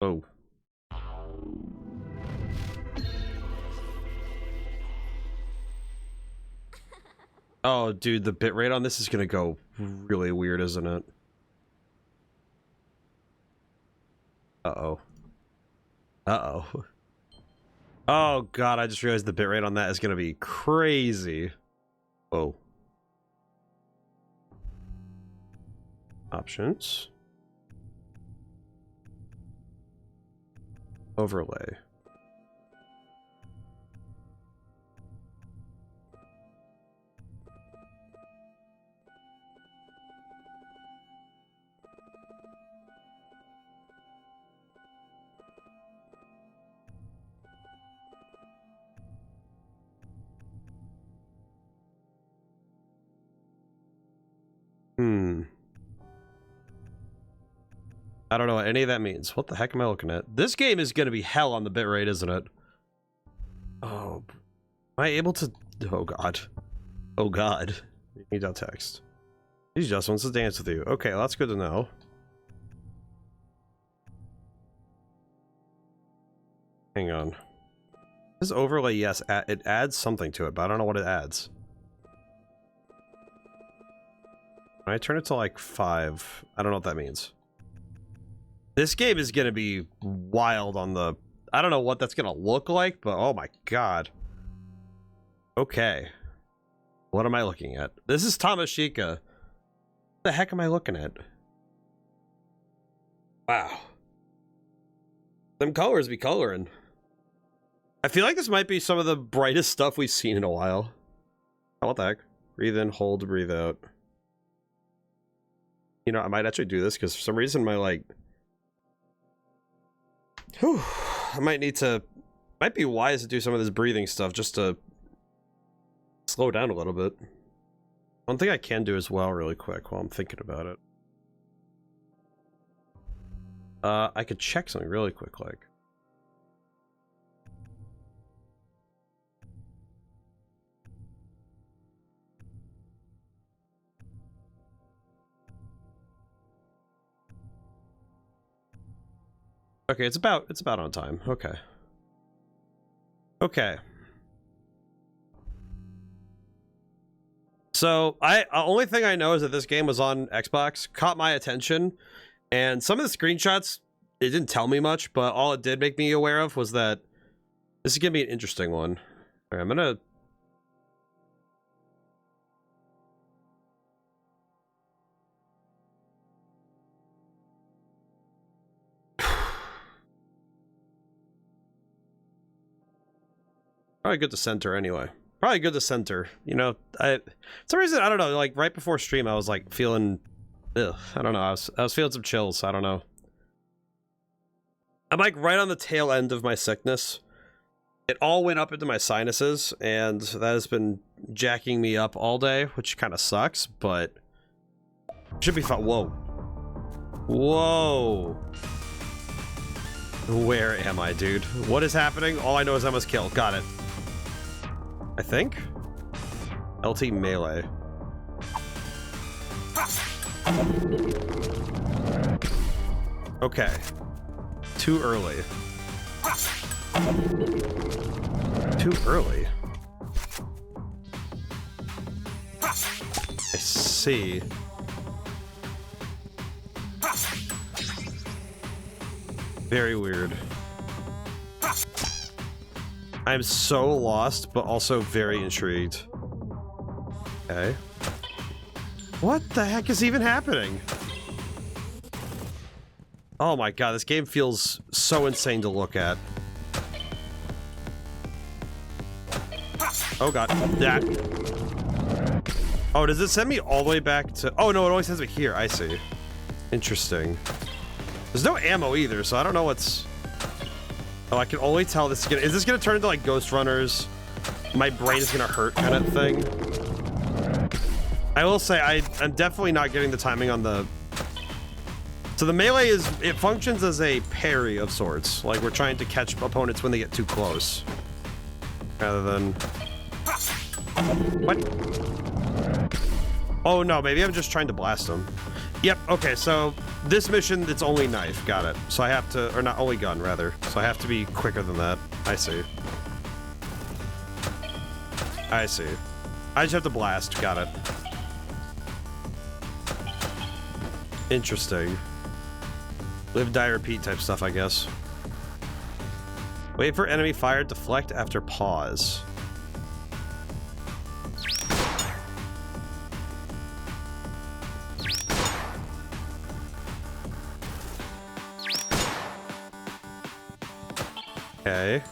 Oh. Oh, dude, the bitrate on this is gonna go really weird, isn't it? Uh-oh. Uh-oh. Oh, God, I just realized the bitrate on that is gonna be crazy. Whoa. Options. Overlay. I don't know what any of that means. What the heck am I looking at? This game is going to be hell on the bitrate, isn't it? Oh. Am I able to... Oh, God. Oh, God. Need that text. He just wants to dance with you. Okay, well, that's good to know. Hang on. This overlay, yes, it adds something to it, but I don't know what it adds. When I turn it to, like, 5, I don't know what that means. This game is going to be wild on the... I don't know what that's going to look like, but oh my god. Okay. What am I looking at? This is TAMASHIKA. What the heck am I looking at? Wow. Them colors be coloring. I feel like this might be some of the brightest stuff we've seen in a while. Oh, what the heck? Breathe in, hold, breathe out. You know, I might actually do this because for some reason my, like... Whew, I might need to... Might be wise to do some of this breathing stuff just to slow down a little bit. One thing I can do as well really quick while I'm thinking about it. I could check something really quick, like... Okay, it's about on time. Okay. Okay. So, only thing I know is that this game was on Xbox, caught my attention, and some of the screenshots, it didn't tell me much, but all it did make me aware of was that this is gonna be an interesting one. All right, I'm gonna... Probably good to center anyway. Probably good to center. You know, for some reason, I don't know, like right before stream, I was like feeling, ugh, I don't know, I was feeling some chills, I don't know. I'm like right on the tail end of my sickness. It all went up into my sinuses, and that has been jacking me up all day, which kind of sucks, but should be fun. Whoa. Whoa. Where am I, dude? What is happening? All I know is I must kill. Got it. I think? LT melee. Okay. Too early. Too early? I see. Very weird. I'm so lost, but also very intrigued. Okay. What the heck is even happening? Oh my god, this game feels so insane to look at. Oh god. That. Oh, does it send me all the way back to... Oh no, it only sends me here. I see. Interesting. There's no ammo either, so I don't know what's... Oh, I can only tell this is gonna... Is this gonna turn into like Ghost Runners? My brain is gonna hurt kind of thing. I will say, I'm definitely not getting the timing on the... So the melee is... It functions as a parry of sorts. Like we're trying to catch opponents when they get too close. Rather than... What? Oh no, maybe I'm just trying to blast them. Yep, okay, so this mission, it's only knife. Got it. So I have to, or not, only gun, rather. So I have to be quicker than that. I see. I see. I just have to blast. Got it. Interesting. Live, die, repeat type stuff, I guess. Wait for enemy fire, deflect after pause. Okay. I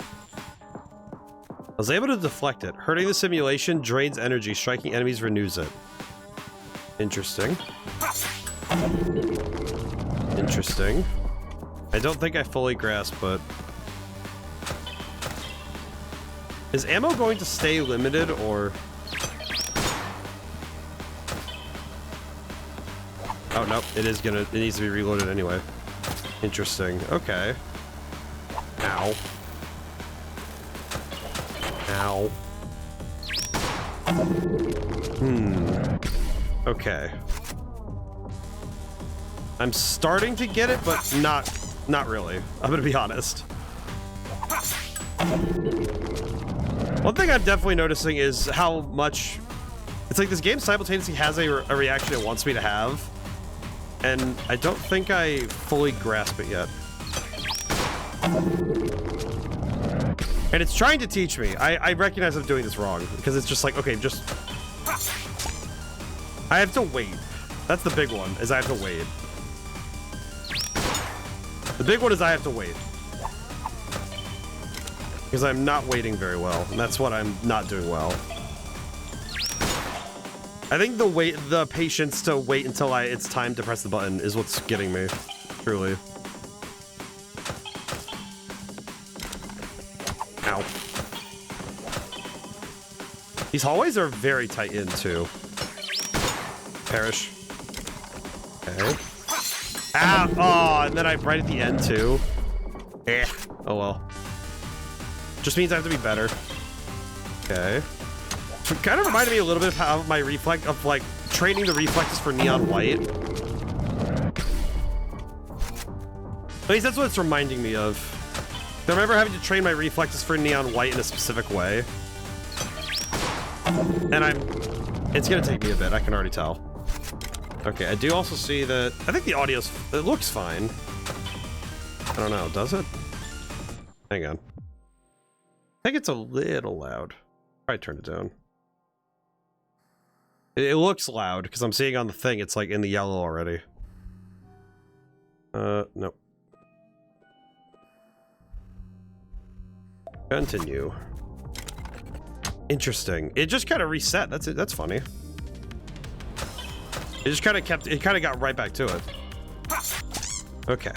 was able to deflect it. Hurting the simulation drains energy. Striking enemies renews it. Interesting. Interesting. I don't think I fully grasp, but... Is ammo going to stay limited, or... Oh, no. It is gonna... It needs to be reloaded anyway. Interesting. Okay. Ow. Ow. Okay. I'm starting to get it, but not really. I'm gonna be honest. One thing I'm definitely noticing is how much... It's like this game simultaneously has a reaction it wants me to have, and I don't think I fully grasp it yet. And it's trying to teach me. I recognize I'm doing this wrong, because it's just like, okay, just... I have to wait. That's the big one, is I have to wait. The big one is I have to wait. Because I'm not waiting very well, and that's what I'm not doing well. I think the patience to wait until it's time to press the button is what's getting me, truly. Ow. These hallways are very tight in, too. Perish. Okay. Ah! Oh, and then right at the end, too. Eh. Oh, well. Just means I have to be better. Okay. It kind of reminded me a little bit of how my reflex, of like, training the reflexes for neon white. At least that's what it's reminding me of. I remember having to train my reflexes for neon white in a specific way. And it's gonna take me a bit, I can already tell. Okay, I do also see that, I think the audio's, it looks fine. I don't know, does it? Hang on. I think it's a little loud. Probably turn it down. It looks loud, because I'm seeing on the thing, it's like in the yellow already. Nope. Continue. Interesting. It just kind of reset. That's it. That's funny. It just kind of kept. It kind of got right back to it. Okay.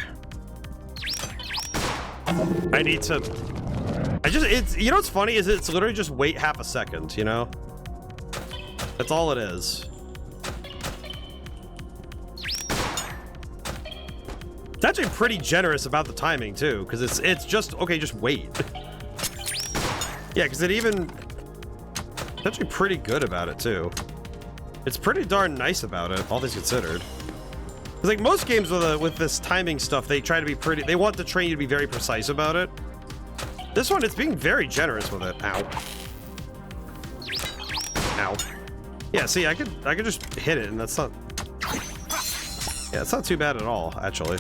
I need to. It's. You know what's funny is it's literally just wait half a second. You know. That's all it is. It's actually pretty generous about the timing too, because it's just okay. Just wait. Yeah, because it's actually pretty good about it too. It's pretty darn nice about it, all things considered. Because like most games with this timing stuff, they try to be pretty. They want to train you to be very precise about it. This one, it's being very generous with it. Ow. Ow. Yeah, see, I could just hit it, and that's not. Yeah, it's not too bad at all, actually.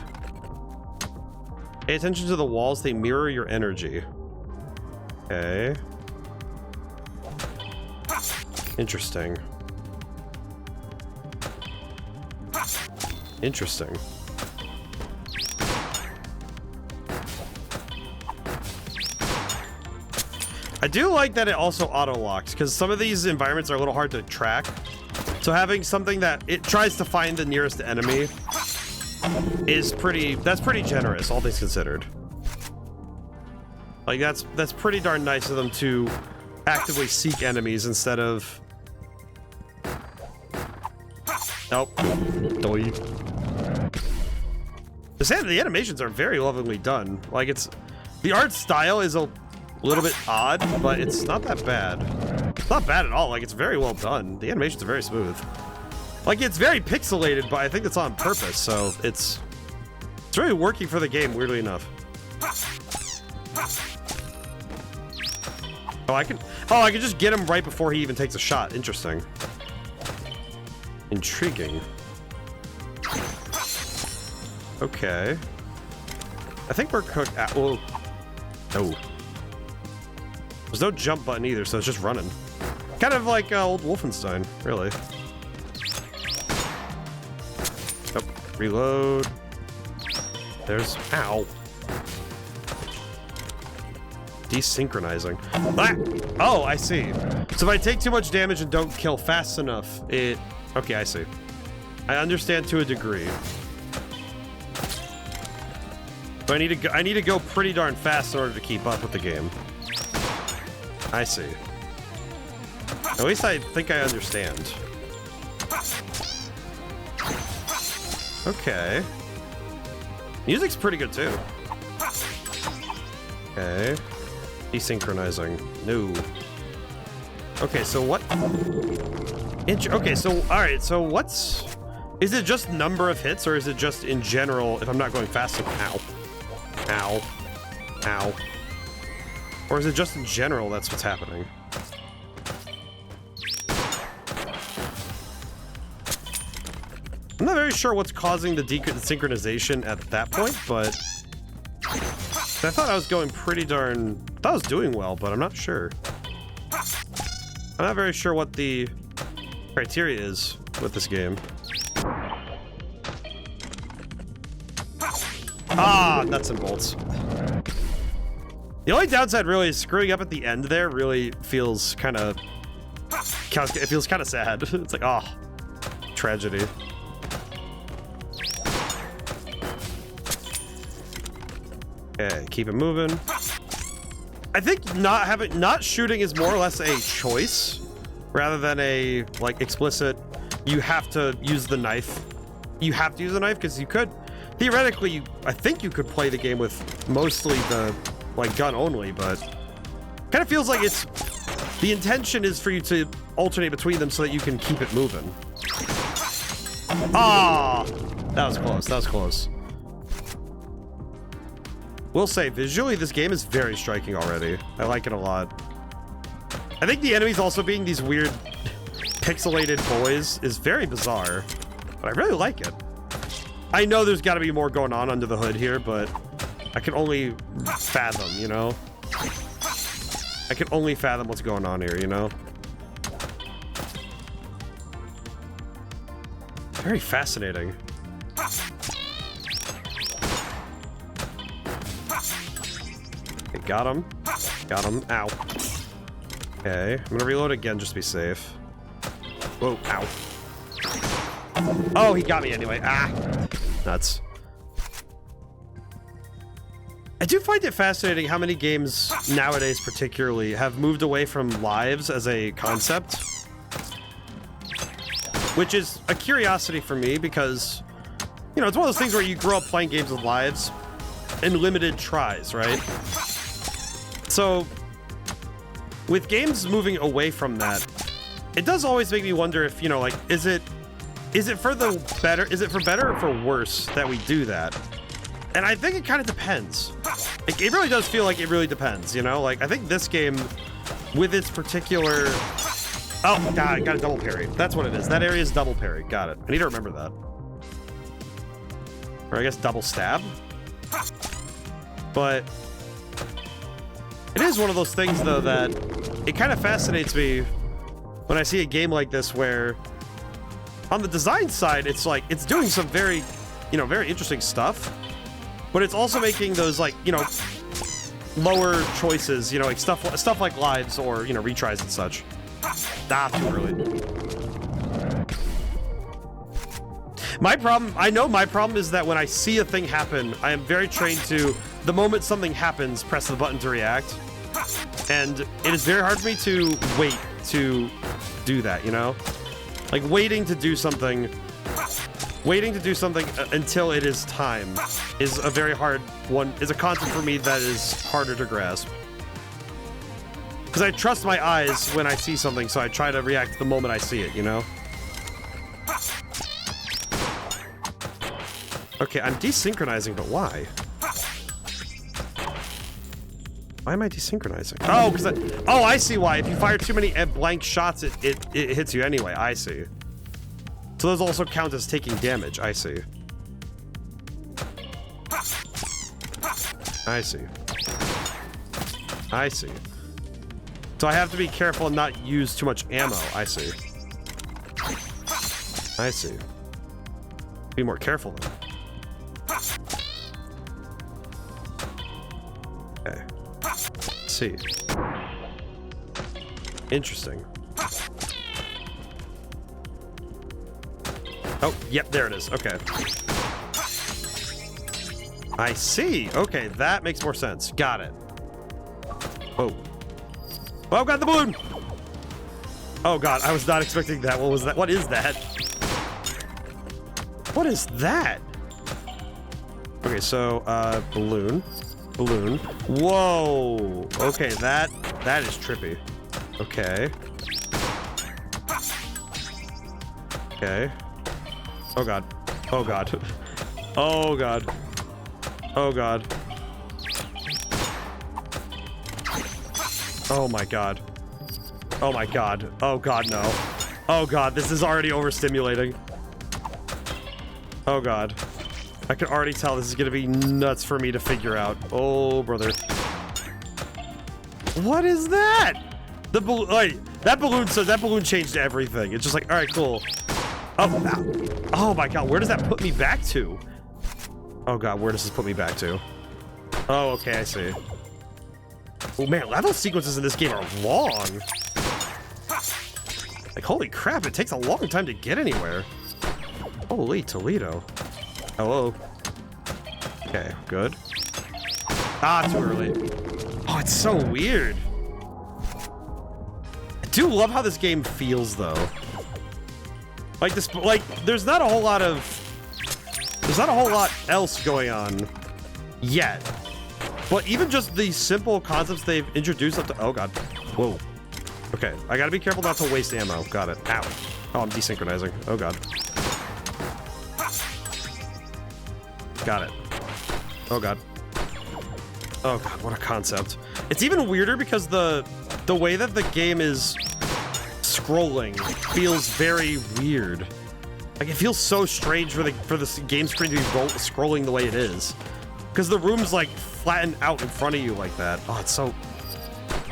Pay attention to the walls; they mirror your energy. Okay. Interesting. Interesting. I do like that it also auto-locks, because some of these environments are a little hard to track. So having something that it tries to find the nearest enemy is that's pretty generous, all things considered. Like that's pretty darn nice of them to actively seek enemies instead of. Nope. Doi. The animations are very lovingly done. Like the art style is a little bit odd, but it's not that bad. It's not bad at all. Like it's very well done. The animations are very smooth. Like, it's very pixelated, but I think it's on purpose, so it's really working for the game, weirdly enough. Oh, I can just get him right before he even takes a shot. Interesting. Intriguing. Okay. I think we're cooked. Well, no. There's no jump button either, so it's just running. Kind of like old Wolfenstein, really. Oh, reload. There's... Ow. Desynchronizing. Ah! Oh, I see. So if I take too much damage and don't kill fast enough, it... Okay, I see. I understand to a degree. But I need to go pretty darn fast in order to keep up with the game. I see. At least I think I understand. Okay. Music's pretty good too. Okay. Desynchronizing. No. Okay, so what? Okay, so alright, so what's... Is it just number of hits, or is it just in general if I'm not going fast enough? Ow. Ow. Ow. Or is it just in general that's what's happening? I'm not very sure what's causing the desynchronization at that point, but I thought I was going pretty darn... I thought I was doing well, but I'm not sure. I'm not very sure what the criteria is with this game. Ah, nuts and bolts. The only downside really is screwing up at the end there really feels kind of... It feels kind of sad. It's like, oh, tragedy. Okay, keep it moving. I think not shooting is more or less a choice rather than a like explicit you have to use the knife. You have to use the knife because you could theoretically I think you could play the game with mostly the like gun only, but kind of feels like it's the intention is for you to alternate between them so that you can keep it moving. Ah, that was close. That was close. Will say, visually, this game is very striking already. I like it a lot. I think the enemies also being these weird pixelated boys is very bizarre, but I really like it. I know there's got to be more going on under the hood here, but I can only fathom, you know? I can only fathom what's going on here, you know? Very fascinating. Got him. Got him. Ow. Okay. I'm gonna reload again just to be safe. Whoa. Ow. Oh, he got me anyway. Ah. Nuts. I do find it fascinating how many games nowadays particularly have moved away from lives as a concept. Which is a curiosity for me because, you know, it's one of those things where you grow up playing games with lives and limited tries, right? So, with games moving away from that, it does always make me wonder if, you know, like, is it for the better, is it for better or for worse that we do that? And I think it kind of depends. It really does feel like it really depends, you know? Like, I think this game, with its particular... Oh, God, I got a double parry. That's what it is. That area is double parry. Got it. I need to remember that. Or I guess double stab? But... It is one of those things, though, that it kind of fascinates me when I see a game like this where on the design side, it's like, it's doing some very, you know, very interesting stuff, but it's also making those, like, you know, lower choices, you know, like stuff like lives or, you know, retries and such. Ah, too early. I know my problem is that when I see a thing happen, I am very trained to, the moment something happens, press the button to react. And it is very hard for me to wait to do that, you know? Like, waiting to do something until it is time is a very hard one, is a concept for me that is harder to grasp. Because I trust my eyes when I see something, so I try to react the moment I see it, you know? Okay, I'm desynchronizing, but why? Why am I desynchronizing? Oh, because oh, I see why. If you fire too many blank shots, it hits you anyway. I see. So those also count as taking damage. I see. I see. I see. So I have to be careful and not use too much ammo. I see. I see. Be more careful then. Okay. Let's see. Interesting. Oh, yep, there it is. Okay. I see. Okay, that makes more sense. Got it. Oh. Oh, got the balloon! Oh god, I was not expecting that. What was that? What is that? What is that? Okay, so, balloon. Balloon. Whoa! Okay, that is trippy. Okay. Okay. Oh god. Oh god. Oh god. Oh god. Oh my god. Oh my god. Oh god, no. Oh god, this is already overstimulating. Oh god. I can already tell this is gonna be nuts for me to figure out. Oh, brother. What is that? The balloon, like, that balloon changed everything. It's just like, alright, cool. Oh my god, where does that put me back to? Oh god, where does this put me back to? Oh, okay, I see. Oh man, level sequences in this game are long. Like, holy crap, it takes a long time to get anywhere. Holy Toledo. Hello. Okay, good. Ah, too early. Oh, it's so weird. I do love how this game feels, though. Like, this, like, there's not a whole lot else going on yet. But even just the simple concepts they've introduced up to, oh god. Whoa. Okay, I gotta be careful not to waste ammo. Got it. Ow. Oh, I'm desynchronizing. Oh god. Got it. Oh god. Oh god, what a concept. It's even weirder because the way that the game is scrolling feels very weird. Like, it feels so strange for the game screen to be scrolling the way it is. Because the room's like flattened out in front of you like that. Oh, it's so...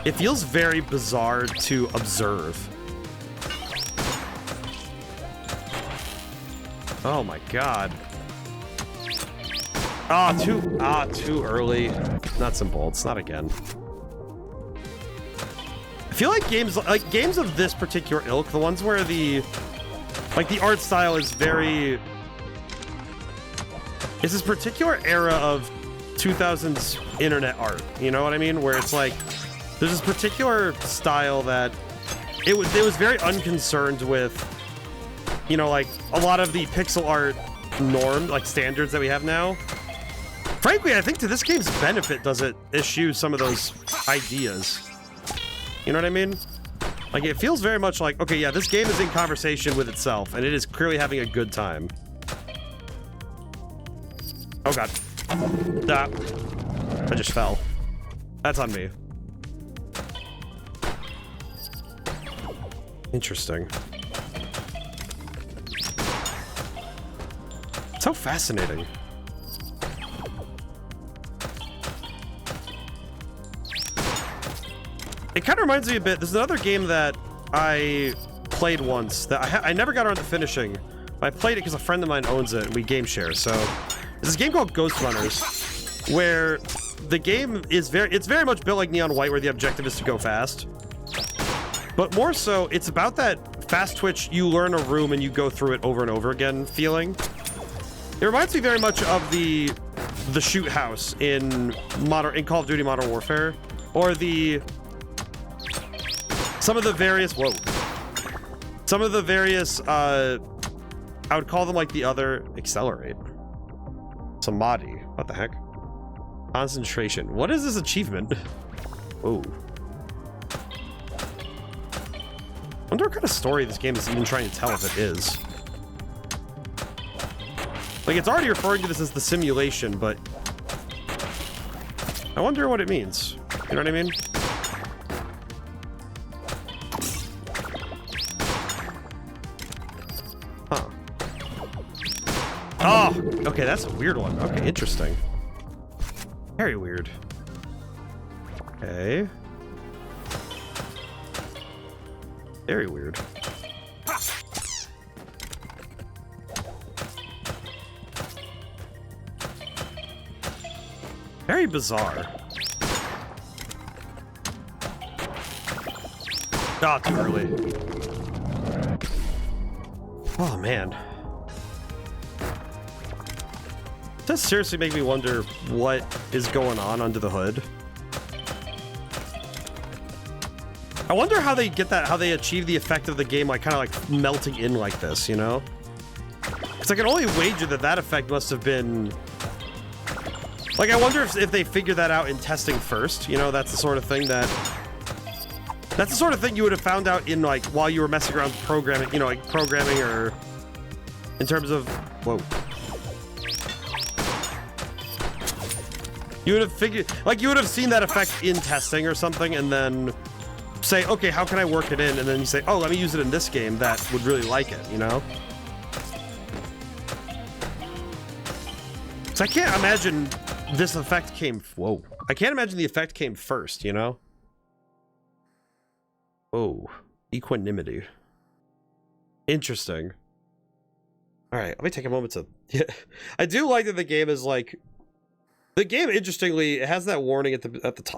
It feels very bizarre to observe. Oh my god. Too early. Nuts and bolts, not again. I feel like games of this particular ilk, the ones where the art style is very... It's this particular era of 2000s internet art, you know what I mean? Where it's like, there's this particular style that it was very unconcerned with, you know, like a lot of the pixel art norm, like standards that we have now. Frankly, I think to this game's benefit does it eschew some of those ideas. You know what I mean? Like, it feels very much like, okay, yeah, this game is in conversation with itself, and it is clearly having a good time. Oh god. Ah. I just fell. That's on me. Interesting. So fascinating. It kind of reminds me a bit. There's another game that I played once that I never got around to finishing. But I played it because a friend of mine owns it and we game share. So there's this game called Ghost Runners, where the game is very much built like Neon White, where the objective is to go fast. But more so, it's about that fast twitch, you learn a room and you go through it over and over again feeling. It reminds me very much of the shoot house in Call of Duty Modern Warfare, or some of the various I would call them like the other accelerate. Samadhi. What the heck? Concentration. What is this achievement? Oh. I wonder what kind of story this game is even trying to tell, if it is. Like, it's already referring to this as the simulation, but I wonder what it means. You know what I mean? Huh. Oh, okay, that's a weird one. Okay, interesting. Very weird. Okay. Very weird. Very bizarre. Oh, too early. Oh, man. It does seriously make me wonder what is going on under the hood. I wonder how they get that, how they achieve the effect of the game, like, kind of like melting in like this, you know? Because I can only wager that that effect must have been... Like, I wonder if they figured that out in testing first. You know, that's the sort of thing that... That's the sort of thing you would have found out in, like, while you were messing around with programming, you know, like, programming or... In terms of... Whoa. You would have figured... Like, you would have seen that effect in testing or something, and then... say, okay, how can I work it in? And then you say, oh, let me use it in this game that would really like it, you know? So I can't imagine this effect came... Whoa. I can't imagine the effect came first, you know? Oh. Equanimity. Interesting. Alright, let me take a moment to... Yeah. I do like that the game is like... The game, interestingly, it has that warning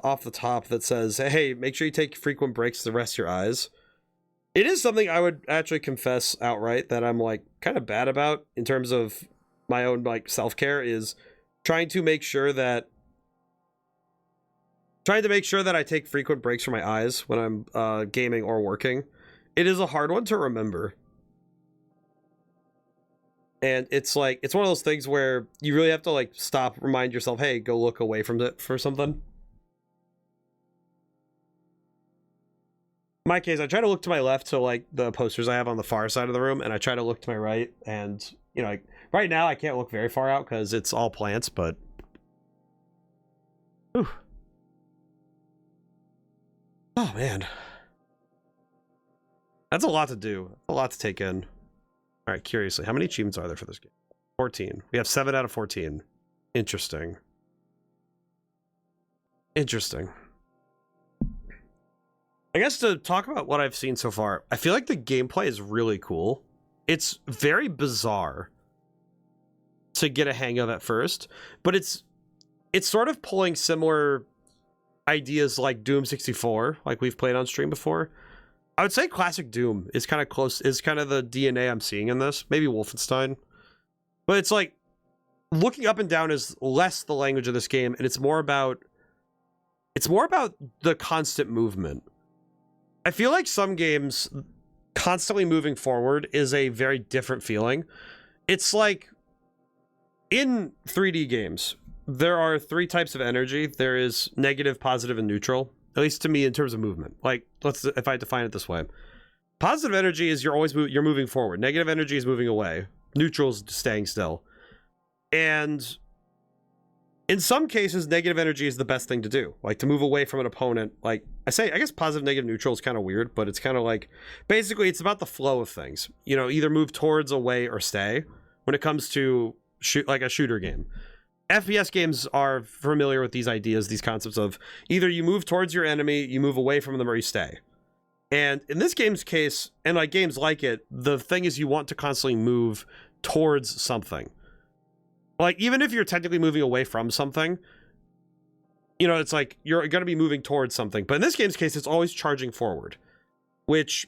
off the top that says, hey, make sure you take frequent breaks to rest your eyes. It is something I would actually confess outright that I'm, like, kind of bad about in terms of my own, like, self-care, is trying to make sure that I take frequent breaks from my eyes when I'm gaming or working. It is a hard one to remember. And it's like, it's one of those things where you really have to, like, stop, remind yourself, hey, go look away from it for something. In my case, I try to look to my left, so, like, the posters I have on the far side of the room, and I try to look to my right, and, you know, like, right now I can't look very far out because it's all plants, but... Whew. Oh, man. That's a lot to do. A lot to take in. All right, curiously, how many achievements are there for this game? 14. We have 7 out of 14. Interesting. Interesting. I guess to talk about what I've seen so far, I feel like the gameplay is really cool. It's very bizarre to get a hang of at first, but it's sort of pulling similar ideas like Doom 64, like we've played on stream before. I would say classic Doom is kind of close, is kind of the DNA I'm seeing in this. Maybe Wolfenstein. But it's like, looking up and down is less the language of this game, and it's more about the constant movement. I feel like some games, constantly moving forward is a very different feeling. It's like, in 3D games, there are 3 types of energy. There is negative, positive, and neutral. At least to me, in terms of movement. Like, if I define it this way. Positive energy is you're moving forward. Negative energy is moving away. Neutral is staying still. And in some cases, negative energy is the best thing to do. Like, to move away from an opponent. Like, I guess positive, negative, neutral is kind of weird, but it's kind of like, basically, it's about the flow of things. You know, either move towards, away, or stay when it comes to, like a shooter game. FPS games are familiar with these ideas, these concepts of either you move towards your enemy, you move away from them, or you stay. And in this game's case, and like games like it, the thing is you want to constantly move towards something. Like, even if you're technically moving away from something, you know, it's like you're going to be moving towards something. But in this game's case, it's always charging forward, which...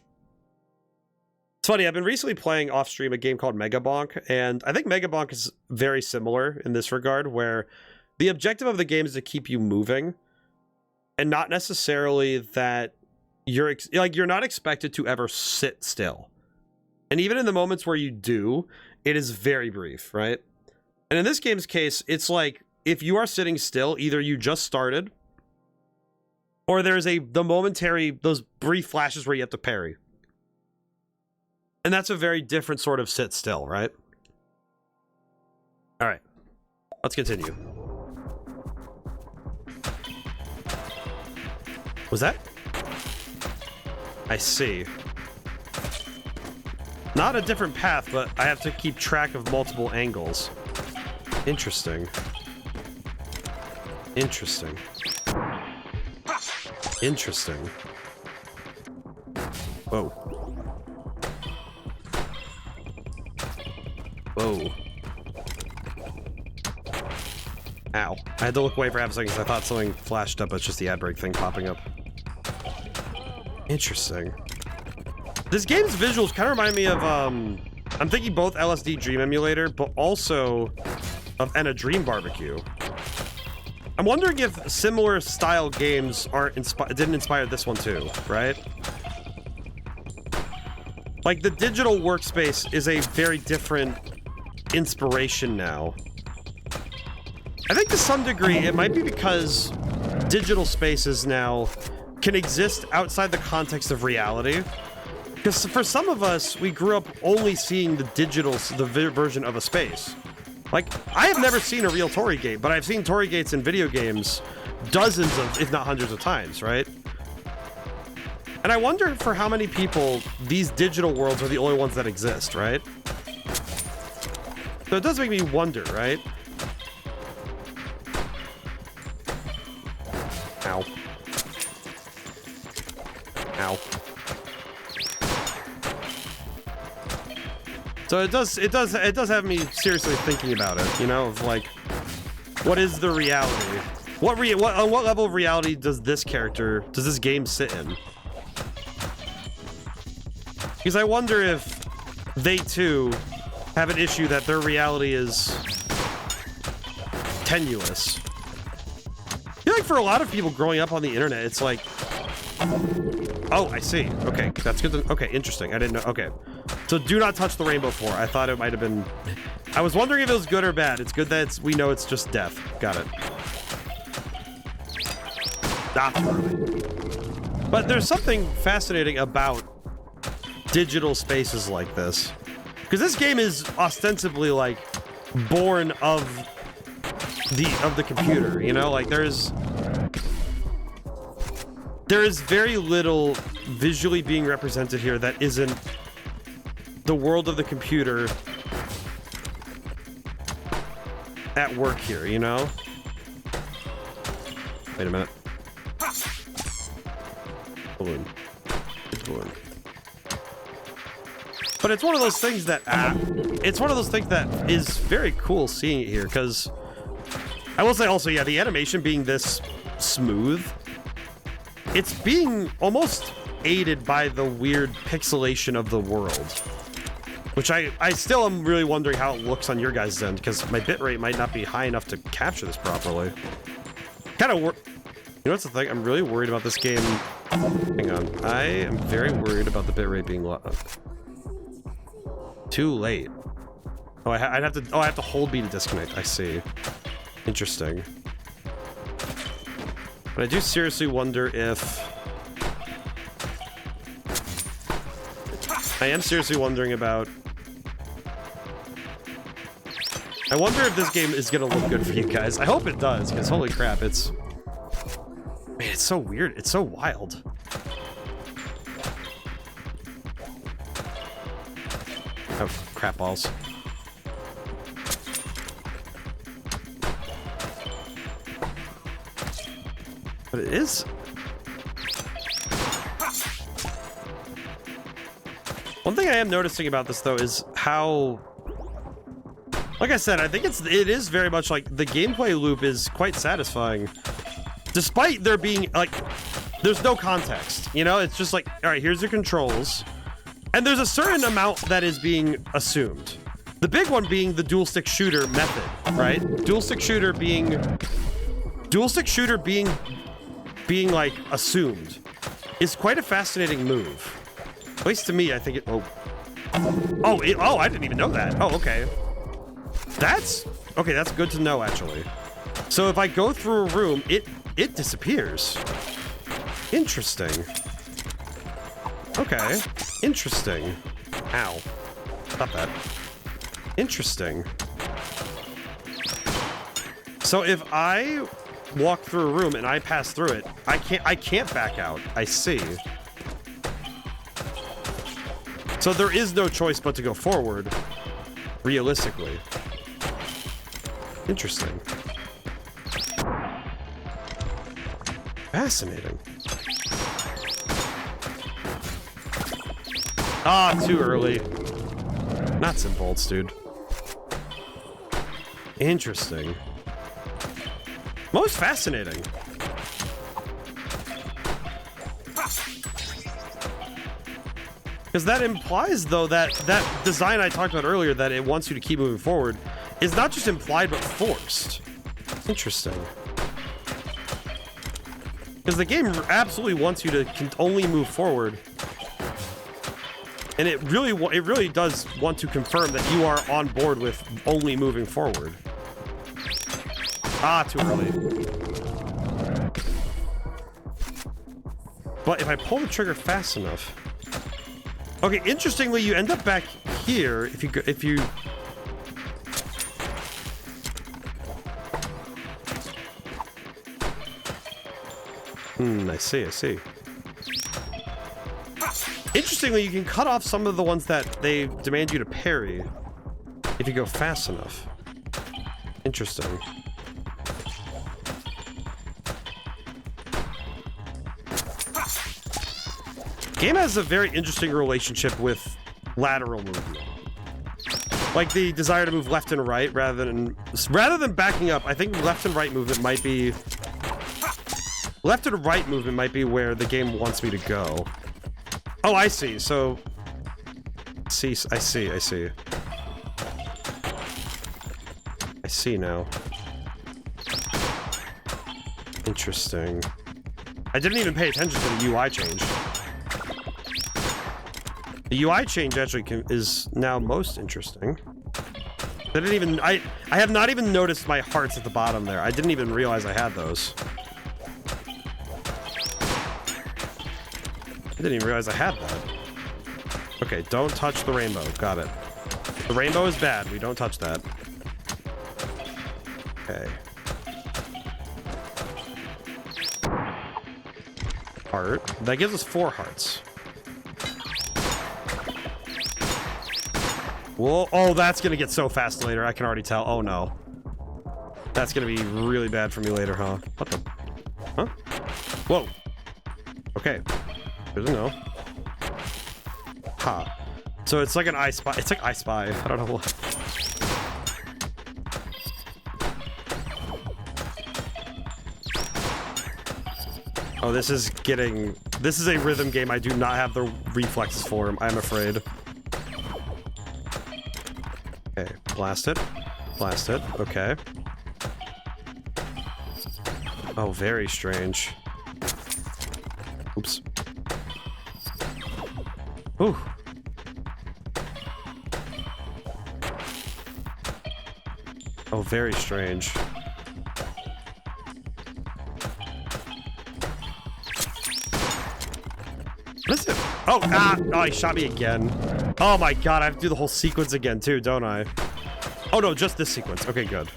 It's funny, I've been recently playing off stream a game called Mega Bonk, and I think Mega Bonk is very similar in this regard, where the objective of the game is to keep you moving, and not necessarily that you're not expected to ever sit still. And even in the moments where you do, it is very brief, right? And in this game's case, it's like, if you are sitting still, either you just started, or there's those brief flashes where you have to parry. And that's a very different sort of sit still, right? All right, let's continue. Was that? I see. Not a different path, but I have to keep track of multiple angles. Interesting. Interesting. Interesting. Whoa. Whoa. Ow. I had to look away for half a second because I thought something flashed up, but it's just the ad break thing popping up. Interesting. This game's visuals kind of remind me of, I'm thinking both LSD Dream Emulator, but also of a Dream Barbecue. I'm wondering if similar style games didn't inspire this one too, right? Like, the digital workspace is a very different inspiration now. I think to some degree it might be because digital spaces now can exist outside the context of reality. Because for some of us, we grew up only seeing the version of a space. Like, I have never seen a real Torii gate, but I've seen Torii gates in video games dozens of, if not hundreds of times, right? And I wonder for how many people these digital worlds are the only ones that exist, right? So it does make me wonder, right? Ow. Ow. So it does have me seriously thinking about it, you know, of like, what is the reality? On what level of reality does this game sit in? Because I wonder if they too have an issue that their reality is tenuous. I feel like for a lot of people growing up on the internet, it's like, oh, I see. Okay, that's good. Okay, interesting. I didn't know. Okay. So do not touch the rainbow 4. I thought it might have been... I was wondering if it was good or bad. It's good that we know it's just death. Got it. Not too early. But there's something fascinating about digital spaces like this. Because this game is ostensibly, like, born of the computer, you know? Like, there is very little visually being represented here that isn't the world of the computer at work here, you know? Wait a minute. Balloon. It's balloon. But it's one of those things that is very cool seeing it here, because I will say also, yeah, the animation being this smooth, it's being almost aided by the weird pixelation of the world. Which I still am really wondering how it looks on your guys' end, because my bitrate might not be high enough to capture this properly. Kind of you know what's the thing? I'm really worried about this game. Hang on. I am very worried about the bitrate being low. Too late. Oh, I have to hold B to disconnect. I see. Interesting. But I do seriously wonder if... I am seriously wondering about... I wonder if this game is gonna look good for you guys. I hope it does, because holy crap, it's... Man, it's so weird. It's so wild. Oh, crap balls. But it is... One thing I am noticing about this, though, is how... Like I said, I think it is very much like the gameplay loop is quite satisfying. Despite there being, like, there's no context, you know? It's just like, all right, here's your controls. And there's a certain amount that is being assumed. The big one being the dual stick shooter method, right? Dual stick shooter being like assumed is quite a fascinating move. At least to me, I think it, oh, I didn't even know that. Oh, okay. That's good to know, actually. So if I go through a room, it disappears. Interesting. Okay. Interesting. Ow. Stop that. Interesting. So if I walk through a room and I pass through it, I can't back out. I see. So there is no choice but to go forward, realistically. Interesting. Fascinating. Ah, too early. Nuts and bolts, dude. Interesting. Most fascinating. Because that implies, though, that that design I talked about earlier, that it wants you to keep moving forward, is not just implied, but forced. Interesting. Because the game absolutely wants you to only move forward. And it really does want to confirm that you are on board with only moving forward. Ah, too early. But if I pull the trigger fast enough... Okay, interestingly, you end up back here if you... I see. Interestingly, you can cut off some of the ones that they demand you to parry if you go fast enough. Interesting. Game has a very interesting relationship with lateral movement. Like the desire to move left and right rather than backing up. I think left and right movement might be where the game wants me to go. Oh, I see. So I see now. Interesting. I didn't even pay attention to the UI change. The UI change actually is now most interesting. I have not even noticed my hearts at the bottom there. I didn't even realize I had those. I didn't even realize I had that. Okay, don't touch the rainbow. Got it. The rainbow is bad. We don't touch that. Okay. Heart. That gives us 4 hearts. Whoa, oh, that's gonna get so fast later. I can already tell. Oh no. That's gonna be really bad for me later, huh? What the? Huh? Whoa. Okay. Good to know. Ha. So it's like an I Spy. It's like I Spy. I don't know what. Oh, this is a rhythm game I do not have the reflexes for, I'm afraid. Okay, blast it. Blast it. Okay. Oh, very strange. Oops. Ooh. Oh, very strange. What is it? Oh, oh, he shot me again. Oh my god, I have to do the whole sequence again too, don't I? Oh no, just this sequence. Okay, good.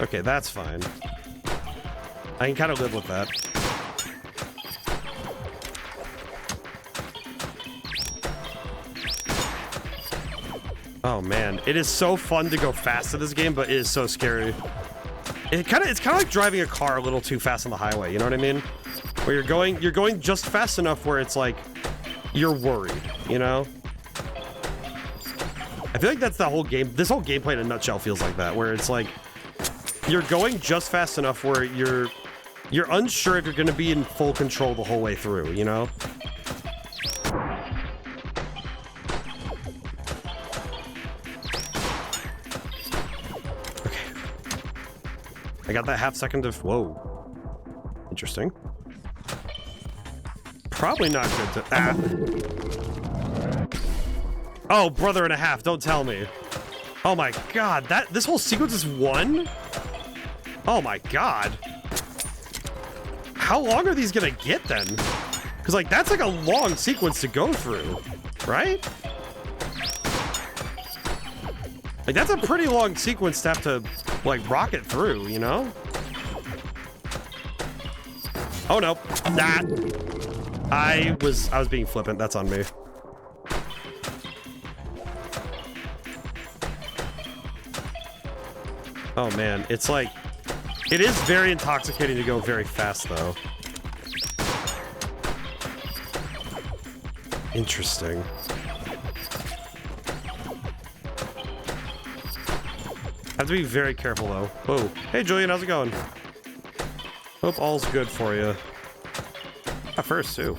Okay, that's fine. I can kind of live with that. Oh man, it is so fun to go fast in this game, but it is so scary. It's kind of like driving a car a little too fast on the highway, you know what I mean? Where you're going just fast enough where it's like you're worried, you know? I feel like that's the whole game. This whole gameplay in a nutshell feels like that, where it's like you're going just fast enough where you're unsure if you're going to be in full control the whole way through, you know? Okay. I got that half second of... Whoa. Interesting. Probably not good to... Ah. Oh, brother and a half, don't tell me. Oh my god, this whole sequence is 1? Oh my god. How long are these gonna get then? Because like that's like a long sequence to go through, right? Like, that's a pretty long sequence to have to, like, rocket through, you know? Oh, no. That. I was being flippant. That's on me. Oh, man. It's like... It is very intoxicating to go very fast, though. Interesting. Have to be very careful, though. Whoa. Hey, Julian, how's it going? Hope all's good for you. At first, too.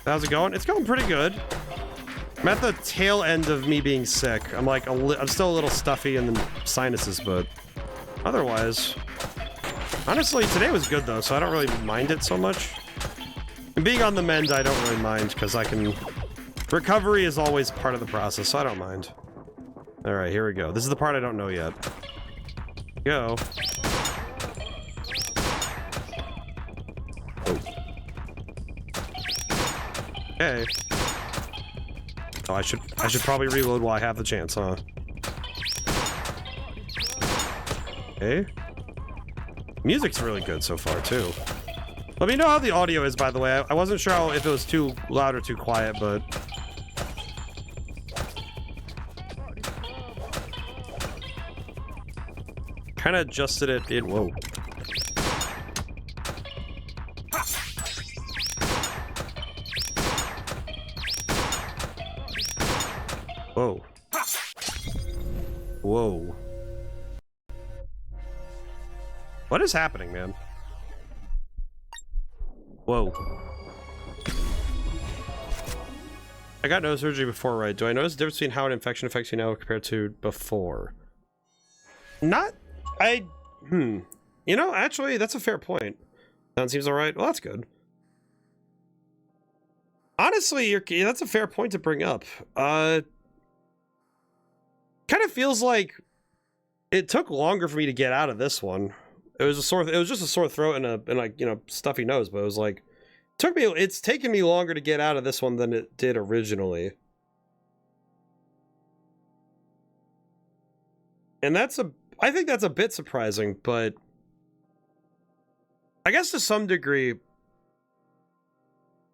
How's it going? It's going pretty good. I'm at the tail end of me being sick. I'm like, I'm still a little stuffy in the sinuses, but otherwise... Honestly, today was good, though, so I don't really mind it so much. And being on the mend, I don't really mind, because I can... Recovery is always part of the process, so I don't mind. Alright, here we go. This is the part I don't know yet. Go. Oh. Okay. Oh, I should probably reload while I have the chance, huh? Okay. Music's really good so far, too. Let me know how the audio is, by the way. I wasn't sure if it was too loud or too quiet, but... kind of adjusted it in... Whoa. Whoa. Whoa. What is happening, man? Whoa. I got nose surgery before, right? Do I notice the difference between how an infection affects you now compared to before? Not... You know, actually, that's a fair point. Sound seems alright. Well, that's good. Honestly, that's a fair point to bring up. Kind of feels like it took longer for me to get out of this one. It was just a sore throat and like, you know, stuffy nose, but it was like, it's taken me longer to get out of this one than it did originally. And I think that's a bit surprising, but I guess to some degree,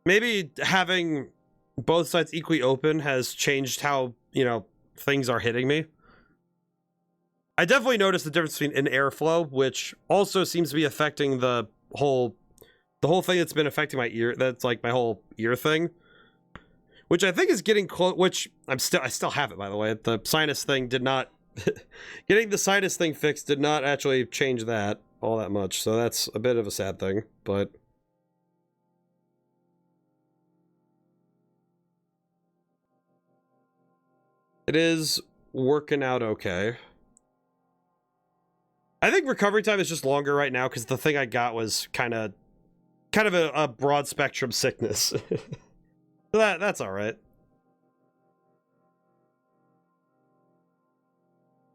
maybe having both sides equally open has changed how, you know, things are hitting me. I definitely noticed the difference between an airflow, which also seems to be affecting the whole thing that's been affecting my ear. That's like my whole ear thing, which I think is getting close. Which I still have it, by the way. The sinus thing did not. Getting the sinus thing fixed did not actually change that all that much, so that's a bit of a sad thing, but it is working out okay. I think recovery time is just longer right now because the thing I got was kind of a broad spectrum sickness. That's all right.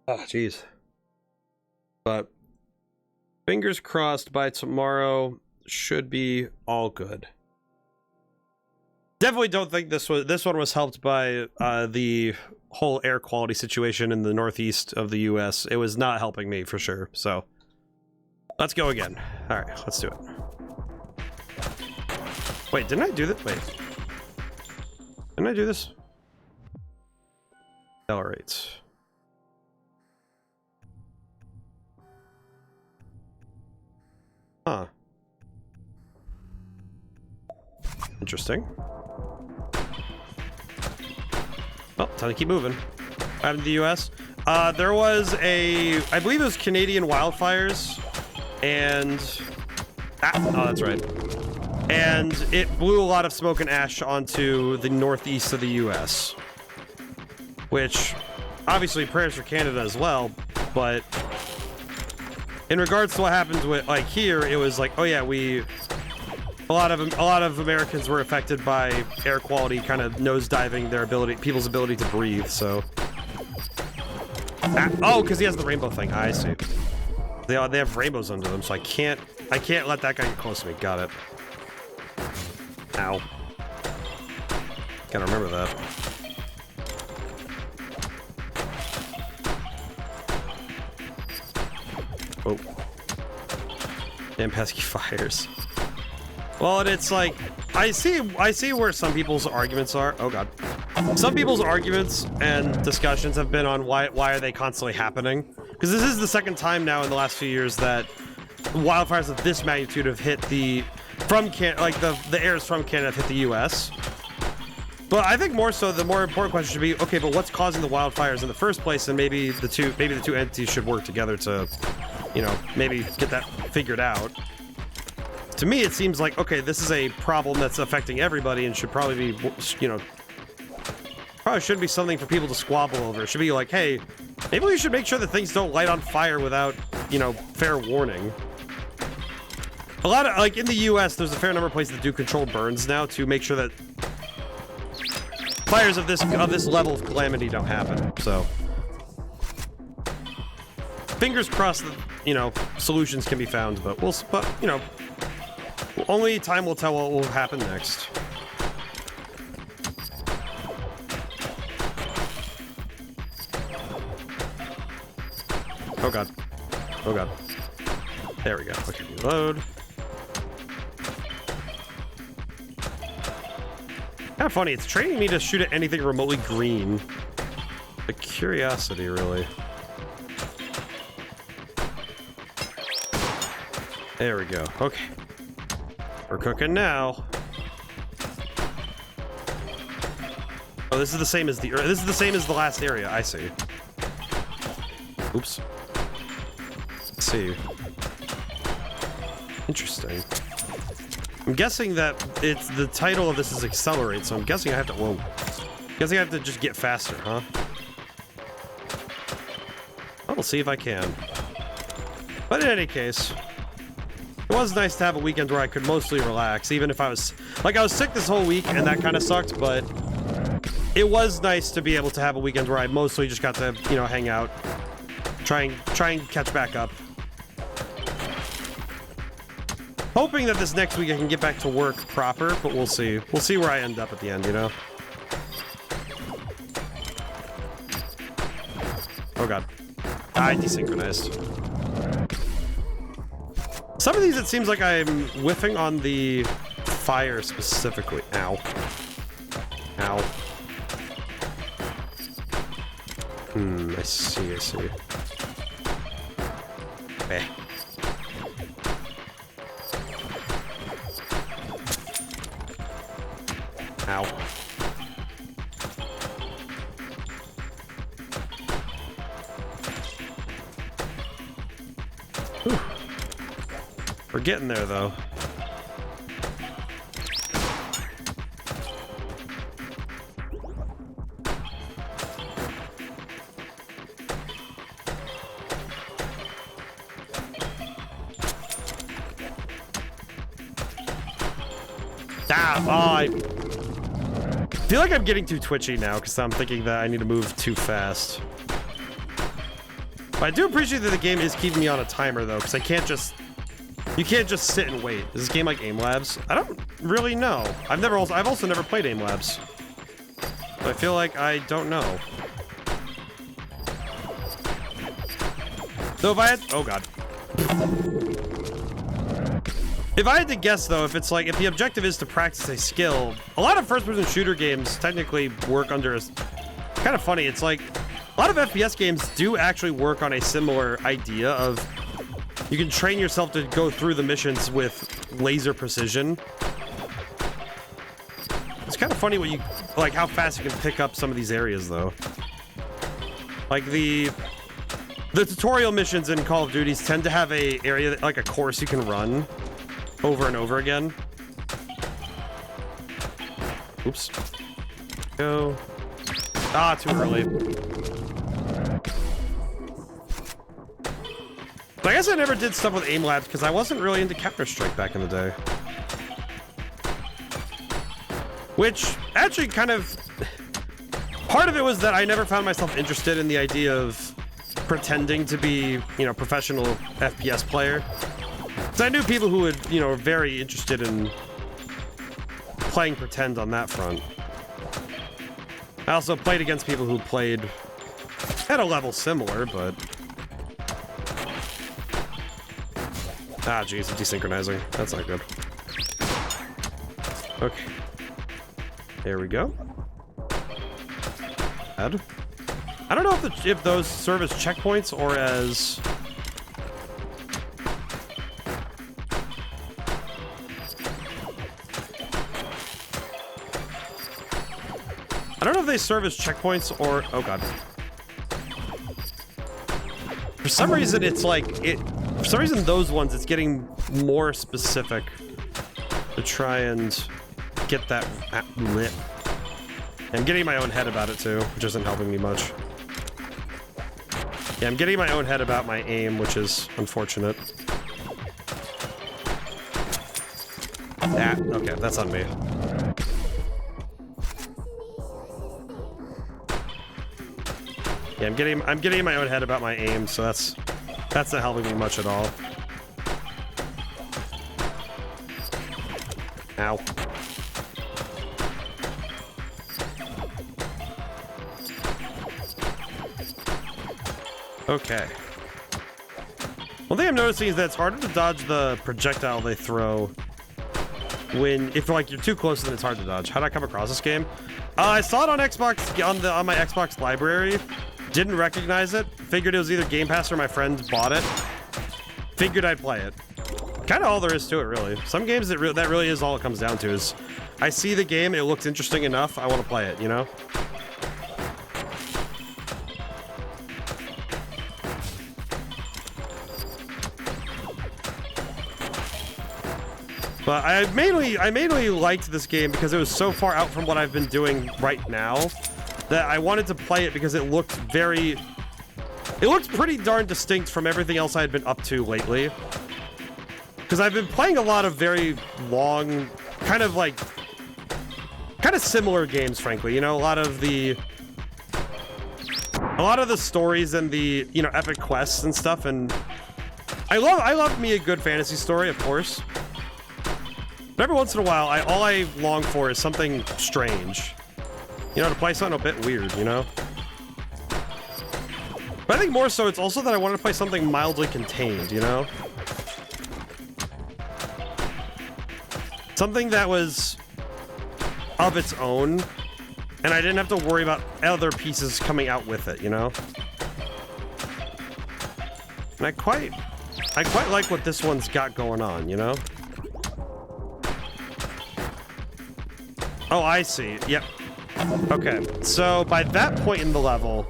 Oh, jeez. But fingers crossed by tomorrow should be all good. Definitely don't think this one was helped by the whole air quality situation in the northeast of the US. It was not helping me for sure. So let's go again. All right, let's do it. Wait, didn't I do this? Wait. Didn't I do this? Accelerates. Huh. Interesting. Well, time to keep moving. Out in the US. There was I believe it was Canadian wildfires, and... oh, that's right. And it blew a lot of smoke and ash onto the northeast of the US. Which, obviously, prayers for Canada as well, but... in regards to what happens with, like, here, it was like, oh yeah, a lot of Americans were affected by air quality kind of nosediving people's ability to breathe, so. Oh, because he has the rainbow thing. I see. They have rainbows under them, so I can't let that guy get close to me. Got it. Ow. Gotta remember that. Oh. Damn pesky fires. Well, and it's like, I see where some people's arguments are. Oh god. Some people's arguments and discussions have been on why are they constantly happening? Because this is the second time now in the last few years that wildfires of this magnitude have hit the airs from Canada have hit the U.S. But I think more so, the more important question should be, okay, but what's causing the wildfires in the first place? And maybe the two entities should work together to, you know, maybe get that figured out. To me, it seems like, okay, this is a problem that's affecting everybody and should probably be, you know, probably should be something for people to squabble over. It should be like, hey, maybe we should make sure that things don't light on fire without, you know, fair warning. A lot of, like, in the U.S., there's a fair number of places that do controlled burns now to make sure that fires of this level of calamity don't happen. So, fingers crossed that, you know, solutions can be found, but you know, only time will tell what will happen next. Oh god. Oh god. There we go. Okay, reload. Kind of funny, it's training me to shoot at anything remotely green. The curiosity, really. There we go. Okay. We're cooking now. Oh, this is the same as the last area. I see. Oops. Let's see. Interesting. I'm guessing that it's the title of this is Accelerate, so I'm guessing I have to. Whoa. I'm guessing I have to just get faster, huh? I'll see if I can. But in any case, it was nice to have a weekend where I could mostly relax, even if I was sick this whole week, and that kind of sucked. But it was nice to be able to have a weekend where I mostly just got to, you know, hang out, try and catch back up. Hoping that this next week I can get back to work proper, but we'll see. We'll see where I end up at the end, you know? Oh god. I desynchronized. Some of these it seems like I'm whiffing on the fire specifically. Ow. Ow. I see, I see. Eh. Ow. Whew. We're getting there, though. I feel like I'm getting too twitchy now because I'm thinking that I need to move too fast. But I do appreciate that the game is keeping me on a timer though, because you can't just sit and wait. Is this game like Aim Labs? I don't really know. I've also never played Aim Labs. So I feel like I don't know. So if I had, oh god. If I had to guess, though, if the objective is to practice a skill, a lot of first-person shooter games technically work under a... Kind of funny, it's like, a lot of FPS games do actually work on a similar idea of you can train yourself to go through the missions with laser precision. It's kind of funny what you... like, how fast you can pick up some of these areas, though. Like, the tutorial missions in Call of Duty tend to have a area, like a course you can run over and over again. Oops. Go. Ah, too early. But I guess I never did stuff with Aim Labs because I wasn't really into Counter-Strike back in the day. Which actually kind of... part of it was that I never found myself interested in the idea of pretending to be, you know, professional FPS player. So I knew people who would, you know, were very interested in playing pretend on that front. I also played against people who played at a level similar, but Ah, jeez, it's desynchronizing. That's not good. Okay. There we go. Add. I don't know if those serve as checkpoints or as... I don't know if they serve as checkpoints or... Oh, God. For some reason, it's like... For some reason, those ones, it's getting more specific to try and get that lit. I'm getting my own head about it, too, which isn't helping me much. Yeah, I'm getting my own head about my aim, which is unfortunate. Ah, okay, that's on me. Yeah, I'm getting my own head about my aim, so that's not helping me much at all. Ow. Okay. One thing I'm noticing is that it's harder to dodge the projectile they throw if like you're too close, then it's hard to dodge. How did I come across this game? I saw it on Xbox on my Xbox library. Didn't recognize it. Figured it was either Game Pass or my friend bought it. Figured I'd play it. Kind of all there is to it, really. Some games that really is all it comes down to is I see the game, it looks interesting enough, I want to play it, you know? But I mainly liked this game because it was so far out from what I've been doing right now that I wanted to play it because it looked pretty darn distinct from everything else I had been up to lately. Because I've been playing a lot of very long, kind of similar games, frankly. You know, a lot of the stories and the, you know, epic quests and stuff. And I love me a good fantasy story, of course. But every once in a while, all I long for is something strange. You know, to play something a bit weird, you know? But I think more so, it's also that I wanted to play something mildly contained, you know? Something that was of its own, and I didn't have to worry about other pieces coming out with it, you know? And I quite like what this one's got going on, you know? Oh, I see. Yep. Okay, so by that point in the level,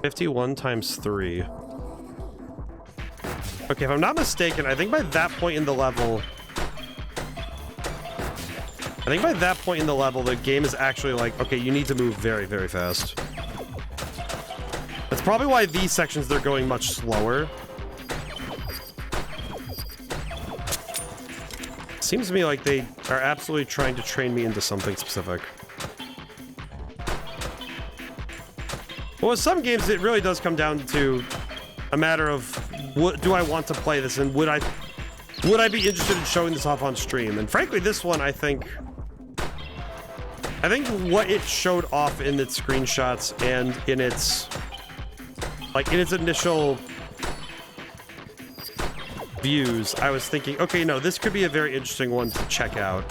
51 times 3. Okay, if I'm not mistaken, I think by that point in the level, the game is actually like, okay, you need to move very, very fast. That's probably why these sections, they're going much slower. Seems to me like they are absolutely trying to train me into something specific. Well, with some games, it really does come down to a matter of what do I want to play this, and would I be interested in showing this off on stream? And frankly, this one, I think what it showed off in its screenshots and in its initial views, I was thinking, okay, no, this could be a very interesting one to check out.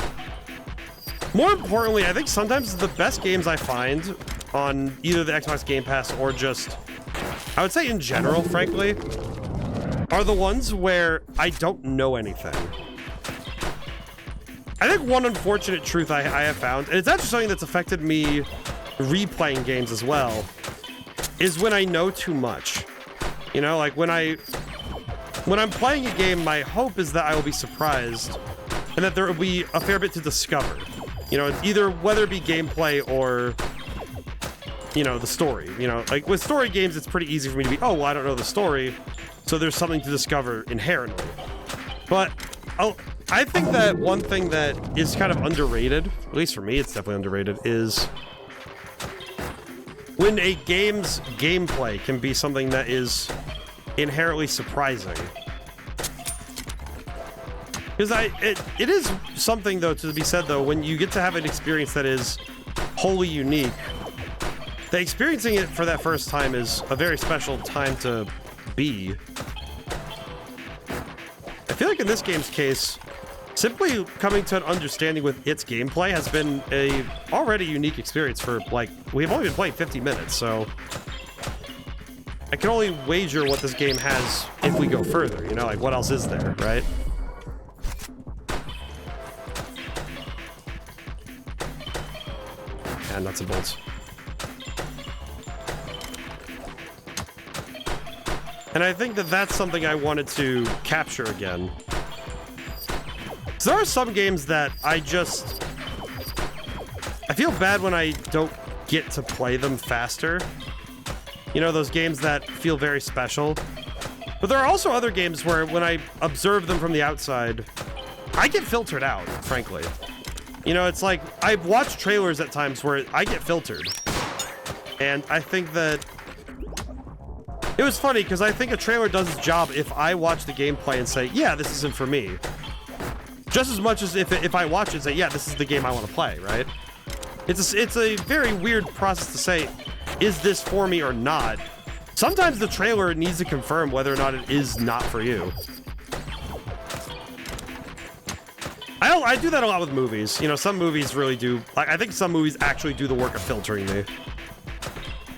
More importantly, I think sometimes the best games I find on either the Xbox Game Pass or just, I would say in general, frankly, are the ones where I don't know anything. I think one unfortunate truth I have found, and it's actually something that's affected me replaying games as well, is when I know too much. You know, like when I'm playing a game, my hope is that I will be surprised and that there will be a fair bit to discover. You know, either whether it be gameplay or, you know, the story. You know, like with story games, it's pretty easy for me to be, oh, well, I don't know the story, so there's something to discover inherently. But I think that one thing that is kind of underrated, at least for me, it's definitely underrated, is when a game's gameplay can be something that is inherently surprising. Because it is something, though, to be said, though, when you get to have an experience that is wholly unique, that experiencing it for that first time is a very special time to be. I feel like in this game's case, simply coming to an understanding with its gameplay has been a already unique experience for, like, we've only been playing 50 minutes, so I can only wager what this game has if we go further, you know, like what else is there, right? Yeah, nuts and bolts. And I think that that's something I wanted to capture again. So there are some games that I feel bad when I don't get to play them faster. You know, those games that feel very special. But there are also other games where when I observe them from the outside, I get filtered out, frankly. You know, it's like, I've watched trailers at times where I get filtered. And I think that it was funny because I think a trailer does its job if I watch the gameplay and say, yeah, this isn't for me. Just as much as if I watch it and say, yeah, this is the game I want to play, right? It's a very weird process to say, is this for me or not? Sometimes the trailer needs to confirm whether or not it is not for you. I do that a lot with movies. You know, some movies really do. Like, I think some movies actually do the work of filtering me.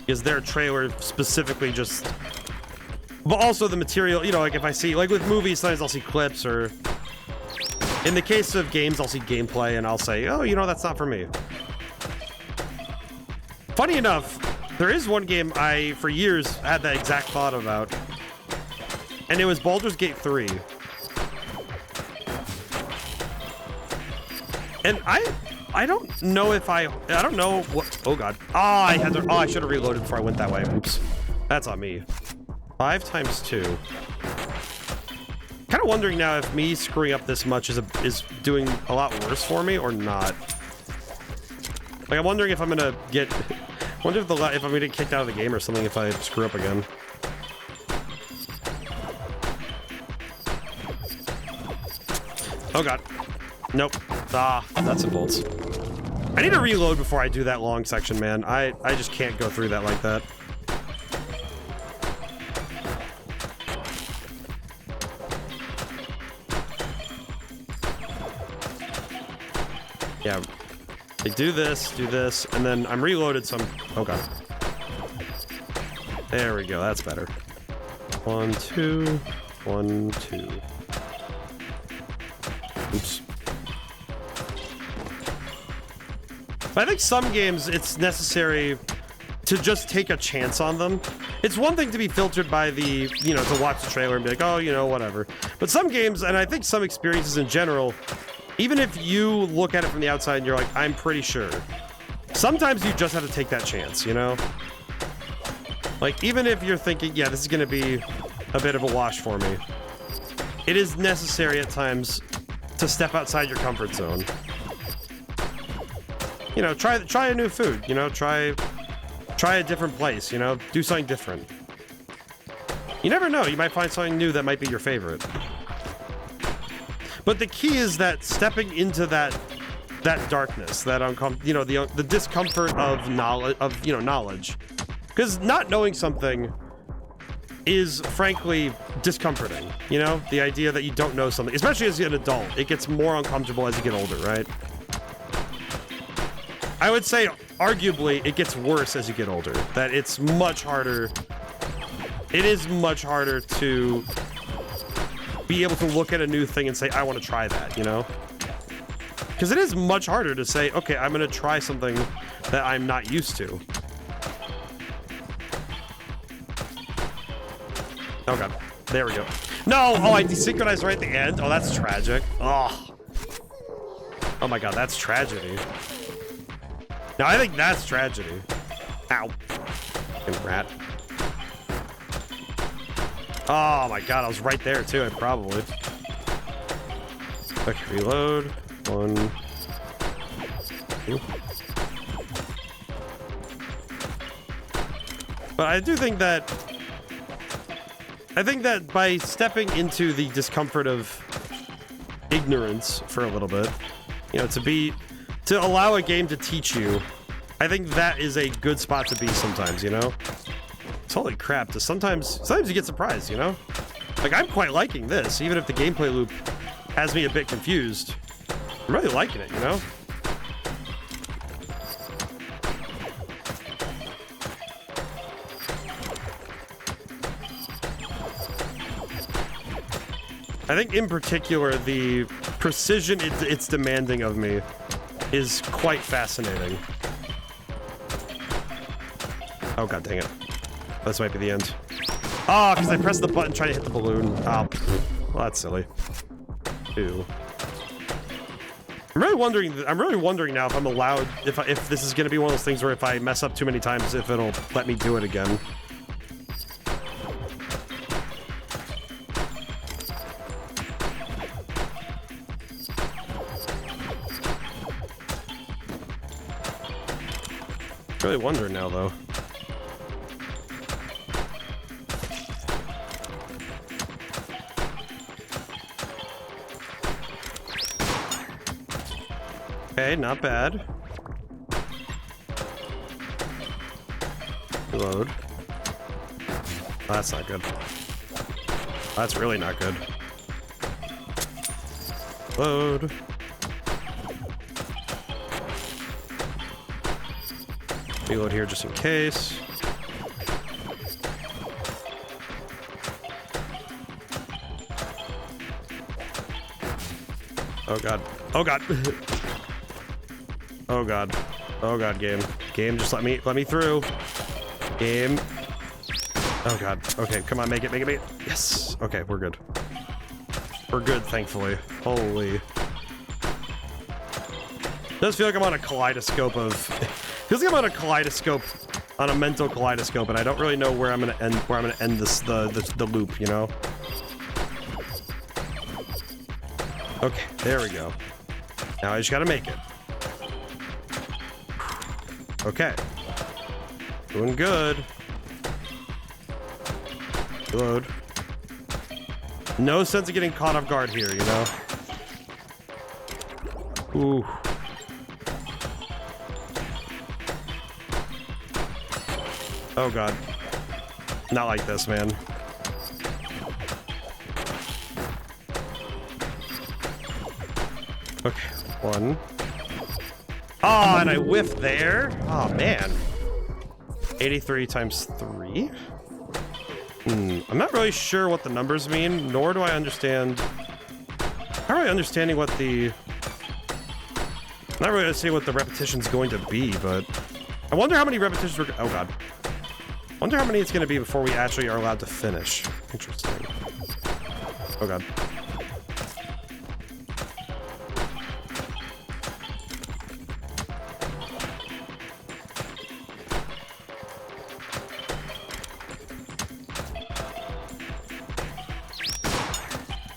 Because their trailer specifically just... But also the material, you know, like if I see... Like with movies, sometimes I'll see clips or... In the case of games, I'll see gameplay and I'll say, oh, you know, that's not for me. Funny enough, there is one game I, for years, had that exact thought about. And it was Baldur's Gate 3. And I don't know if I don't know what, oh god. I should have reloaded before I went that way. Oops. That's on me. 5 times 2. Kind of wondering now if me screwing up this much is doing a lot worse for me or not. Like, I'm wondering if I'm gonna get... I wonder if I'm gonna get kicked out of the game or something if I screw up again. Oh god. Nope. Ah, nuts and bolts. I need to reload before I do that long section, man. I just can't go through that like that. Yeah. They do this, and then I'm reloaded some... Oh god. There we go, that's better. 1, 2, 1, 2. Oops. But I think some games, it's necessary to just take a chance on them. It's one thing to be filtered by the, you know, to watch the trailer and be like, oh, you know, whatever. But some games, and I think some experiences in general, even if you look at it from the outside and you're like, I'm pretty sure, sometimes you just have to take that chance, you know? Like, even if you're thinking, yeah, this is going to be a bit of a wash for me, it is necessary at times to step outside your comfort zone. You know, try a new food, you know, try a different place, you know, do something different. You never know, you might find something new that might be your favorite. But the key is that stepping into that darkness, that you know, the discomfort of knowledge, because not knowing something is frankly discomforting. You know, the idea that you don't know something, especially as an adult, it gets more uncomfortable as you get older, right? I would say, arguably, it gets worse as you get older. That it's much harder. It is much harder to be able to look at a new thing and say, I want to try that, you know? Because it is much harder to say, okay, I'm going to try something that I'm not used to. Oh god, there we go. No, oh, I desynchronized right at the end. Oh, that's tragic. Oh my god, that's tragedy. No, I think that's tragedy. Ow. Fucking rat. Oh my god, I was right there too, probably. Okay, reload. 1, 2. But I do think that... I think that by stepping into the discomfort of ignorance for a little bit, you know, to allow a game to teach you, I think that is a good spot to be sometimes, you know? Holy crap, sometimes you get surprised, you know? Like, I'm quite liking this, even if the gameplay loop has me a bit confused. I'm really liking it, you know? I think in particular, the precision it's demanding of me is quite fascinating. Oh, god dang it. This might be the end. Oh, because I pressed the button trying to hit the balloon. Oh, well, that's silly. Ew. I'm really wondering now if I'm allowed, if this is going to be one of those things where if I mess up too many times, if it'll let me do it again. Really wondering now, though. Okay, not bad. Reload. Oh, that's not good. That's really not good. Load. Reload here just in case. Oh god. Oh god. Oh god. Oh god, game. Game, just let me through. Game. Oh god. Okay, come on, make it. Yes. Okay, we're good. We're good, thankfully. Holy. Does feel like I'm on a kaleidoscope of feels like I'm on a kaleidoscope, on a mental kaleidoscope, and I don't really know where I'm gonna end this the loop, you know? Okay, there we go. Now I just gotta make it. Okay. Doing good. Reload. No sense of getting caught off guard here, you know? Ooh. Oh god. Not like this, man. Okay, one. Oh, and I whiffed there? Oh, man. 83 times 3? I'm not really sure what the numbers mean, nor do I understand... I'm not really understanding what the... I'm not really understanding what the repetition's going to be, but... I wonder how many repetitions we're... Oh, god. I wonder how many it's going to be before we actually are allowed to finish. Interesting. Oh, god.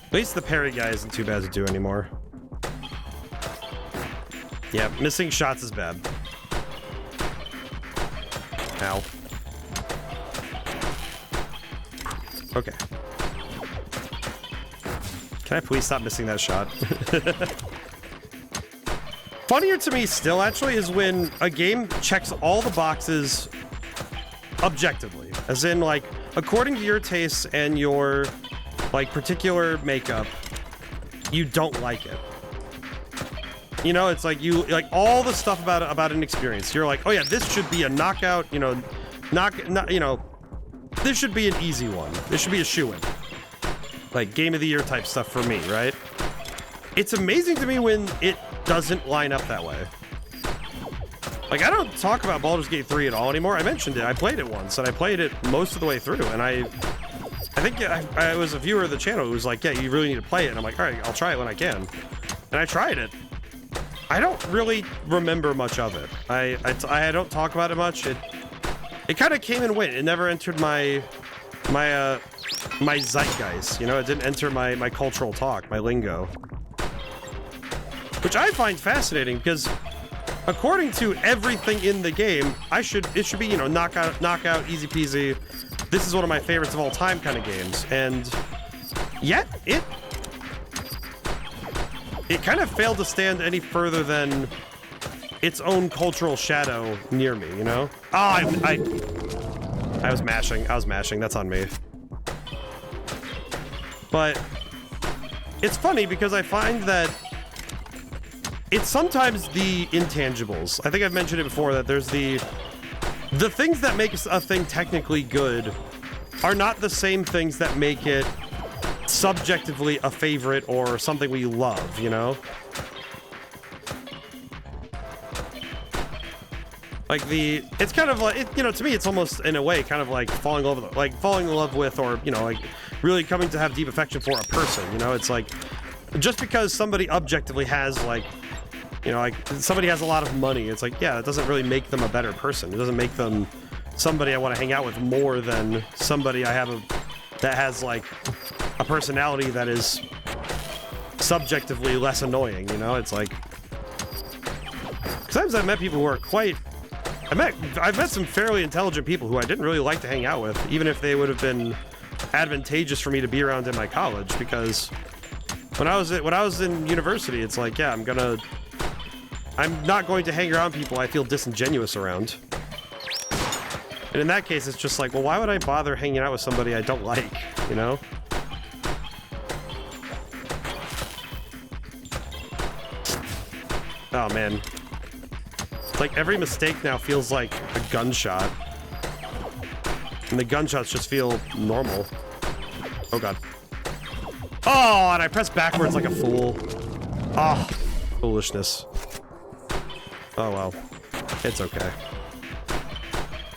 At least the parry guy isn't too bad to do anymore. Yeah, missing shots is bad. Ow. Okay. Can I please stop missing that shot? Funnier to me still, actually, is when a game checks all the boxes objectively. As in, like, according to your tastes and your... like particular makeup, you don't like it. You know, it's like you like all the stuff about an experience. You're like, oh yeah, this should be a knockout. You know, you know, this should be an easy one. This should be a shoo-in. Like game of the year type stuff for me, right? It's amazing to me when it doesn't line up that way. Like I don't talk about Baldur's Gate 3 at all anymore. I mentioned it. I played it once, and I played it most of the way through, and I think I was a viewer of the channel who was like, yeah, you really need to play it. And I'm like, all right, I'll try it when I can. And I tried it. I don't really remember much of it. I don't talk about it much. It kind of came and went. It never entered my zeitgeist. You know, it didn't enter my cultural talk, my lingo. Which I find fascinating because according to everything in the game, it should be, you know, knockout, easy peasy. This is one of my favorites of all time kind of games, and yet it kind of failed to stand any further than its own cultural shadow near me, you know? Oh, I was mashing. That's on me. But it's funny because I find that it's sometimes the intangibles. I think I've mentioned it before that there's the things that make a thing technically good are not the same things that make it subjectively a favorite or something we love, you know? Like it's kind of like, you know, to me, it's almost in a way kind of like falling in love with, or, you know, like really coming to have deep affection for a person, you know? It's like, just because somebody objectively has, like, you know, like somebody has a lot of money, it's like, yeah, that doesn't really make them a better person. It doesn't make them somebody I want to hang out with more than somebody that has like a personality that is subjectively less annoying, you know? It's like, sometimes I've met people who are quite, I've met some fairly intelligent people who I didn't really like to hang out with, even if they would have been advantageous for me to be around in my college, because when I was in university, it's like, yeah, I'm not going to hang around people I feel disingenuous around. And in that case, it's just like, well, why would I bother hanging out with somebody I don't like, you know? Oh, man. It's like every mistake now feels like a gunshot. And the gunshots just feel normal. Oh, God. Oh, and I pressed backwards like a fool. Oh, foolishness. Oh, well. It's okay.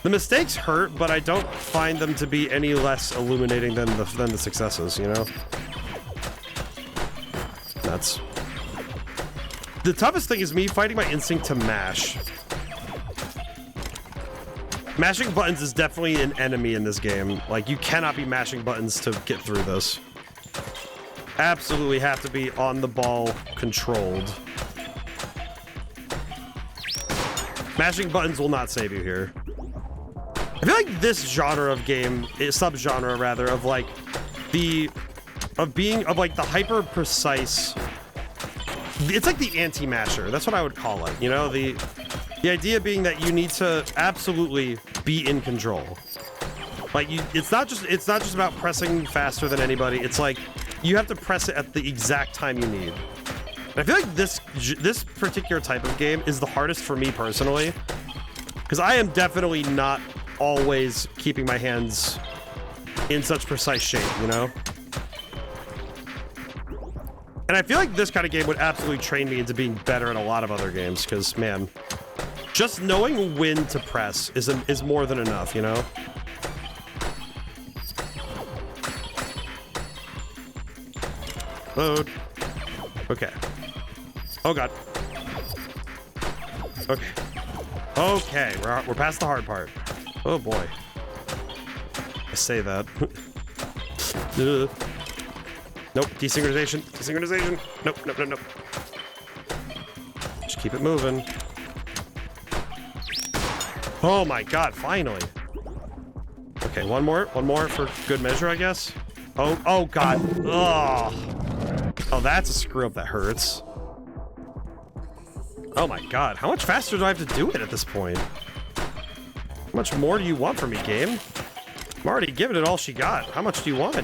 The mistakes hurt, but I don't find them to be any less illuminating than the successes, you know? Nuts. The toughest thing is me fighting my instinct to mash. Mashing buttons is definitely an enemy in this game. Like, you cannot be mashing buttons to get through this. Absolutely have to be on the ball, controlled. Mashing buttons will not save you here. I feel like this genre of game, subgenre rather, of like the hyper precise. It's like the anti-masher. That's what I would call it. You know, the idea being that you need to absolutely be in control. Like it's not just about pressing faster than anybody. It's like you have to press it at the exact time you need. And I feel like this particular type of game is the hardest for me personally, because I am definitely not always keeping my hands in such precise shape, you know? And I feel like this kind of game would absolutely train me into being better at a lot of other games, because, man, just knowing when to press is more than enough, you know? Load. Okay. Oh, God. Okay. Okay, we're past the hard part. Oh, boy. I say that. Nope, desynchronization. Desynchronization. Nope, nope, nope, nope. Just keep it moving. Oh my God, finally. Okay, one more for good measure, I guess. Oh God. Oh, that's a screw up that hurts. Oh my God, how much faster do I have to do it at this point? How much more do you want from me, game? I'm already giving it all she got. How much do you want?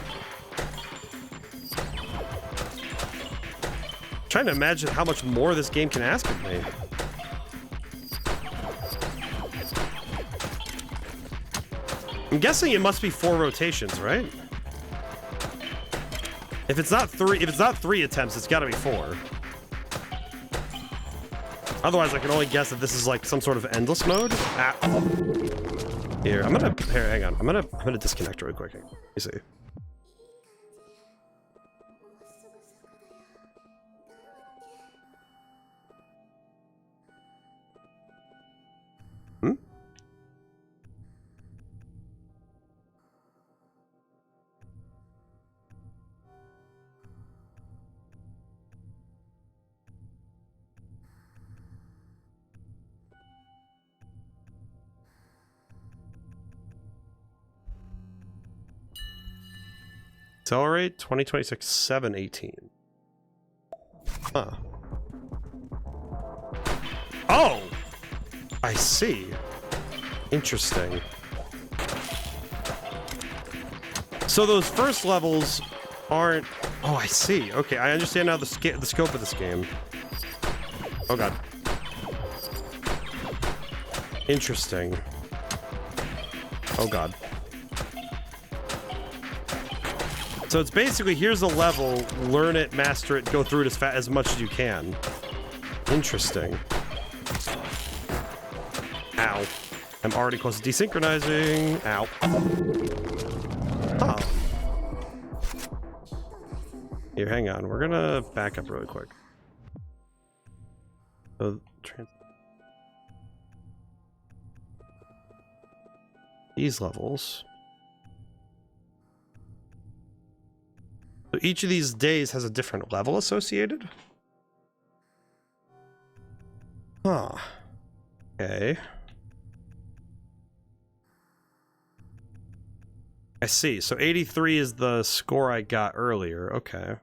Trying to imagine how much more this game can ask of me. I'm guessing it must be 4 rotations, right? If it's not 3 attempts, it's got to be 4. Otherwise, I can only guess that this is like some sort of endless mode. Ah. Here, hang on. I'm gonna disconnect real quick. Let me see. Accelerate 2026 7/18. Huh. Oh! I see. Interesting. So those first levels aren't... Oh, I see. Okay, I understand now the scope of this game. Oh, God. Interesting. Oh, God. So it's basically, here's a level, learn it, master it, go through it as much as you can. Interesting. Ow. I'm already close to desynchronizing. Ow. Huh. Here, hang on. We're gonna back up really quick. So, these levels. So each of these days has a different level associated? Huh. Okay. I see. So 83 is the score I got earlier. Okay.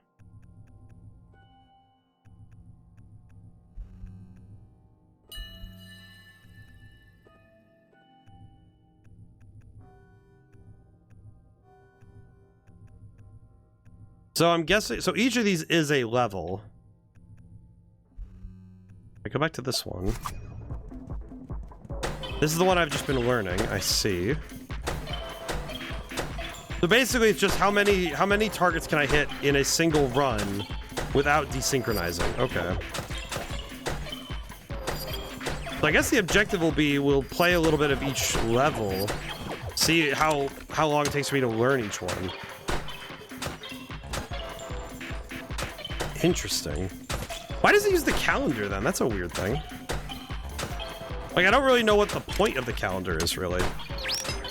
So I'm guessing, so each of these is a level. I go back to this one. This is the one I've just been learning. I see. So basically, it's just how many targets can I hit in a single run without desynchronizing? Okay. So I guess the objective will be we'll play a little bit of each level, see how long it takes for me to learn each one. Interesting. Why does it use the calendar then? That's a weird thing. Like, I don't really know what the point of the calendar is, really.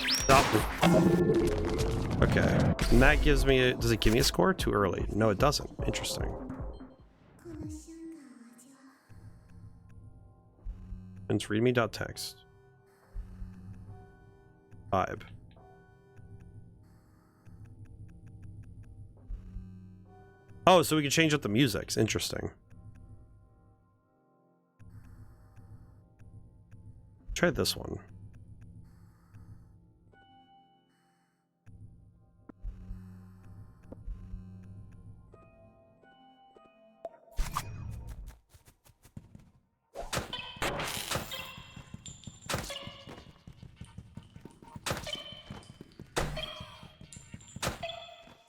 Stop. Okay. And that gives me a... Does it give me a score? Too early. No, it doesn't. Interesting. It's readme.txt. Vibe. Oh, so we can change up the music. Interesting. Try this one.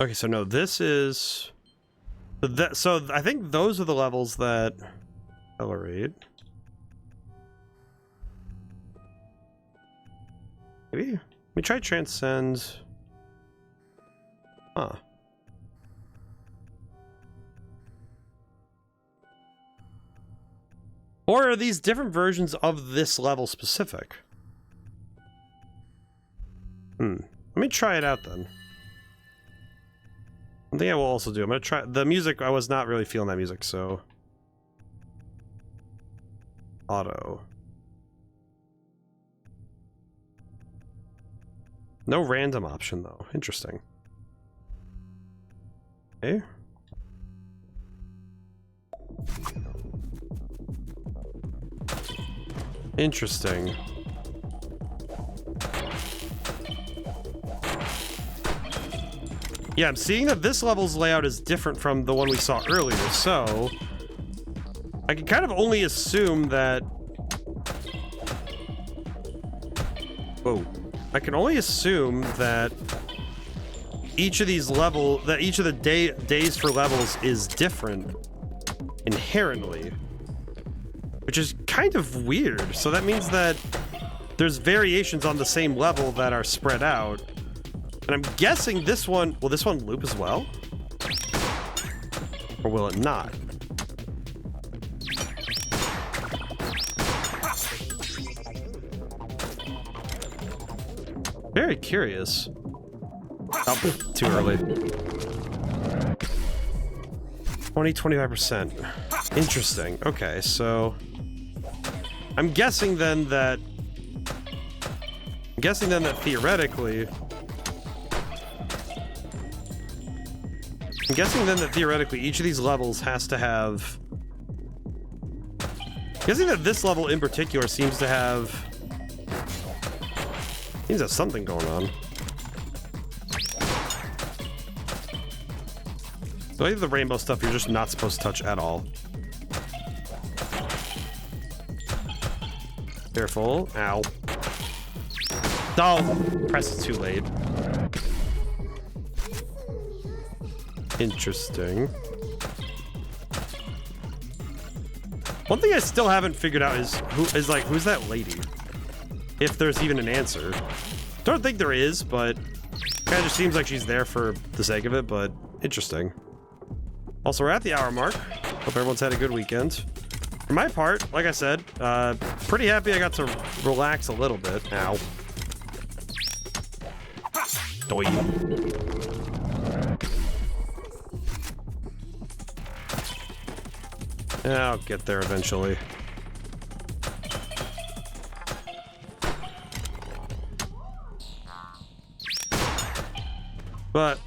Okay, so no, this is... So I think those are the levels that accelerate. Maybe? Let me try transcend. Huh. Or are these different versions of this level specific? Let me try it out then. One thing I will also do, I'm gonna try the music. I was not really feeling that music, so auto. No random option though. Interesting. Okay. Interesting. Yeah, I'm seeing that this level's layout is different from the one we saw earlier, so I can kind of only assume that... Whoa. I can only assume that each of these each of the days for levels is different inherently, which is kind of weird. So that means that there's variations on the same level that are spread out. And I'm guessing this one... Will this one loop as well? Or will it not? Very curious. Oh, too early. 25%. Interesting. Okay, so... I'm guessing then that theoretically... each of these levels has to have... I'm guessing that this level in particular seems to have something going on. Like the rainbow stuff you're just not supposed to touch at all. Careful. Ow. Oh, press it too late. Interesting. One thing I still haven't figured out is who's that lady? If there's even an answer. Don't think there is, but kind of just seems like she's there for the sake of it, but interesting. Also, we're at the hour mark. Hope everyone's had a good weekend. For my part, like I said, pretty happy I got to relax a little bit. Ow. Doi. I'll get there eventually. But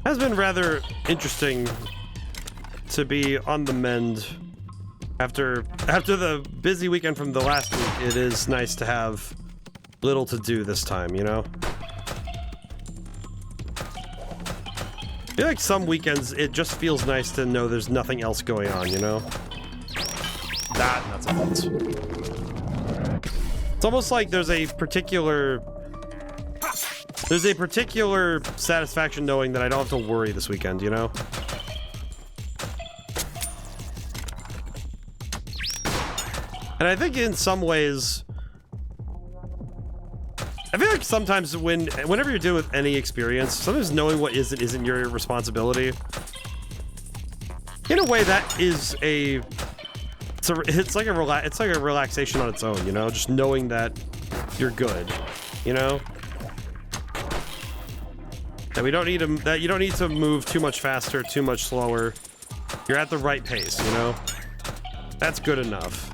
has been rather interesting to be on the mend after the busy weekend from the last week. It is nice to have little to do this time, you know? I feel like some weekends it just feels nice to know there's nothing else going on, you know? That nuts and bolts. It's almost like there's a particular satisfaction knowing that I don't have to worry this weekend, you know? And I think in some ways, I feel like sometimes whenever you're dealing with any experience, sometimes knowing what isn't your responsibility. In a way, that is it's like a relaxation on its own, you know, just knowing that you're good, you know, that you don't need to move too much faster, too much slower. You're at the right pace, you know. That's good enough.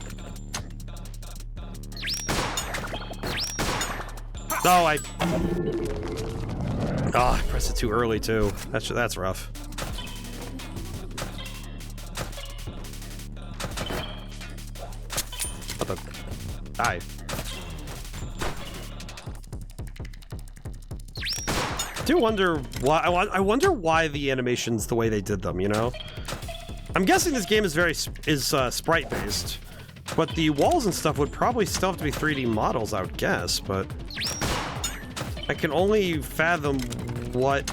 Oh, I pressed it too early too. That's rough. What the? Die. I do wonder why. I wonder why the animations the way they did them. You know, I'm guessing this game is sprite based, but the walls and stuff would probably still have to be 3D models, I would guess. But I can only fathom what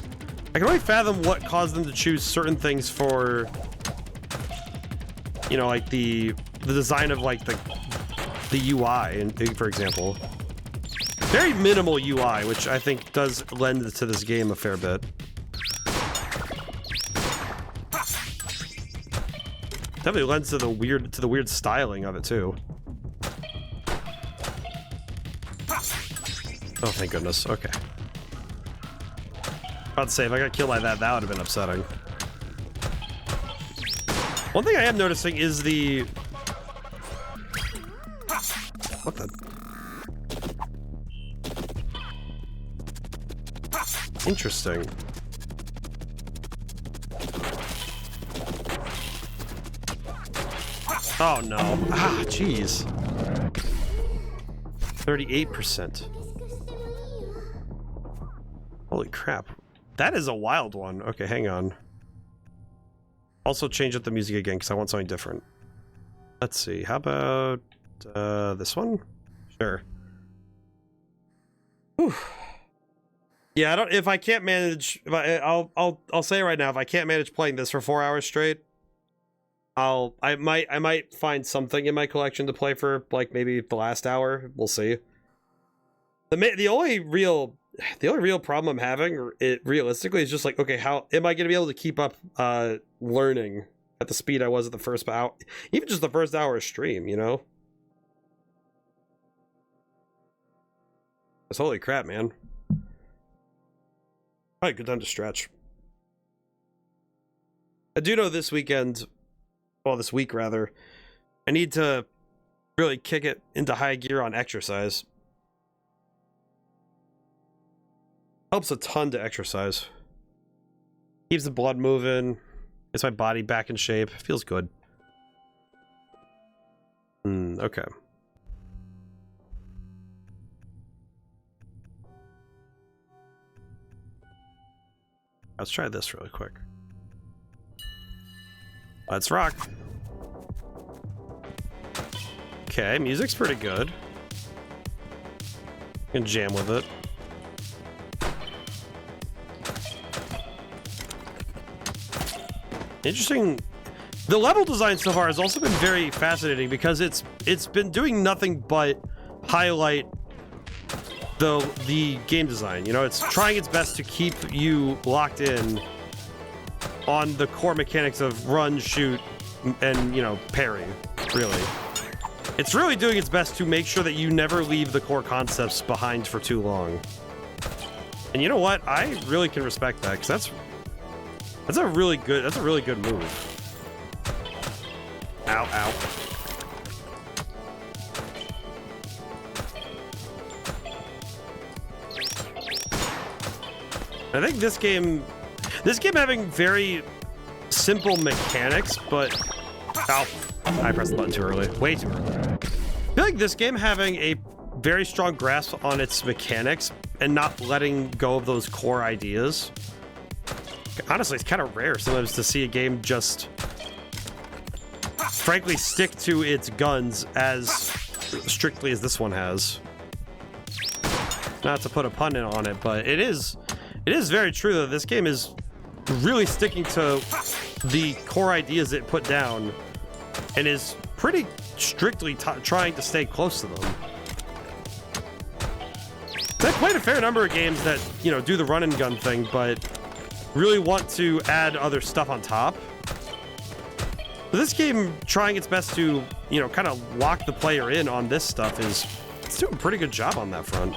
caused them to choose certain things for, you know, like the design of like the UI, and for example, very minimal UI, which I think does lend to this game a fair bit. Definitely lends to the weird styling of it too. Oh, thank goodness. Okay. About to say, if I got killed by that, that would have been upsetting. One thing I am noticing is the... What the... Interesting. Oh, no. Ah, jeez. 38%. Holy crap. That is a wild one. Okay, hang on. Also change up the music again because I want something different. Let's see. How about this one? Sure. Whew. Yeah, if I can't manage, I'll say it right now, if I can't manage playing this for 4 hours straight, I might find something in my collection to play for like maybe the last hour. We'll see. The only real problem I'm having, realistically, is just like, okay, how am I going to be able to keep up learning at the speed I was at the first hour, even just the first hour of stream, you know? That's holy crap, man. Probably a good time to stretch. I do know this weekend, well, this week rather, I need to really kick it into high gear on exercise. Helps a ton to exercise. Keeps the blood moving. Gets my body back in shape. Feels good. Okay. Let's try this really quick. Let's rock. Okay, music's pretty good. You can jam with it. Interesting. The level design so far has also been very fascinating because it's been doing nothing but highlight the game design. You know, it's trying its best to keep you locked in on the core mechanics of run, shoot, and, you know, parry, really. It's really doing its best to make sure that you never leave the core concepts behind for too long. And you know what? I really can respect that, because that's a really good move. Ow, ow. I think this game having very simple mechanics, but ow, I pressed the button too early, way too early. I feel like this game having a very strong grasp on its mechanics and not letting go of those core ideas. Honestly, it's kind of rare sometimes to see a game just frankly stick to its guns as strictly as this one has. Not to put a pun in on it, but it is very true that this game is really sticking to the core ideas it put down and is pretty strictly trying to stay close to them. I've played a fair number of games that, you know, do the run and gun thing, but really want to add other stuff on top. But this game, trying its best to, you know, kind of lock the player in on this stuff it's doing a pretty good job on that front.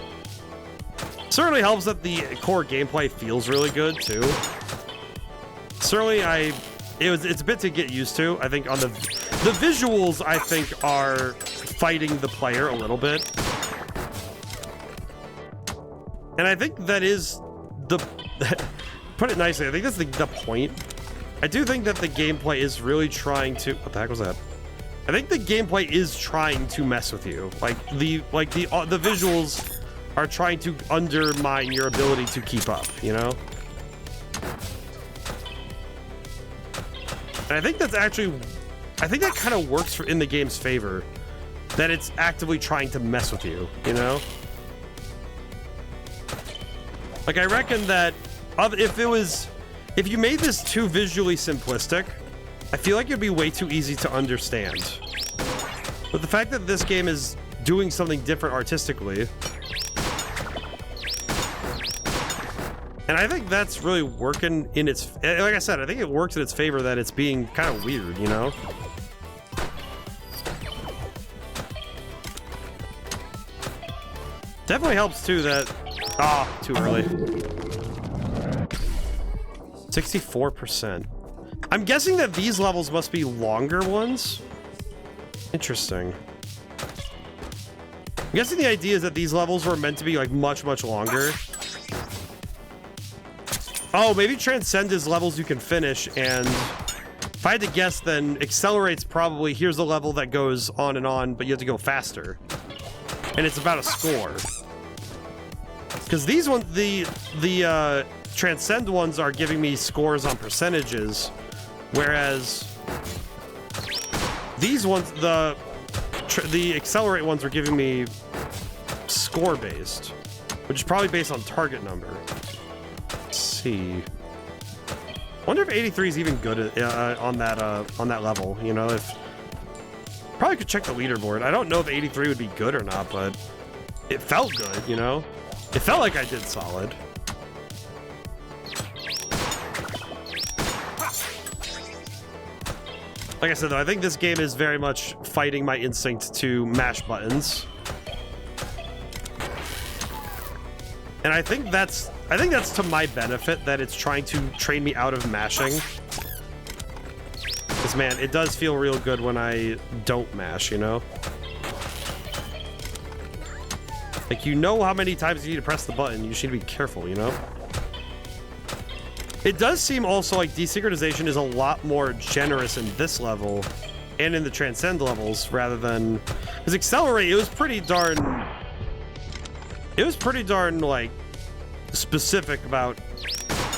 Certainly helps that the core gameplay feels really good too. Certainly, it's a bit to get used to. I think on the visuals, I think are fighting the player a little bit, and I think that is the put it nicely. I think that's the point. I do think that the gameplay is really trying to. What the heck was that? I think the gameplay is trying to mess with you. Like the visuals are trying to undermine your ability to keep up, you know? And I think that's actually, I think that kind of works in the game's favor, that it's actively trying to mess with you, you know? Like, I reckon that if you made this too visually simplistic, I feel like it'd be way too easy to understand. But the fact that this game is doing something different artistically, and I think that's really working in its, like I said, I think it works in its favor that it's being kind of weird, you know? Definitely helps too that, too early. 64%. I'm guessing that these levels must be longer ones. Interesting. I'm guessing the idea is that these levels were meant to be like much, much longer. Oh, maybe Transcend is levels you can finish, and if I had to guess, then Accelerate's probably, here's the level that goes on, but you have to go faster. And it's about a score. Because these ones, the Transcend ones are giving me scores on percentages, whereas these ones, the Accelerate ones are giving me score-based, which is probably based on target number. See. Wonder if 83 is even good on that level. You know, if probably could check the leaderboard. I don't know if 83 would be good or not, but it felt good. You know, it felt like I did solid. Like I said, though, I think this game is very much fighting my instinct to mash buttons, and I think that's to my benefit that it's trying to train me out of mashing. Because, man, it does feel real good when I don't mash, you know? Like, you know how many times you need to press the button. You should be careful, you know? It does seem also like desynchronization is a lot more generous in this level and in the Transcend levels rather than... Because Accelerate, it was pretty darn, like, specific about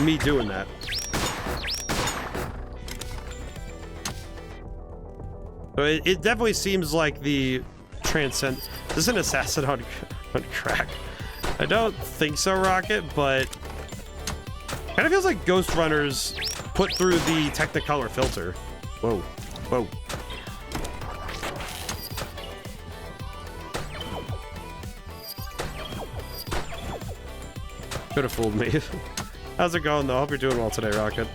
me doing that. So it definitely seems like the transcend. This is an assassin on crack. I don't think so, Rocket, but kind of feels like Ghost Runners put through the Technicolor filter. Whoa, whoa. Could have fooled me. How's it going, though? Hope you're doing well today, Rocket.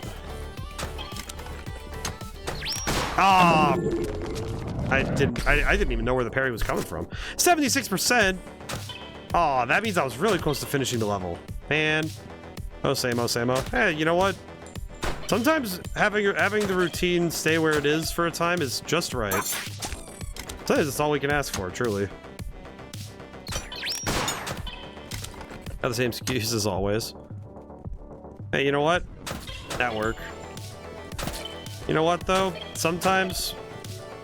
Ah! I didn't even know where the parry was coming from. 76%. Oh, that means I was really close to finishing the level. Man. Oh, same-o, same-o. Hey, you know what? Sometimes having the routine stay where it is for a time is just right. Sometimes it's all we can ask for, truly. Got the same excuse as always. Hey, you know what? That work. You know what, though? Sometimes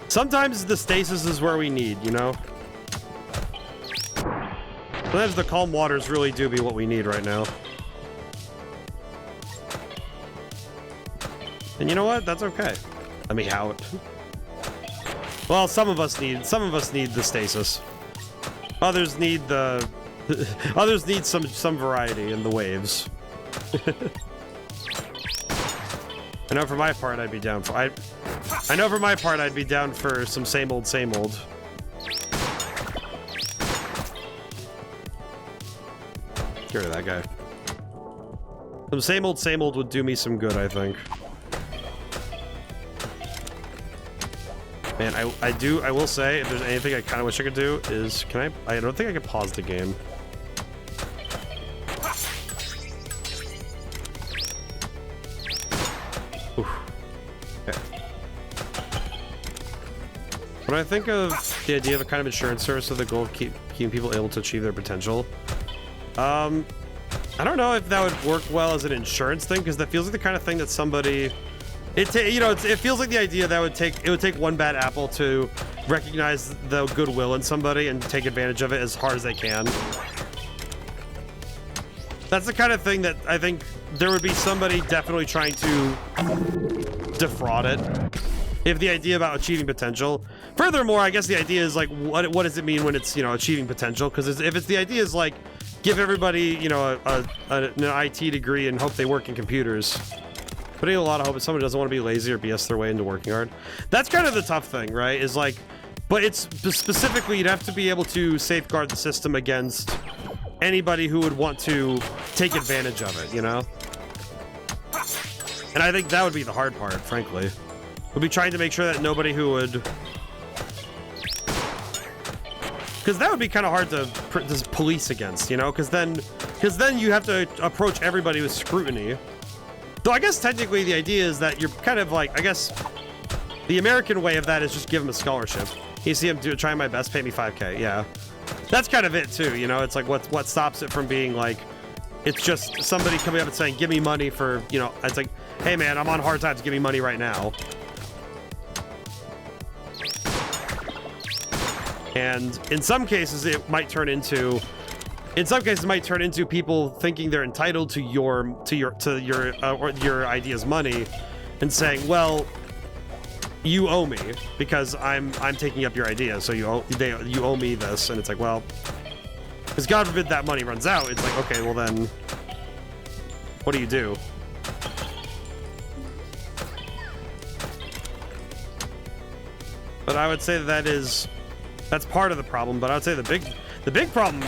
the stasis is where we need, you know? Sometimes the calm waters really do be what we need right now. And you know what? That's okay. Let me how it. Well, some of us need the stasis. Others need the others need some variety in the waves. I know for my part I'd be down for I know for my part I'd be down for some same old, same old. Get rid of that guy. Some same old would do me some good, I think. Man, I will say, if there's anything I kind of wish I could do is, I don't think I can pause the game. Oof. Okay. When I think of the idea of a kind of insurance service with the goal of keeping people able to achieve their potential, I don't know if that would work well as an insurance thing, because that feels like the kind of thing that somebody... It feels like the idea that it would take one bad apple to recognize the goodwill in somebody and take advantage of it as hard as they can. That's the kind of thing that I think there would be somebody definitely trying to defraud it. If the idea about achieving potential. Furthermore, I guess the idea is like, what does it mean when it's, achieving potential? Because if it's the idea is like, give everybody, an IT degree and hope they work in computers. Putting a lot of hope if somebody doesn't want to be lazy or BS their way into working hard. That's kind of the tough thing, right? Is like, but it's specifically, you'd have to be able to safeguard the system against anybody who would want to take advantage of it, And I think that would be the hard part, frankly. We'd be trying to make sure that nobody who would... Because that would be kind of hard to police against, Because then you have to approach everybody with scrutiny. So I guess technically the idea is that you're kind of like, I guess the American way of that is just give him a scholarship. You see him trying my best, pay me 5K. Yeah, that's kind of it too. It's like what stops it from being like, it's just somebody coming up and saying, give me money for, it's like, hey man, I'm on hard times, give me money right now. And in some cases it might turn into people thinking they're entitled to your idea's money, and saying, "Well, you owe me because I'm taking up your idea, so you owe me this." And it's like, well, because God forbid that money runs out. It's like, okay, well then, what do you do? But I would say that's part of the problem. But I would say the big problem,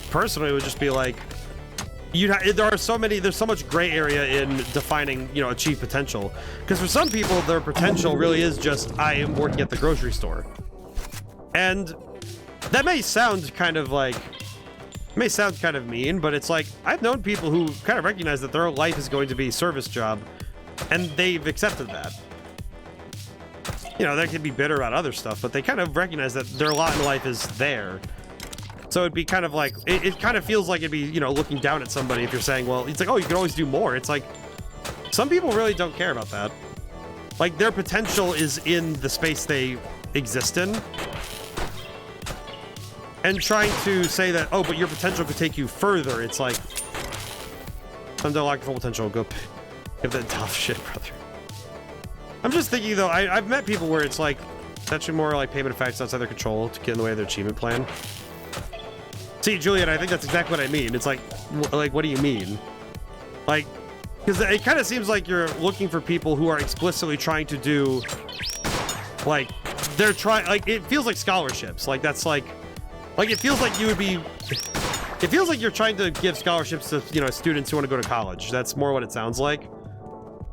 personally, would just be like, there's so much gray area in defining, achieve potential. Because for some people, their potential really is just, I am working at the grocery store. And that may sound kind of mean, but it's like, I've known people who kind of recognize that their life is going to be a service job, and they've accepted that. They can be bitter about other stuff, but they kind of recognize that their lot in life is there. So it'd be kind of like, it kind of feels like it'd be, looking down at somebody if you're saying, well, it's like, oh, you can always do more. It's like, some people really don't care about that. Like, their potential is in the space they exist in. And trying to say that, oh, but your potential could take you further, it's like, Unlock full potential. Go give that tough shit, brother. I'm just thinking though, I've met people where it's like, it's actually more like payment effects outside their control to get in the way of their achievement plan. See, Julian, I think that's exactly what I mean. It's like what do you mean? Like, because it kind of seems like you're looking for people who are explicitly trying to do, like, they're trying, like, it feels like scholarships. Like, that's like it feels like you would be, it feels like you're trying to give scholarships to, you know, students who want to go to college. That's more what it sounds like.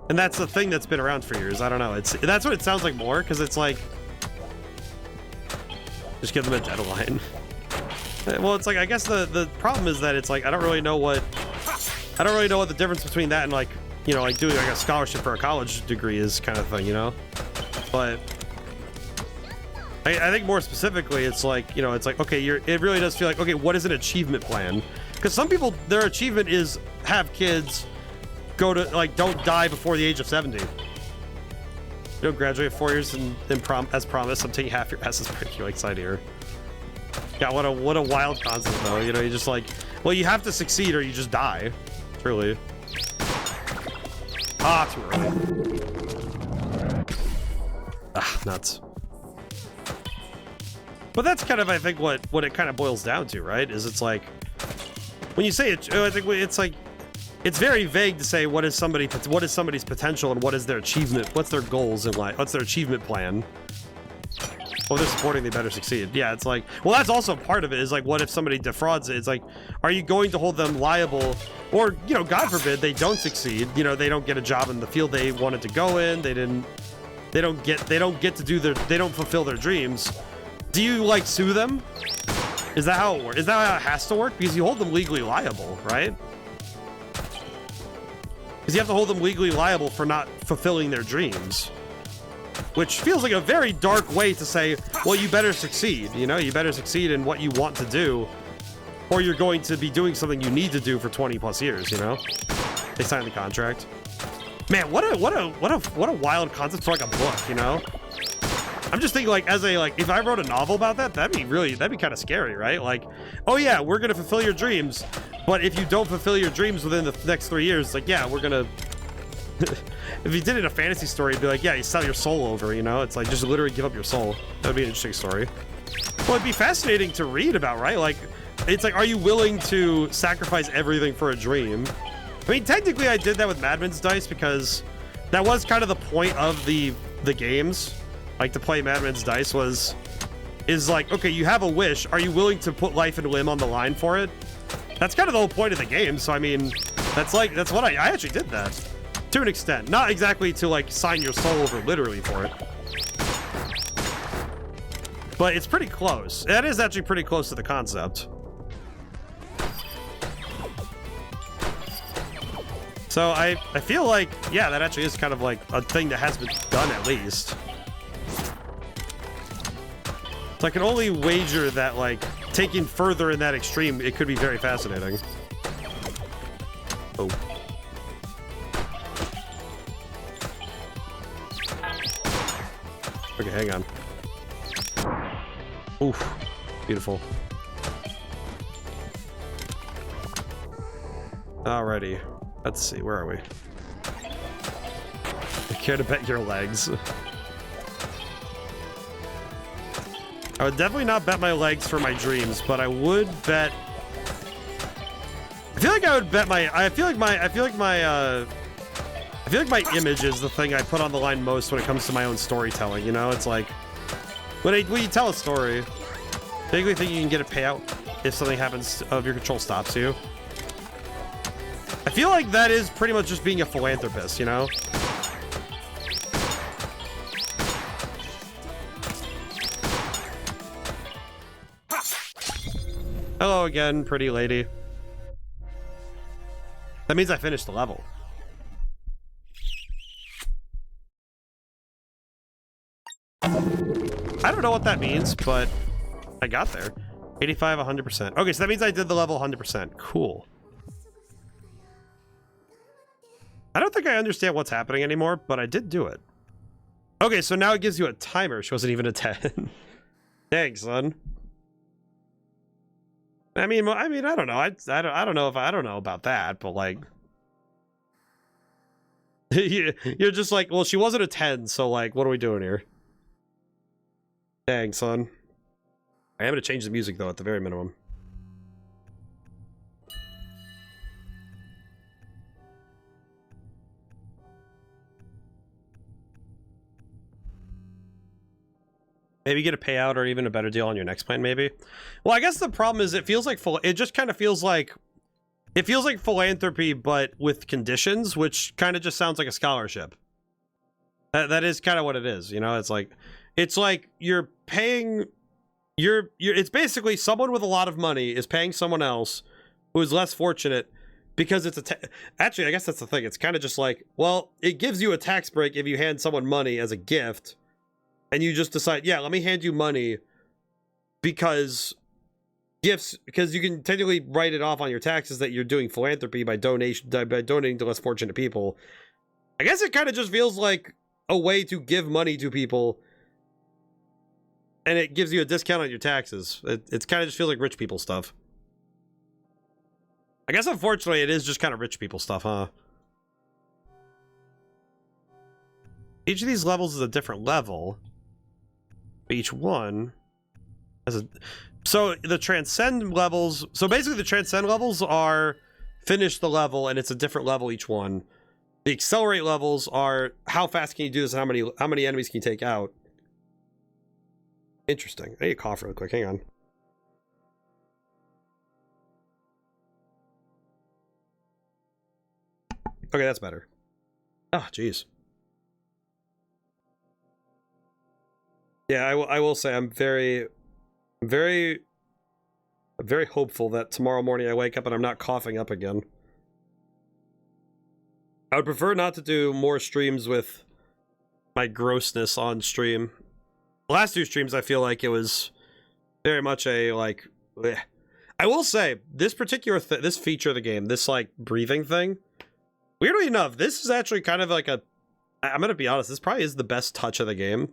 And that's the thing that's been around for years. I don't know. That's what it sounds like more, because it's like, just give them a deadline. Well, it's like, I guess the problem is that it's like, I don't really know what the difference between that and like, you know, like doing like a scholarship for a college degree is kind of thing, you know? But I think more specifically, it's like, you know, it's like, okay, it really does feel like, okay, what is an achievement plan? Because some people, their achievement is have kids, go to, like, don't die before the age of 70. You don't graduate 4 years as promised. I'm taking half your S's break. You're excited here. Yeah, what a wild concept though. You know, you just like, well, you have to succeed or you just die. Truly. Ah, too early. Ah, nuts. But that's kind of, I think, what it kind of boils down to, right? Is it's like, when you say it, I think it's like, it's very vague to say what is somebody's potential and what is their achievement, what's their goals in life, what's their achievement plan. Well, they're supporting, they better succeed. Yeah, it's like, well, that's also part of it, is like, what if somebody defrauds it? It's like, are you going to hold them liable? Or, you know, God forbid they don't succeed, you know, they don't get a job in the field they wanted to go in, they don't get to do they don't fulfill their dreams. Do you, like, sue them? Is that how it works? Is that how it has to work? Because you hold them legally liable, right? Because you have to hold them legally liable for not fulfilling their dreams. Which feels like a very dark way to say, well, you better succeed, you know? You better succeed in what you want to do, or you're going to be doing something you need to do for 20 plus years, you know? They signed the contract. Man, what a wild concept for like a book, you know? I'm just thinking, like, as a, like, if I wrote a novel about that, that'd be kind of scary, right? Like, oh yeah, we're gonna fulfill your dreams, but if you don't fulfill your dreams within the next 3 years, it's like, yeah, we're gonna... If you did it in a fantasy story, it'd be like, yeah, you sell your soul over, you know? It's like, just literally give up your soul. That'd be an interesting story. Well, it'd be fascinating to read about, right? Like, it's like, are you willing to sacrifice everything for a dream? I mean, technically, I did that with Madman's Dice because that was kind of the point of the games. Like, to play Madman's Dice is like, okay, you have a wish. Are you willing to put life and limb on the line for it? That's kind of the whole point of the game. So, I mean, that's what I actually did that. To an extent. Not exactly to, like, sign your soul over literally for it. But it's pretty close. That is actually pretty close to the concept. So I feel like, yeah, that actually is kind of like a thing that has been done at least. So I can only wager that, like, taking further in that extreme, it could be very fascinating. Oh. Okay, hang on. Oof. Beautiful. Alrighty. Let's see, where are we? I care to bet your legs. I would definitely not bet my legs for my dreams, but I would bet... I feel like I would bet my... I feel like my image is the thing I put on the line most when it comes to my own storytelling, you know? It's like, when you tell a story, basically think you can get a payout if something happens of your control stops you. I feel like that is pretty much just being a philanthropist, you know? Hello again, pretty lady. That means I finished the level. I don't know what that means, but I got there. 85, 100%. Okay, so that means I did the level 100%. Cool. I don't think I understand what's happening anymore, but I did do it. Okay, so now it gives you a timer. She wasn't even a 10. Thanks, son. I mean, I don't know. I don't know about that, but like, You're just like, well, she wasn't a 10, so like, what are we doing here? Dang, son. I am gonna change the music though, at the very minimum. Maybe get a payout or even a better deal on your next plan, maybe. Well, I guess the problem is it feels like it just kind of feels like philanthropy, but with conditions, which kind of just sounds like a scholarship. That is kind of what it is, you know. It's like you're paying, it's basically someone with a lot of money is paying someone else who is less fortunate because it's actually, I guess that's the thing. It's kind of just like, well, it gives you a tax break if you hand someone money as a gift. And you just decide, yeah, let me hand you money because gifts, because you can technically write it off on your taxes that you're doing philanthropy by donating to less fortunate people. I guess it kind of just feels like a way to give money to people, and it gives you a discount on your taxes. It's kind of just feels like rich people stuff. I guess unfortunately it is just kind of rich people stuff, huh? Each of these levels is a different level. Each one has a... So the transcend levels... So basically the transcend levels are finish the level and it's a different level each one. The accelerate levels are how fast can you do this and how many enemies can you take out. Interesting. I need to cough real quick. Hang on. Okay, that's better. Ah, jeez. Yeah, I will say I'm very hopeful that tomorrow morning I wake up and I'm not coughing up again. I would prefer not to do more streams with my grossness on stream. The last 2 streams I feel like it was very much a like bleh. I will say this particular this feature of the game, this like breathing thing, weirdly enough, this is actually kind of like I'm gonna be honest, this probably is the best touch of the game.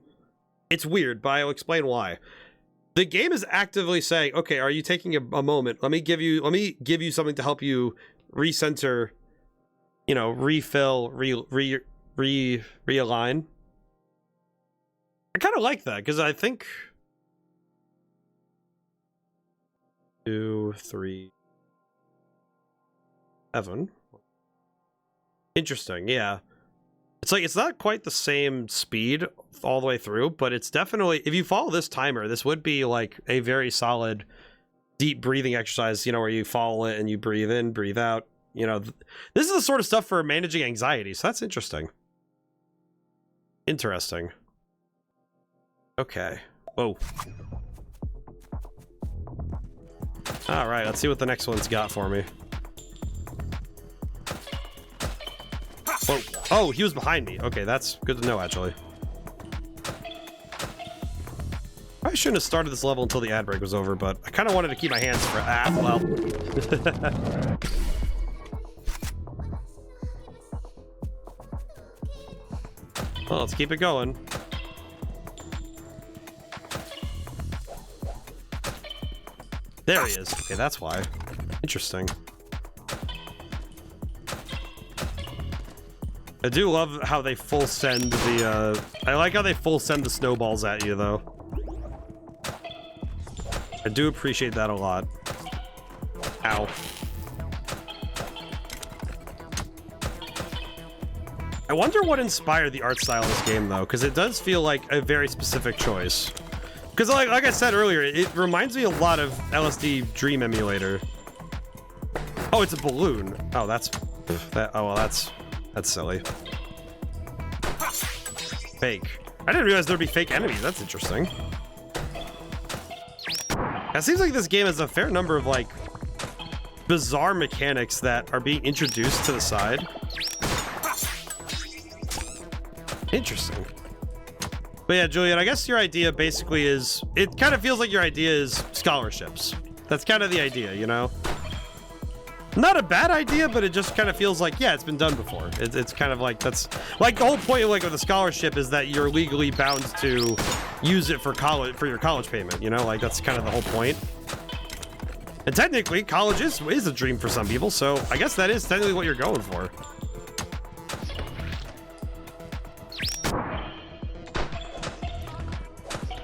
It's weird, but I'll explain why. The game is actively saying, okay, are you taking a moment? Let me give you something to help you recenter, you know, refill, realign. I kind of like that, because I think 2, 3, 7. Interesting, yeah. It's like, it's not quite the same speed all the way through, but it's definitely, if you follow this timer, this would be like a very solid deep breathing exercise, you know, where you follow it and you breathe in, breathe out, you know. This is the sort of stuff for managing anxiety, so that's interesting. Interesting. Okay. Whoa. All right, let's see what the next one's got for me. Whoa. Oh, he was behind me. Okay, that's good to know, actually. I shouldn't have started this level until the ad break was over, but I kind of wanted to keep my hands for... Ah, well. Well, let's keep it going. There he is. Okay, that's why. Interesting. I do love how they full send the, I like how they full send the snowballs at you, though. I do appreciate that a lot. Ow. I wonder what inspired the art style of this game, though, because it does feel like a very specific choice. Because, like I said earlier, it reminds me a lot of LSD Dream Emulator. Oh, it's a balloon. Oh, that's... oh, well, that's silly. Fake. I didn't realize there'd be fake enemies. That's interesting. It seems like this game has a fair number of, like, bizarre mechanics that are being introduced to the side. Interesting. But yeah, Julian, I guess your idea basically is... It kind of feels like your idea is scholarships. That's kind of the idea, you know? Not a bad idea, but it just kind of feels like, yeah, it's been done before. It's kind of like, that's... Like, the whole point, like, with a scholarship is that you're legally bound to use it for college, for your college payment, you know? Like, that's kind of the whole point. And technically, college is a dream for some people, so I guess that is technically what you're going for.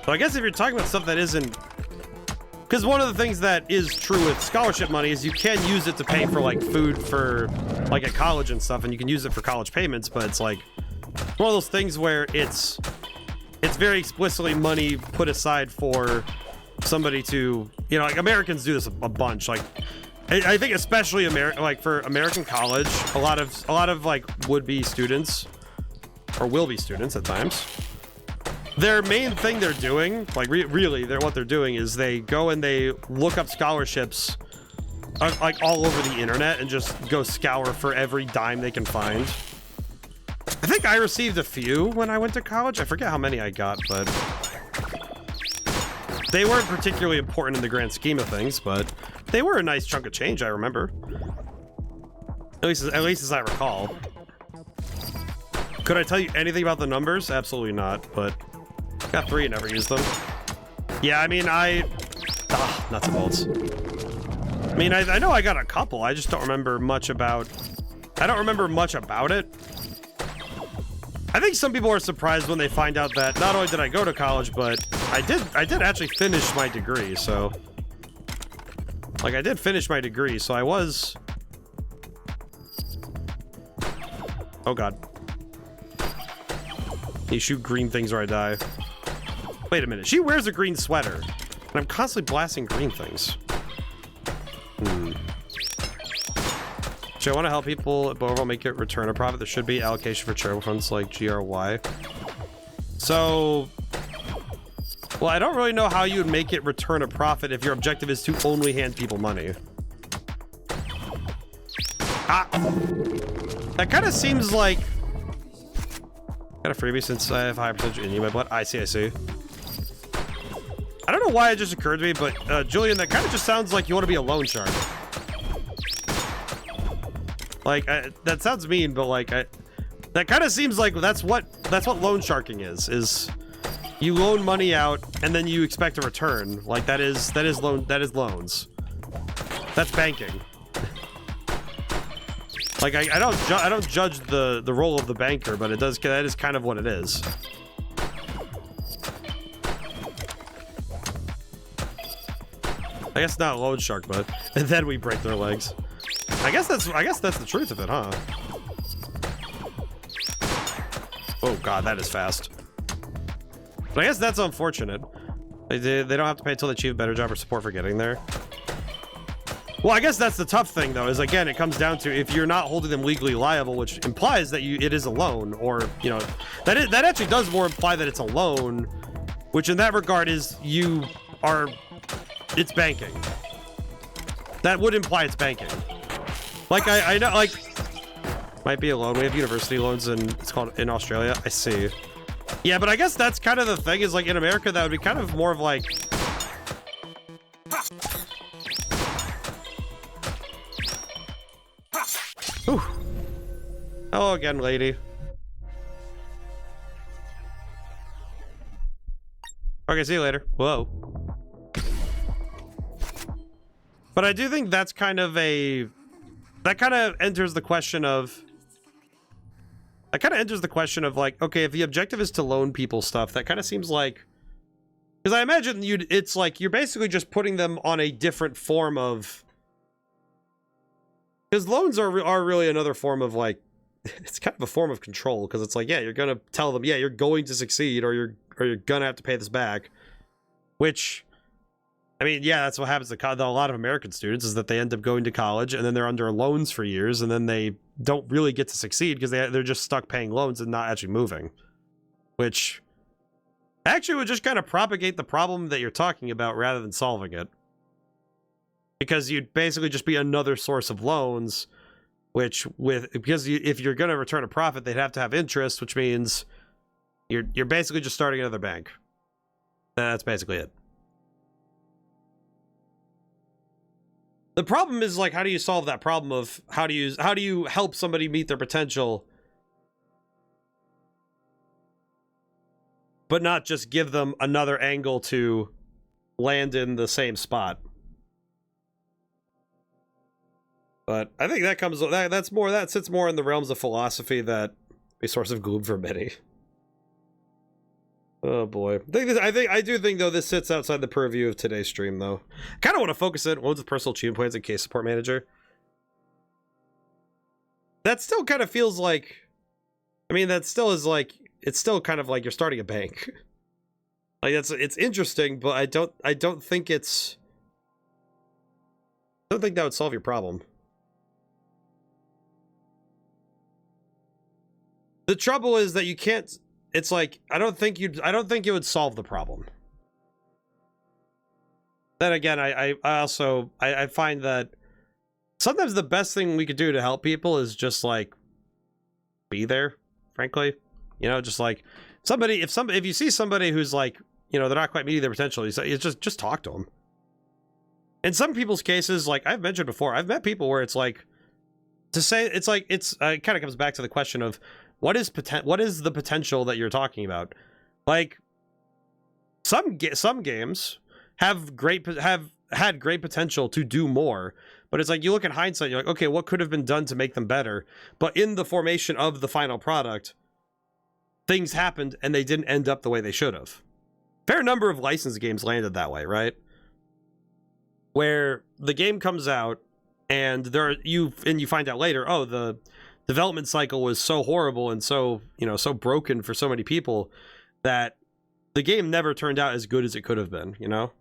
So I guess if you're talking about stuff that isn't... Because one of the things that is true with scholarship money is you can use it to pay for, like, food for, like, at college and stuff, and you can use it for college payments, but it's, like, one of those things where it's very explicitly money put aside for somebody to, you know, like, Americans do this a bunch. Like, I think especially like, for American college, a lot of, like, would-be students, or will-be students at times, their main thing they're doing, like, really, what they're doing is they go and they look up scholarships, like, all over the internet and just go scour for every dime they can find. I think I received a few when I went to college. I forget how many I got, but they weren't particularly important in the grand scheme of things, but they were a nice chunk of change, I remember. At least as I recall. Could I tell you anything about the numbers? Absolutely not, but got 3 and never used them. Yeah, I mean, nuts and bolts. I mean, I know I got a couple. I just don't remember much about... I don't remember much about it. I think some people are surprised when they find out that not only did I go to college, but I did actually finish my degree, so... Like, I did finish my degree, so I was... Oh, God. You shoot green things or I die. Wait a minute. She wears a green sweater, and I'm constantly blasting green things. So I want to help people, but overall make it return a profit. There should be allocation for charitable funds like GRY. So, well, I don't really know how you would make it return a profit if your objective is to only hand people money. That kind of seems like... Got a freebie since I have high percentage in my blood. I see. I don't know why it just occurred to me, but Julian, that kind of just sounds like you want to be a loan shark. Like, that sounds mean, but like, that kind of seems like that's what loan sharking is you loan money out and then you expect a return. Like that is loans. That's banking. Like I don't judge the role of the banker, but that is kind of what it is. I guess not a loan shark, but and then we break their legs. I guess that's the truth of it, huh? Oh God, that is fast. But I guess that's unfortunate. They don't have to pay until they achieve a better job or support for getting there. Well, I guess that's the tough thing, though, is again, it comes down to if you're not holding them legally liable, which implies that it is a loan, or, you know, that actually does more imply that it's a loan, which in that regard is it's banking. That would imply it's banking. Like, I know, like, might be a loan. We have university loans in Australia. I see. Yeah, but I guess that's kind of the thing is, like, in America, that would be kind of more of like... Whew. Hello again, lady. Okay, see you later. Whoa. But I do think that's kind of a... That kind of enters the question of... That kind of enters the question of, like, okay, if the objective is to loan people stuff, that kind of seems like... Because I imagine it's like, you're basically just putting them on a different form of... Because loans are really another form of, like... It's kind of a form of control, because it's like, yeah, you're going to tell them, yeah, you're going to succeed, or you're going to have to pay this back. Which... I mean, yeah, that's what happens to a lot of American students, is that they end up going to college and then they're under loans for years and then they don't really get to succeed because they're just stuck paying loans and not actually moving. Which actually would just kind of propagate the problem that you're talking about rather than solving it. Because you'd basically just be another source of loans, because if you're going to return a profit, they'd have to have interest, which means you're basically just starting another bank. That's basically it. The problem is, like, how do you solve that problem of how do you help somebody meet their potential, but not just give them another angle to land in the same spot? But I think that sits more in the realms of philosophy that a source of gloom for many. Oh boy. I do think though this sits outside the purview of today's stream though. I kind of want to focus it. What was the personal achievement points and case support manager? That still kind of feels like, I mean, that still is like, it's still kind of like you're starting a bank. Like it's interesting, but I don't think it's, I don't think that would solve your problem. The trouble is that you can't, it's like, I don't think it would solve the problem. Then again, I also find that sometimes the best thing we could do to help people is just like be there, frankly. You know, just like somebody, if you see somebody who's like, you know, they're not quite meeting their potential, it's just talk to them. In some people's cases, like I've mentioned before, I've met people where it's like, to say, it's like, it kind of comes back to the question of what is the potential that you're talking about? Like some games have had great potential to do more, but it's like you look at hindsight, you're like, okay, what could have been done to make them better? But in the formation of the final product, things happened and they didn't end up the way they should have. Fair number of licensed games landed that way, right? Where the game comes out and you find out later, oh, the development cycle was so horrible and so, you know, so broken for so many people that the game never turned out as good as it could have been, you know?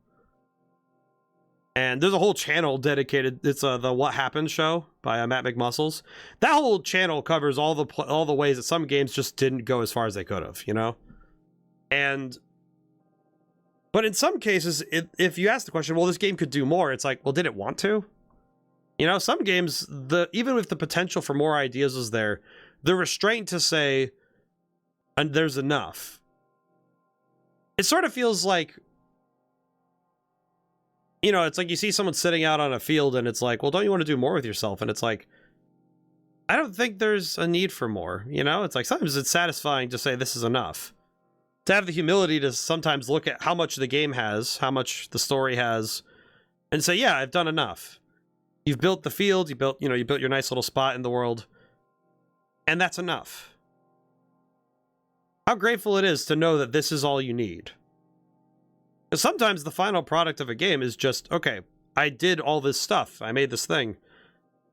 And there's a whole channel dedicated, it's the What Happened show by Matt McMuscles. That whole channel covers all the ways that some games just didn't go as far as they could have, you know? But in some cases, if you ask the question, well, this game could do more, it's like, well, did it want to? You know, some games, even if the potential for more ideas is there, the restraint to say, and there's enough. It sort of feels like, you know, it's like you see someone sitting out on a field and it's like, well, don't you want to do more with yourself? And it's like, I don't think there's a need for more, you know? It's like sometimes it's satisfying to say this is enough. To have the humility to sometimes look at how much the game has, how much the story has, and say, yeah, I've done enough. You've built the field, you built your nice little spot in the world, and that's enough. How grateful it is to know that this is all you need. Because sometimes the final product of a game is just, okay, I did all this stuff, I made this thing,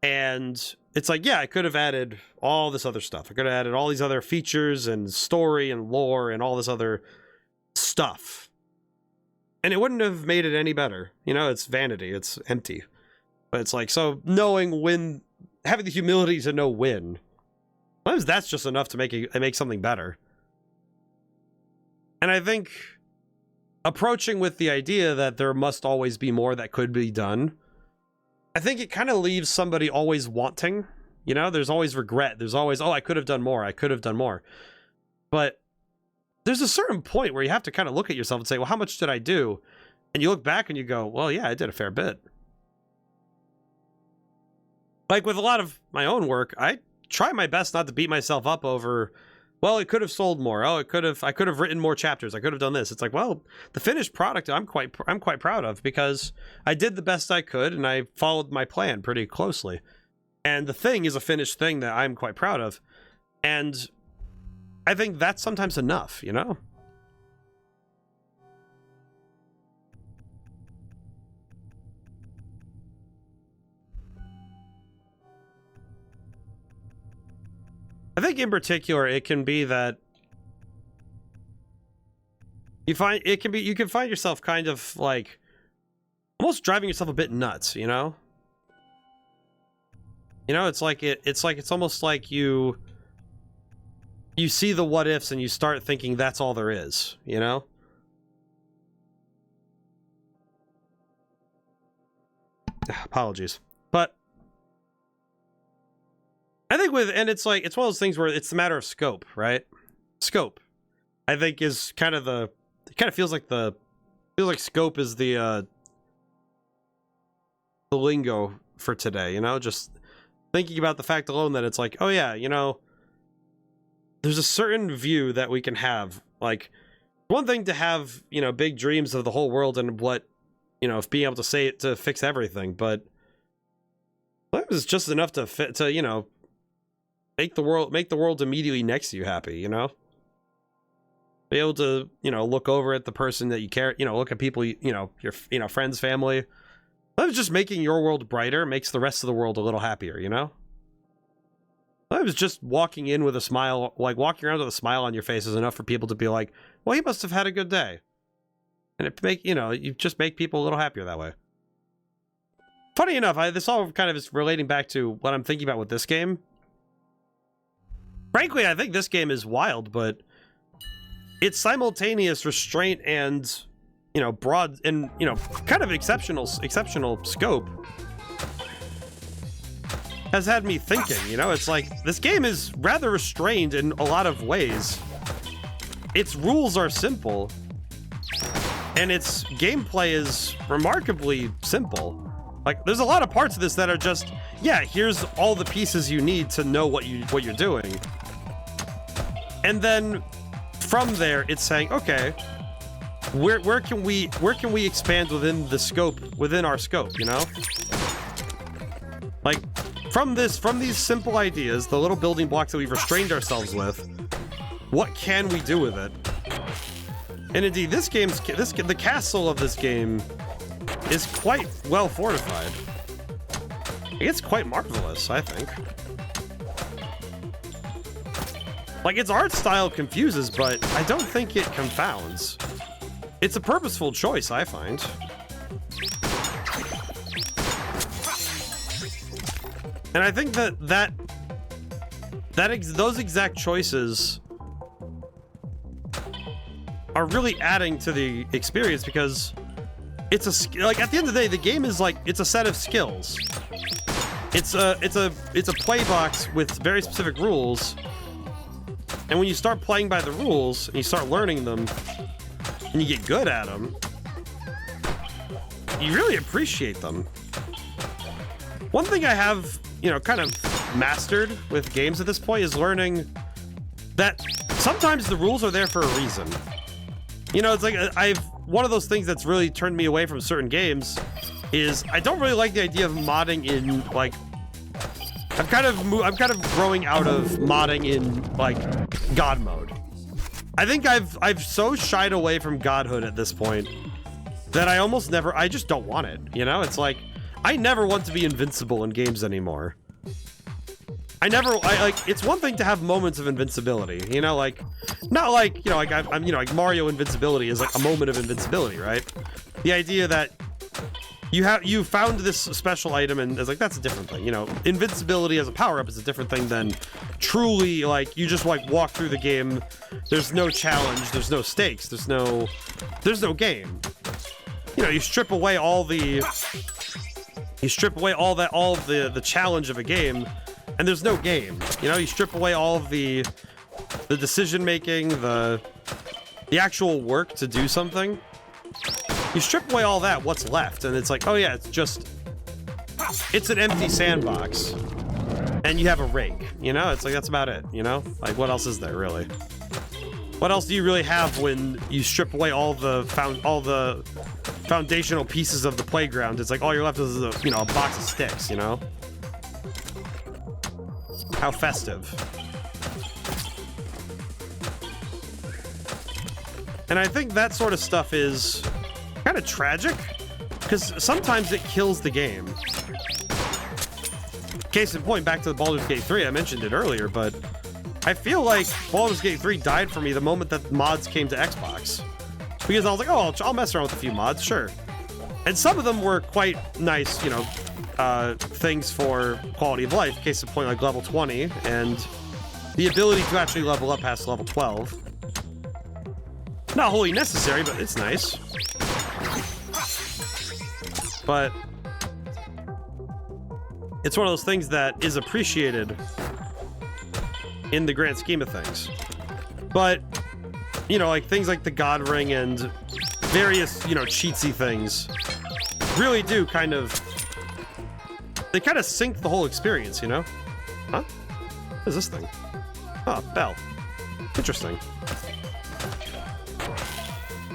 and it's like, yeah, I could have added all this other stuff. I could have added all these other features and story and lore and all this other stuff. And it wouldn't have made it any better. You know, it's vanity. It's empty. But it's like, so knowing when, having the humility to know when, sometimes that's just enough to make something better. And I think approaching with the idea that there must always be more that could be done, I think it kind of leaves somebody always wanting, you know, there's always regret. There's always, oh, I could have done more. I could have done more. But there's a certain point where you have to kind of look at yourself and say, well, how much did I do? And you look back and you go, well, yeah, I did a fair bit. Like with a lot of my own work, I try my best not to beat myself up over, well, it could have sold more. Oh, I could have written more chapters. I could have done this. It's like, well, the finished product I'm quite proud of because I did the best I could and I followed my plan pretty closely. And the thing is a finished thing that I'm quite proud of. And I think that's sometimes enough, you know? I think in particular, it can be that you can find yourself kind of like almost driving yourself a bit nuts, you know? You know, it's almost like you see the what ifs and you start thinking that's all there is, you know? Apologies. But I think it's one of those things where it's a matter of scope, right? Scope, I think, is kind of feels like scope is the lingo for today, you know? Just thinking about the fact alone that it's like, oh yeah, you know, there's a certain view that we can have. Like, one thing to have, you know, big dreams of the whole world and what, you know, being able to say it to fix everything, but that was just enough to, you know, make the world immediately next to you happy, you know? Be able to, you know, look over at the person that you care, you know, look at people, you know, your, you know, friends, family. That's just making your world brighter makes the rest of the world a little happier, you know? I was just walking in with a smile, like walking around with a smile on your face is enough for people to be like, well, he must have had a good day. And it make, you know, you just make people a little happier that way. Funny enough, this all kind of is relating back to what I'm thinking about with this game. Frankly, I think this game is wild, but its simultaneous restraint and, you know, broad and, you know, kind of exceptional scope has had me thinking, you know, it's like this game is rather restrained in a lot of ways. Its rules are simple and its gameplay is remarkably simple. Like, there's a lot of parts of this that are just, yeah, here's all the pieces you need to know what you're doing. And then from there, it's saying, okay, where can we expand within the scope, within our scope, you know? Like, from these simple ideas, the little building blocks that we've restrained ourselves with, what can we do with it? And indeed, the castle of this game is quite well fortified. It's quite marvelous, I think. Like, its art style confuses, but I don't think it confounds. It's a purposeful choice, I find. And I think those exact choices are really adding to the experience because it's like, at the end of the day, the game is like, it's a set of skills. It's a play box with very specific rules. And when you start playing by the rules and you start learning them and you get good at them, you really appreciate them. One thing I have, you know, kind of mastered with games at this point is learning that sometimes the rules are there for a reason. You know, it's like one of those things that's really turned me away from certain games is I don't really like the idea of modding in, like, I'm kind of growing out of modding in, like, God mode. I think I've so shied away from godhood at this point that I just don't want it, you know? It's like, I never want to be invincible in games anymore. It's one thing to have moments of invincibility, you know, like, not like, you know, like I'm you know, like Mario invincibility is like a moment of invincibility, right? The idea that you found this special item and it's like, that's a different thing, you know. Invincibility as a power-up is a different thing than truly, like, you just like walk through the game, there's no challenge, there's no stakes, there's no game. You know, you strip away all the challenge of a game and there's no game. You know, you strip away all of the decision making, the actual work to do something. You strip away all that, what's left? And it's like, oh yeah, it's an empty sandbox. And you have a rake, you know? It's like, that's about it, you know? Like, what else is there, really? What else do you really have when you strip away all the foundational pieces of the playground? It's like, all you're left is a, you know, a box of sticks, you know? How festive. And I think that sort of stuff is kind of tragic, because sometimes it kills the game. Case in point, back to the Baldur's Gate 3, I mentioned it earlier, but I feel like Baldur's Gate 3 died for me the moment that mods came to Xbox. Because I was like, oh, I'll mess around with a few mods, sure. And some of them were quite nice, you know, things for quality of life. Case in point, like level 20, and the ability to actually level up past level 12. Not wholly necessary, but it's nice. But it's one of those things that is appreciated in the grand scheme of things. But, you know, like things like the God Ring and various, you know, cheatsy things really do kind of, they kind of sink the whole experience, you know? Huh? What is this thing? Oh, bell. Interesting.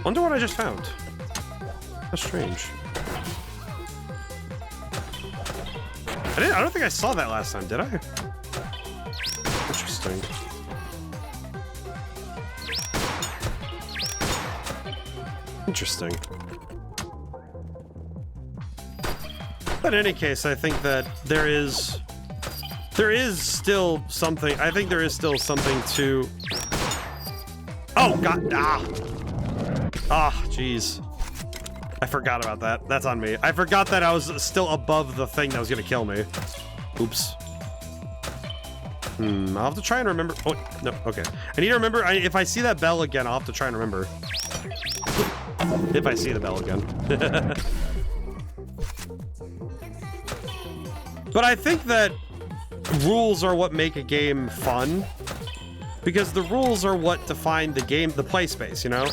Wonder what I just found. How strange. I don't think I saw that last time, did I? Interesting. Interesting. But in any case, I think that there is still something. I think there is still something to. Oh God! Jeez. I forgot about that. That's on me. I forgot that I was still above the thing that was gonna kill me. Oops. I'll have to try and remember. Oh no. Okay. I need to remember. If I see that bell again, I'll have to try and remember. If I see the bell again. But I think that rules are what make a game fun, because the rules are what define the game, the play space, you know?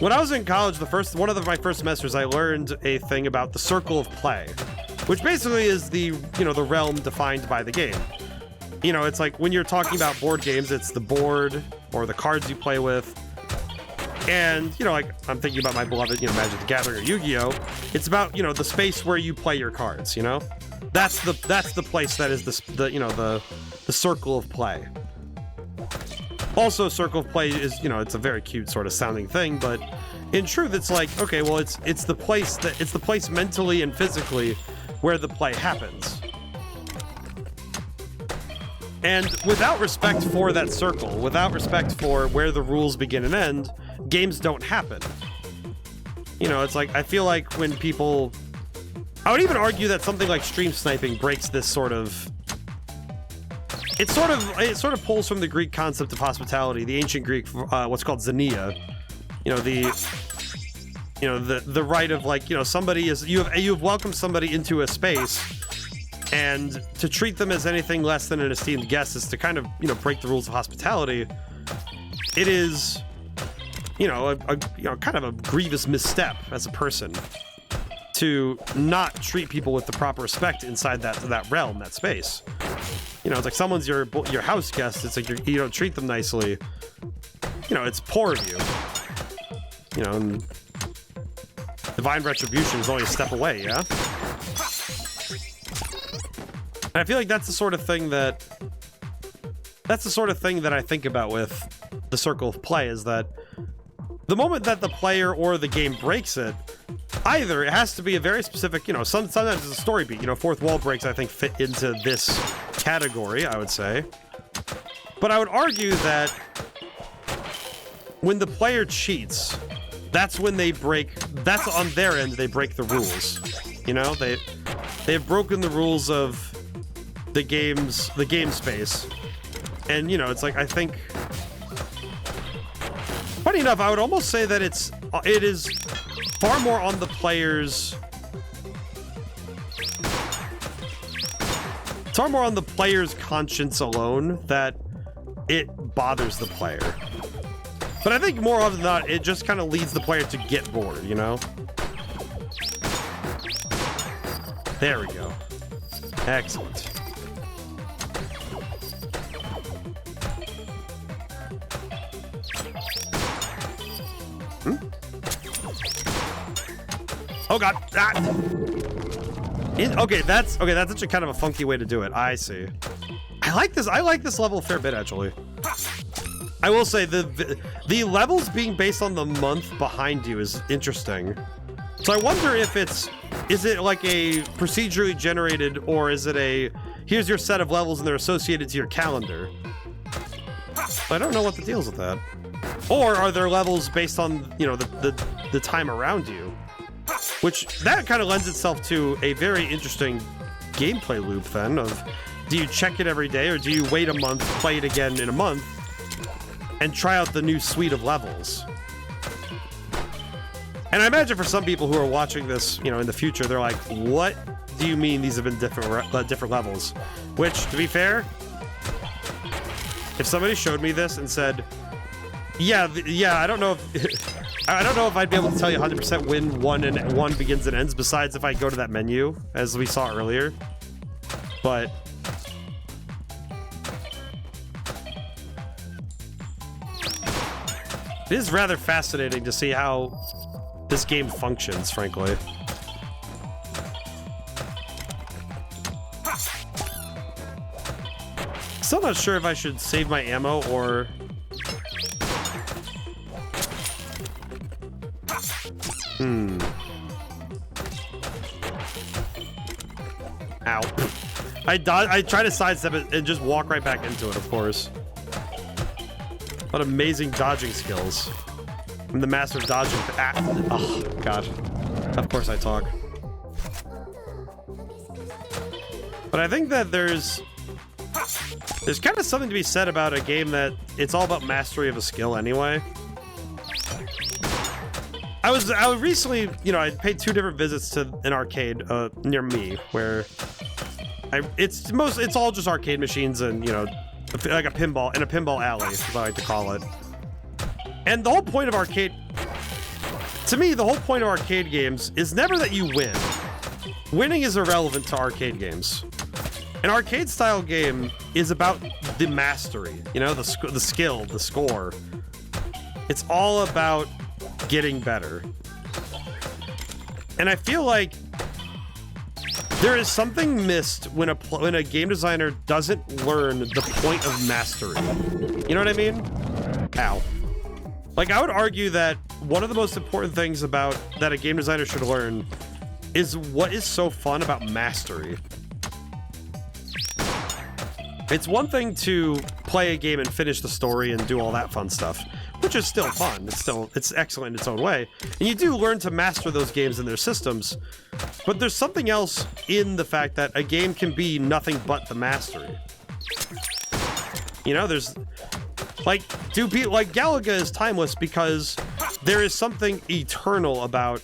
When I was in college, one of my first semesters, I learned a thing about the circle of play, which basically is the realm defined by the game. You know, it's like when you're talking about board games, it's the board or the cards you play with. And, you know, like I'm thinking about my beloved, Magic the Gathering or Yu-Gi-Oh! It's about, the space where you play your cards, you know? That's the place that is the circle of play. Also, circle of play is, it's a very cute sort of sounding thing, but in truth, it's like, okay, well, it's the place mentally and physically where the play happens. And without respect for that circle, without respect for where the rules begin and end, games don't happen. It's like, I feel like when people... I would even argue that something like stream sniping breaks this sort of... It sort of pulls from the Greek concept of hospitality, the ancient Greek, what's called xenia. The right of, like, somebody is... You have welcomed somebody into a space, and to treat them as anything less than an esteemed guest is to kind of, break the rules of hospitality. It is, kind of a grievous misstep as a person to not treat people with the proper respect inside that realm, that space. It's like someone's your house guest. It's like you don't treat them nicely. It's poor of you. And divine retribution is only a step away, yeah? And I feel like that's the sort of thing that I think about with the circle of play, is that the moment that the player or the game breaks it, either it has to be a very specific, sometimes it's a story beat. Fourth wall breaks, I think, fit into this category, I would say. But I would argue that when the player cheats, that's when they break, that's on their end, they break the rules. They've broken the rules of the game space. And, it's like, I think, funny enough, I would almost say that it is far more on the player's... It's far more on the player's conscience alone that it bothers the player. But I think more often than not, it just kind of leads the player to get bored, There we go. Excellent. Oh God! Okay, that's actually kind of a funky way to do it. I see. I like this level a fair bit, actually. I will say the levels being based on the month behind you is interesting. So I wonder if is it like a procedurally generated, or is it here's your set of levels and they're associated to your calendar? I don't know what the deal's with that. Or are there levels based on, the time around you? Which, that kind of lends itself to a very interesting gameplay loop then, of do you check it every day, or do you wait a month, play it again in a month, and try out the new suite of levels? And I imagine for some people who are watching this, in the future, they're like, what do you mean these have been different levels? Which, to be fair, if somebody showed me this and said, yeah, I don't know if... I don't know if I'd be able to tell you 100% when one begins and ends, besides if I go to that menu, as we saw earlier. But... it is rather fascinating to see how this game functions, frankly. Still not sure if I should save my ammo or... Ow. I try to sidestep it and just walk right back into it, of course. What amazing dodging skills. I'm the master of dodging. Oh, God. Of course I talk. But I think that there's kind of something to be said about a game that it's all about mastery of a skill anyway. I recently, you know, I paid 2 different visits to an arcade near me where it's all just arcade machines and, you know, like a pinball alley, as I like to call it. And the whole point of arcade, to me, the whole point of arcade games is never that you win. Winning is irrelevant to arcade games. An arcade style game is about the mastery, you know, the skill, the score. It's all about getting better. And I feel like there is something missed when a game designer doesn't learn the point of mastery. You know what I mean? Ow. Like, I would argue that one of the most important things that a game designer should learn is what is so fun about mastery. It's one thing to play a game and finish the story and do all that fun stuff, which is still fun. It's excellent in its own way. And you do learn to master those games and their systems, but there's something else in the fact that a game can be nothing but the mastery. You know, there's like Galaga is timeless because there is something eternal about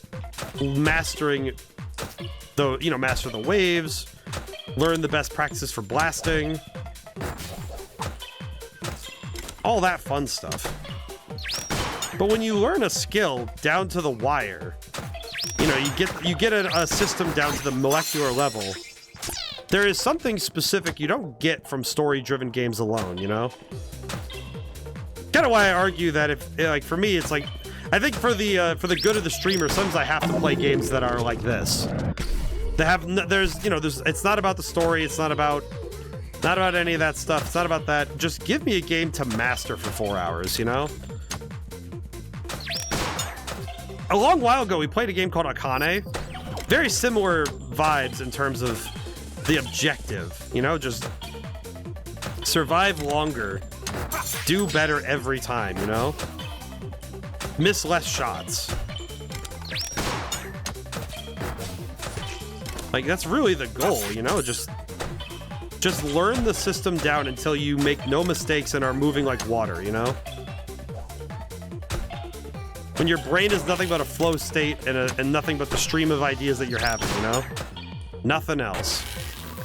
mastering master the waves, learn the best practices for blasting, all that fun stuff. But when you learn a skill down to the wire, you know, you get a system down to the molecular level, there is something specific you don't get from story-driven games alone, you know? Kind of why I argue that if, like, for me, it's like, I think for the good of the streamer, sometimes I have to play games that are like this. It's not about the story, it's not about any of that stuff, it's not about that. Just give me a game to master for 4 hours, you know? A long while ago, we played a game called Akane. Very similar vibes in terms of the objective, you know? Just survive longer, do better every time, you know? Miss less shots. Like, that's really the goal, you know? Just learn the system down until you make no mistakes and are moving like water, you know? When your brain is nothing but a flow state and nothing but the stream of ideas that you're having, you know? Nothing else.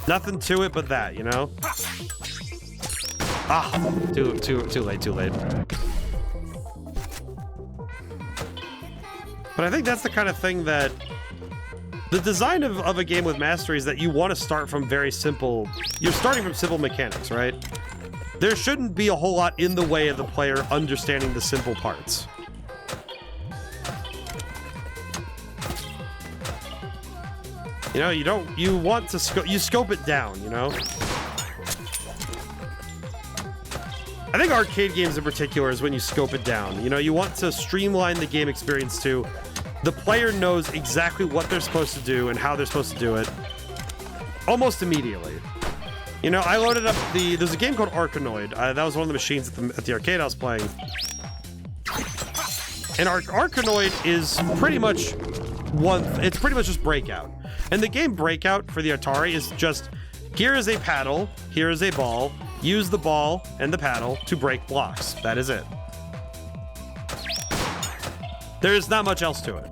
Nothing to it but that, you know? Ah, too late. But I think that's the kind of thing that the design of a game with mastery is that you want to start from very simple. You're starting from simple mechanics, right? There shouldn't be a whole lot in the way of the player understanding the simple parts. You know, you want to scope it down, you know? I think arcade games in particular is when you scope it down. You know, you want to streamline the game experience to the player knows exactly what they're supposed to do and how they're supposed to do it almost immediately. You know, I loaded up there's a game called Arkanoid. That was one of the machines at the arcade I was playing. And Arkanoid is pretty much it's pretty much just Breakout. And the game Breakout for the Atari is just, here is a paddle, here is a ball, use the ball and the paddle to break blocks. That is it. There is not much else to it.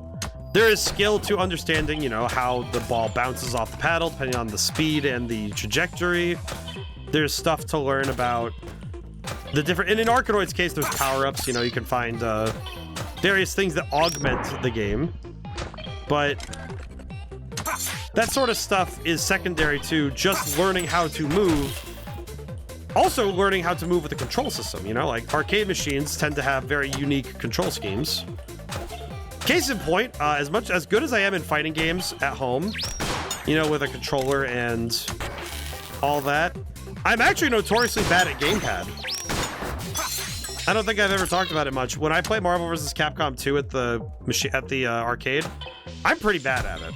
There is skill to understanding, you know, how the ball bounces off the paddle, depending on the speed and the trajectory. There's stuff to learn about the different... And in Arkanoid's case, there's power-ups. You know, you can find various things that augment the game. But that sort of stuff is secondary to just learning how to move. Also learning how to move with the control system, you know? Like, arcade machines tend to have very unique control schemes. Case in point, as good as I am in fighting games at home, you know, with a controller and all that, I'm actually notoriously bad at gamepad. I don't think I've ever talked about it much. When I play Marvel vs. Capcom 2 at the arcade, I'm pretty bad at it.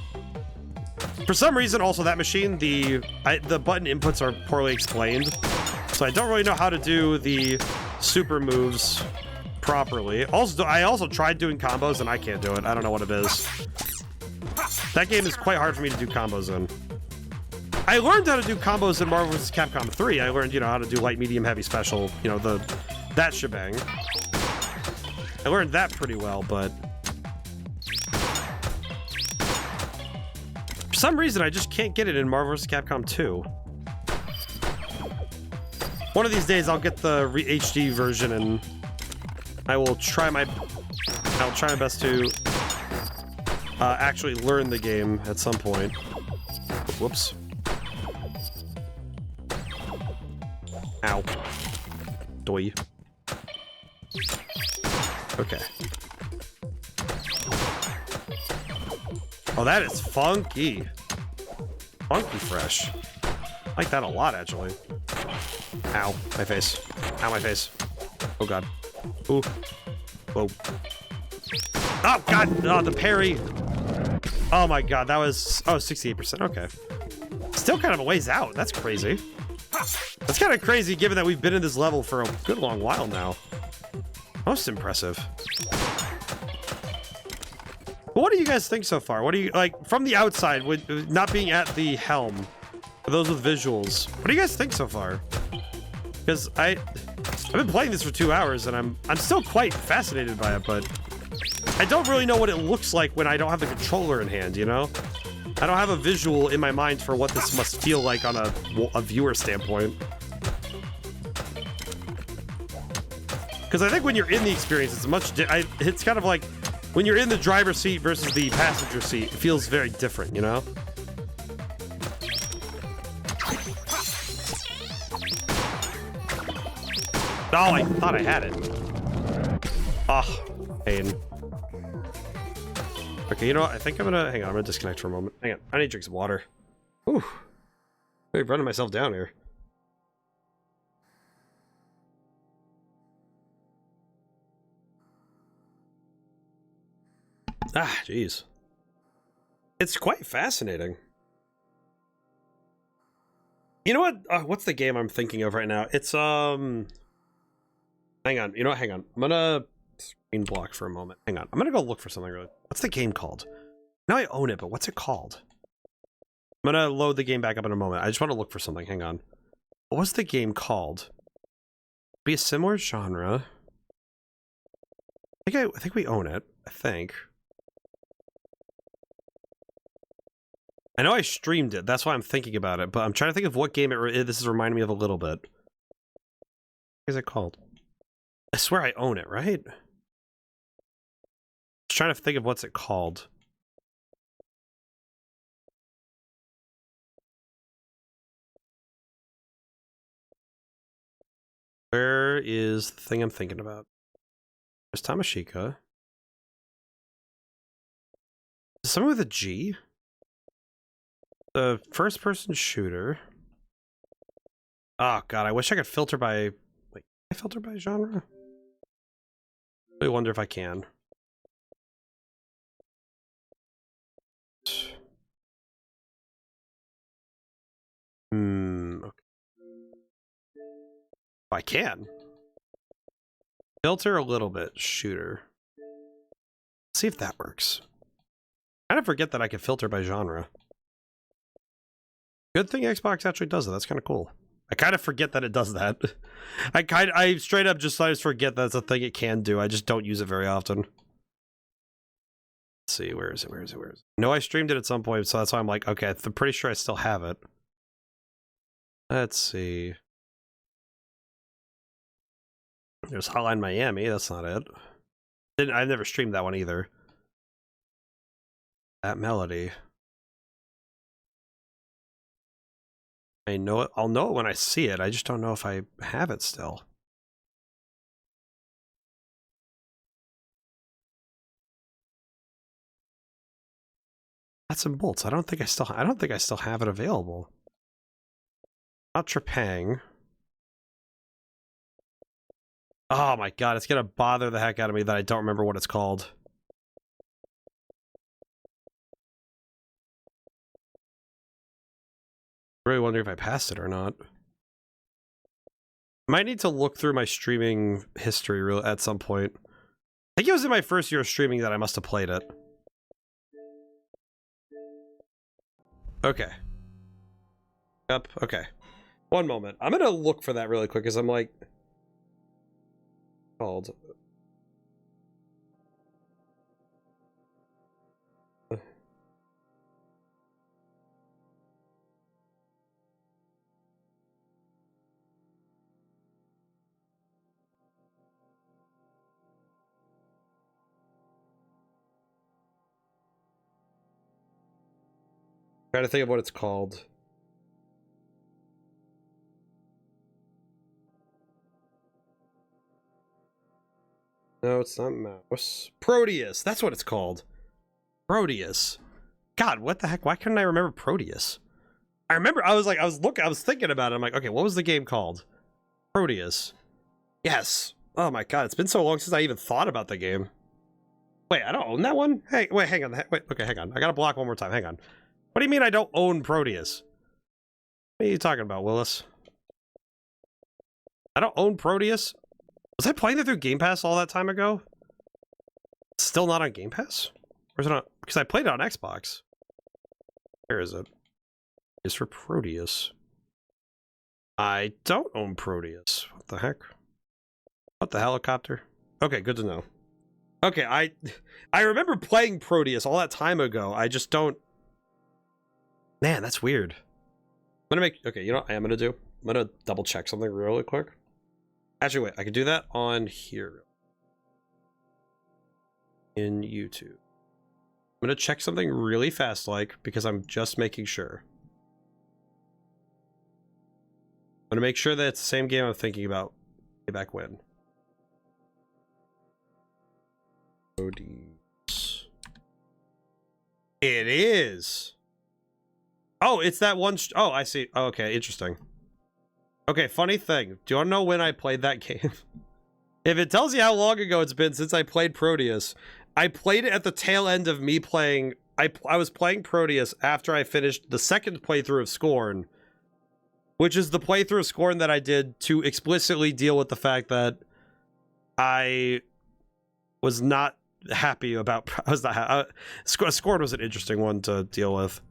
For some reason, also that machine, the button inputs are poorly explained, so I don't really know how to do the super moves properly. Also, I also tried doing combos and I can't do it. I don't know what it is. That game is quite hard for me to do combos in. I learned how to do combos in Marvel vs. Capcom 3. I learned, you know, how to do light, medium, heavy, special, you know, that shebang. I learned that pretty well, but for some reason, I just can't get it in Marvel vs. Capcom 2. One of these days, I'll get the HD version, and I will try my best to actually learn the game at some point. Whoops. Ow. Doi. Okay. Oh, that is funky. Funky fresh. I like that a lot, actually. Ow. My face. Ow, my face. Oh, God. Ooh. Whoa. Oh, God. Oh, the parry. Oh, my God. That was... Oh, 68%. Okay. Still kind of a ways out. That's crazy. That's kind of crazy, given that we've been in this level for a good long while now. Most impressive. What do you guys think so far? What do you, like, from the outside, with not being at the helm, for those with visuals, what do you guys think so far? Because I've been playing this for 2 hours, and I'm still quite fascinated by it, but I don't really know what it looks like when I don't have the controller in hand, you know? I don't have a visual in my mind for what this must feel like on a viewer standpoint. Because I think when you're in the experience, it's kind of like when you're in the driver's seat versus the passenger seat, it feels very different, you know? Oh, I thought I had it. Oh, pain. Okay, you know what? I think I'm gonna... Hang on, I'm gonna disconnect for a moment. Hang on, I need to drink some water. Ooh. I'm running myself down here. Ah, jeez. It's quite fascinating. You know what? What's the game I'm thinking of right now? It's, hang on. You know what? Hang on. I'm gonna screen block for a moment. Hang on. I'm gonna go look for something really... What's the game called? Now I own it, but what's it called? I'm gonna load the game back up in a moment. I just want to look for something. Hang on. What was the game called? Be a similar genre. I think we own it. I think. I know I streamed it. That's why I'm thinking about it. But I'm trying to think of what game this is reminding me of a little bit. What is it called? I swear I own it, right? I was trying to think of what's it called. Where is the thing I'm thinking about? There's Tamashika. Is someone with a G? The first-person shooter. Oh god, I wish I could filter by... Wait, can I filter by genre? I wonder if I can. Okay. I can. Filter a little bit, shooter. Let's see if that works. I kind of forget that I can filter by genre. Good thing Xbox actually does it. That's kind of cool. I kind of forget that it does that. I straight up just forget that's a thing it can do. I just don't use it very often. Let's see, where is it? No, I streamed it at some point, so that's why I'm like, okay, I'm pretty sure I still have it. Let's see. There's Hotline Miami. That's not it. I've never streamed that one either. That melody. I know it. I'll know it when I see it. I just don't know if I have it still. Nuts and bolts. I don't think I still have it available. Not Trepang. Oh my god, it's gonna bother the heck out of me that I don't remember what it's called. I'm really wondering if I passed it or not. Might need to look through my streaming history at some point. I think it was in my first year of streaming that I must have played it. Okay. Up. Okay. One moment. I'm gonna look for that really quick because I'm like... called... Trying to think of what it's called. No, it's not Mouse. Proteus. That's what it's called. Proteus. God, what the heck? Why couldn't I remember Proteus? I remember. I was thinking about it. I'm like, okay, what was the game called? Proteus. Yes. Oh my god, it's been so long since I even thought about the game. Wait, I don't own that one. Hey, wait, hang on. Wait, okay, hang on. I gotta block one more time. Hang on. What do you mean I don't own Proteus? What are you talking about, Willis? I don't own Proteus? Was I playing it through Game Pass all that time ago? It's still not on Game Pass? Or is it not? Because I played it on Xbox. Where is it? It's for Proteus. I don't own Proteus. What the heck? What the helicopter? Okay, good to know. Okay, I remember playing Proteus all that time ago. I just don't... Man, that's weird. I'm gonna make... Okay, you know what I am gonna do? I'm gonna double check something really quick. Actually, wait, I can do that on here. In YouTube. I'm gonna check something really fast, because I'm just making sure. I'm gonna make sure that it's the same game I'm thinking about way back when. It is! Oh, it's that one... Oh, I see. Oh, okay, interesting. Okay, funny thing. Do you want to know when I played that game? If it tells you how long ago it's been since I played Proteus, I played it at the tail end of me playing... I was playing Proteus after I finished the second playthrough of Scorn, which is the playthrough of Scorn that I did to explicitly deal with the fact that I was not happy about... Scorn was an interesting one to deal with.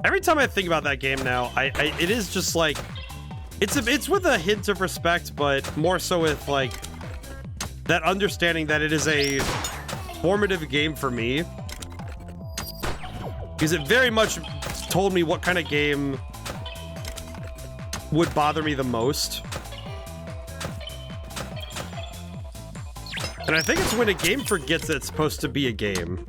Every time I think about that game now, it is just like... It's with a hint of respect, but more so with, like, that understanding that it is a formative game for me. Because it very much told me what kind of game would bother me the most. And I think it's when a game forgets that it's supposed to be a game.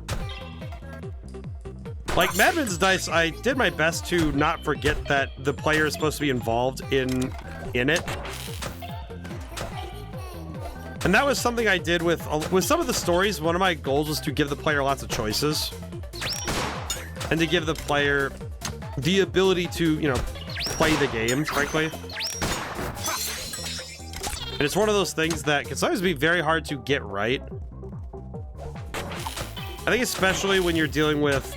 Like, Madman's Dice, I did my best to not forget that the player is supposed to be involved in it. And that was something I did with some of the stories. One of my goals was to give the player lots of choices. And to give the player the ability to, you know, play the game, frankly. And it's one of those things that can sometimes be very hard to get right. I think especially when you're dealing with...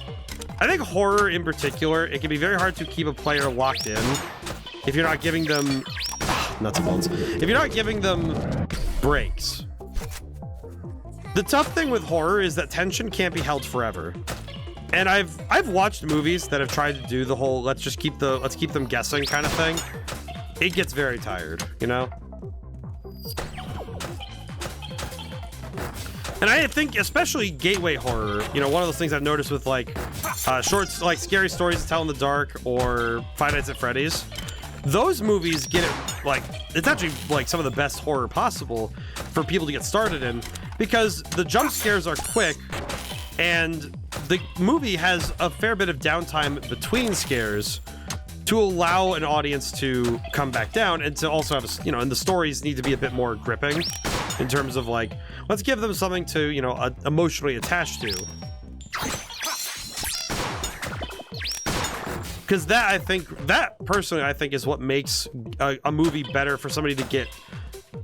I think horror in particular, it can be very hard to keep a player locked in if you're not giving them... nuts and bolts. If you're not giving them breaks. The tough thing with horror is that tension can't be held forever. And I've watched movies that have tried to do the whole let's keep them guessing kind of thing. It gets very tired, you know? And I think especially gateway horror, you know, one of those things I've noticed with like shorts like Scary Stories to Tell in the Dark or Five Nights at Freddy's, those movies get it, like, it's actually like some of the best horror possible for people to get started in, because the jump scares are quick and the movie has a fair bit of downtime between scares to allow an audience to come back down and to also have, you know, and the stories need to be a bit more gripping in terms of like, let's give them something to, you know, emotionally attach to. because that personally I think is what makes a movie better for somebody to get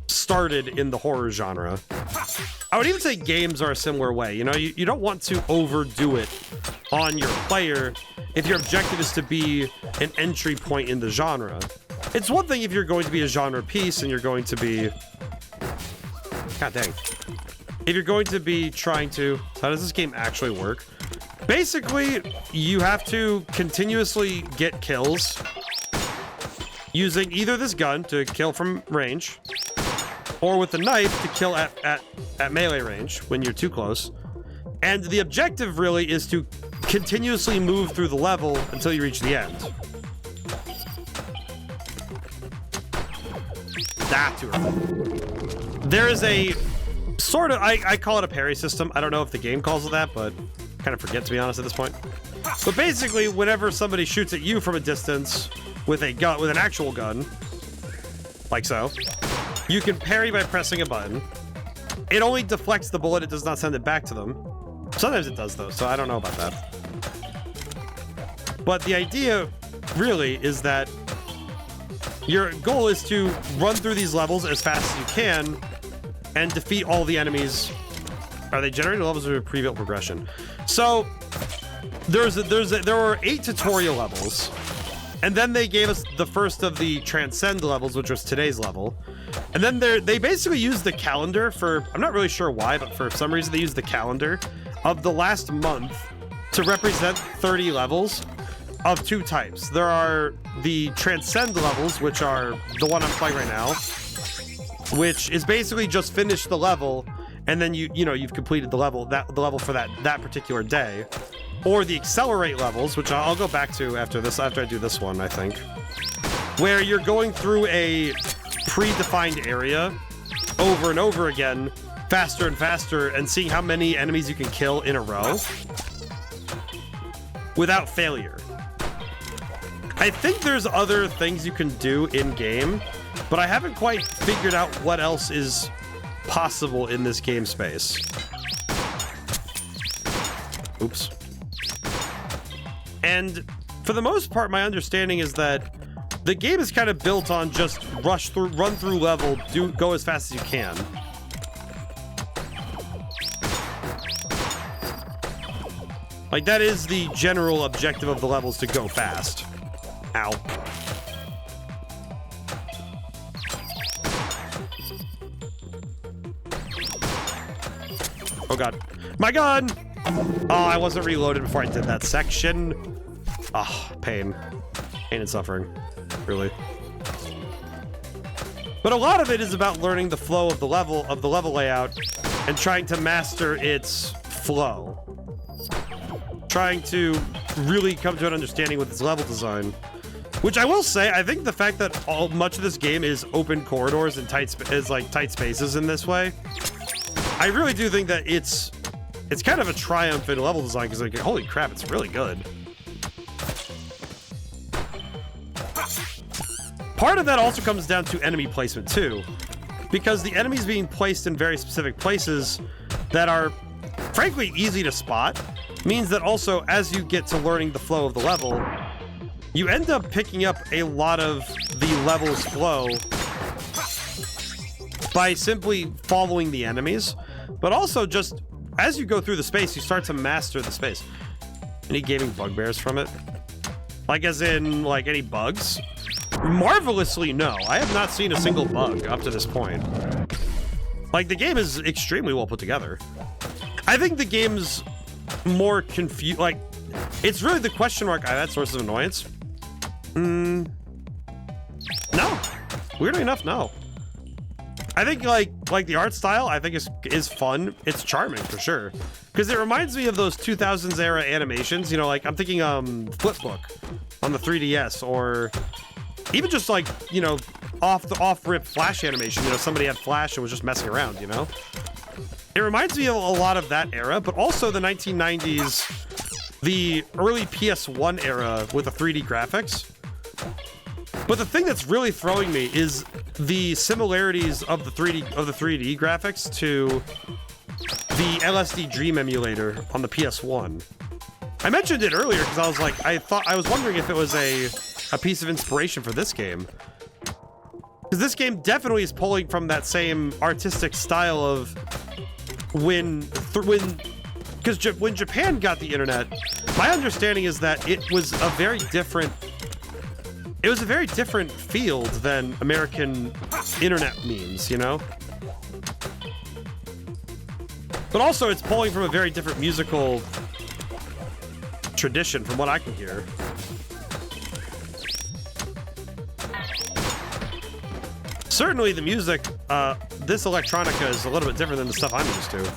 started in the horror genre. I would even say games are a similar way. You know, you don't want to overdo it on your player if your objective is to be an entry point in the genre. It's one thing if you're going to be a genre piece and you're going to be... God dang. If you're going to be trying to... How does this game actually work? Basically, you have to continuously get kills using either this gun to kill from range or with the knife to kill at melee range when you're too close. And the objective really is to continuously move through the level until you reach the end. Too early. There is a sort of, I call it a parry system. I don't know if the game calls it that, but I kind of forget, to be honest, at this point. But basically, whenever somebody shoots at you from a distance with a gun, with an actual gun, like so, you can parry by pressing a button. It only deflects the bullet, it does not send it back to them. Sometimes it does, though, so I don't know about that. But the idea, really, is that your goal is to run through these levels as fast as you can and defeat all the enemies. Are they generated levels or pre-built progression? So there were 8 tutorial levels, and then they gave us the first of the Transcend levels, which was today's level. And then they basically used the calendar for, I'm not really sure why, but for some reason they used the calendar of the last month to represent 30 levels of 2 types. There are the Transcend levels, which are the one I'm playing right now, which is basically just finish the level, and then you've completed the level for that particular day. Or the Accelerate levels, which I'll go back to after I do this one, I think, where you're going through a predefined area over and over again, faster and faster, and seeing how many enemies you can kill in a row without failure. I think there's other things you can do in-game, but I haven't quite figured out what else is possible in this game space. Oops. And for the most part, my understanding is that the game is kind of built on just run through level, go as fast as you can. Like, that is the general objective of the levels, to go fast. Ow. Oh god. My gun! Oh, I wasn't reloaded before I did that section. Ah, oh, pain. Pain and suffering. Really. But a lot of it is about learning the flow of the level layout and trying to master its flow. Trying to really come to an understanding with its level design. Which I will say, I think the fact that much of this game is open corridors and tight spaces in this way, I really do think that it's kind of a triumph in level design, because, like, holy crap, it's really good. Part of that also comes down to enemy placement too, because the enemies being placed in very specific places that are frankly easy to spot means that also, as you get to learning the flow of the level, you end up picking up a lot of the level's flow by simply following the enemies, but also just as you go through the space, you start to master the space. Any gaming bugbears from it? Like, as in, like, any bugs? Marvelously, no. I have not seen a single bug up to this point. Like, the game is extremely well put together. I think the game's more confused. Like, it's really the question mark I've had source of annoyance. No. Weirdly enough, no. I think like the art style, I think is fun. It's charming for sure, because it reminds me of those 2000s era animations. You know, like I'm thinking Flipbook on the 3DS, or even just like, you know, off-rip Flash animation. You know, somebody had Flash and was just messing around. You know, it reminds me of a lot of that era, but also the 1990s, the early PS1 era with the 3D graphics. But the thing that's really throwing me is the similarities of the 3D graphics to the LSD Dream emulator on the PS1. I mentioned it earlier because I was like, I was wondering if it was a piece of inspiration for this game. Because this game definitely is pulling from that same artistic style of when Japan got the internet, my understanding is that it was a very different field than American internet memes, you know? But also it's pulling from a very different musical tradition from what I can hear. Certainly the music, this electronica is a little bit different than the stuff I'm used to.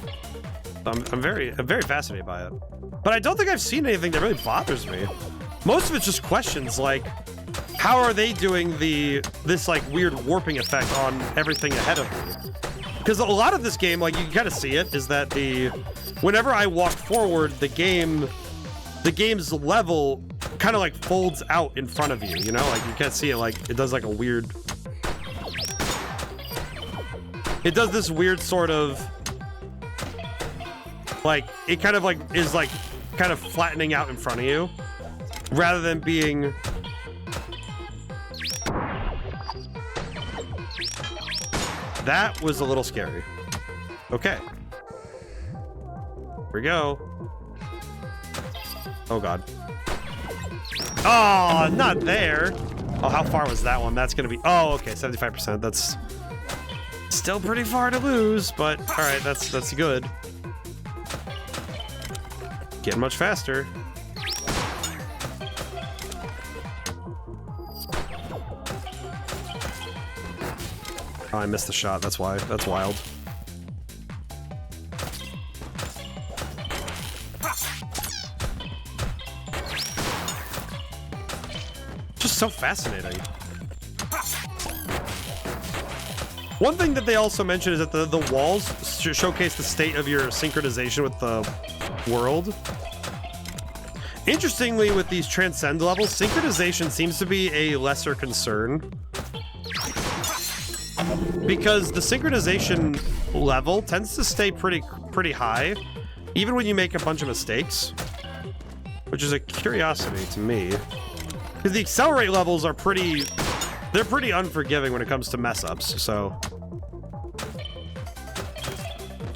I'm very fascinated by it. But I don't think I've seen anything that really bothers me. Most of it's just questions like, how are they doing this like weird warping effect on everything ahead of me? Because a lot of this game, like you can kind of see it, is that whenever I walk forward, the game's level kind of like folds out in front of you, you know? Like you can't see it, like it does like a weird... It does this weird sort of... Like, it kind of like is like kind of flattening out in front of you rather than being... That was a little scary. Okay. Here we go. Oh, God. Oh, not there. Oh, how far was that one? That's going to be... Oh, okay, 75%. That's still pretty far to lose, but all right, that's good. Getting much faster. Oh, I missed the shot. That's why. That's wild. Just so fascinating. One thing that they also mentioned is that the walls showcase the state of your synchronization with the world. Interestingly, with these transcend levels, synchronization seems to be a lesser concern. Because the synchronization level tends to stay pretty high, even when you make a bunch of mistakes, which is a curiosity to me. Because the accelerate levels are they're pretty unforgiving when it comes to mess ups, so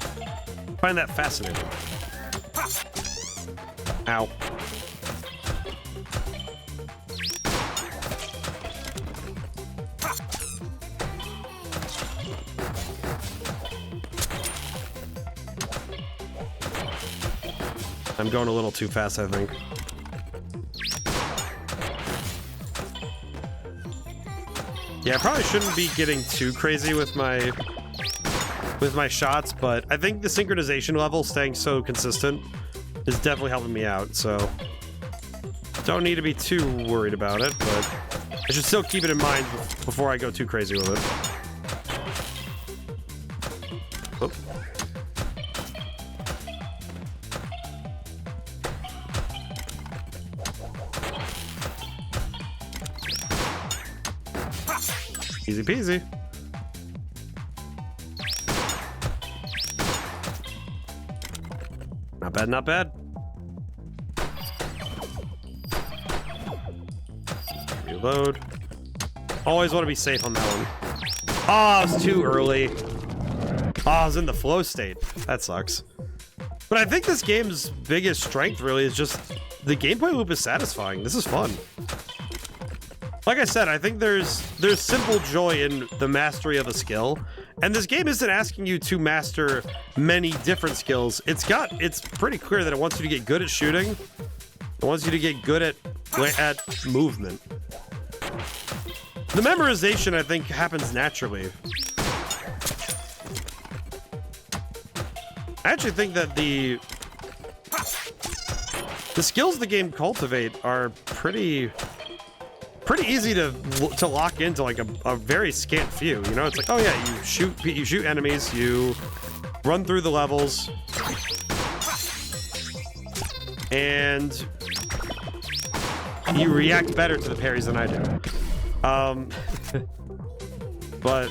I find that fascinating. Ow. I'm going a little too fast, I think. Yeah, I probably shouldn't be getting too crazy with my shots, but I think the synchronization level staying so consistent is definitely helping me out, so don't need to be too worried about it, but I should still keep it in mind before I go too crazy with it. Oop. Easy peasy. Not bad, not bad. Reload. Always want to be safe on that one. Oh, it was too early. Oh, I was in the flow state. That sucks. But I think this game's biggest strength really is just the gameplay loop is satisfying. This is fun. Like I said, I think there's simple joy in the mastery of a skill, and this game isn't asking you to master many different skills. It's pretty clear that it wants you to get good at shooting. It wants you to get good at movement. The memorization, I think, happens naturally. I actually think that the skills the game cultivate are pretty easy to lock into, like a very scant few. You know, it's like, oh yeah, you shoot enemies, you run through the levels, and you react better to the parries than I do. But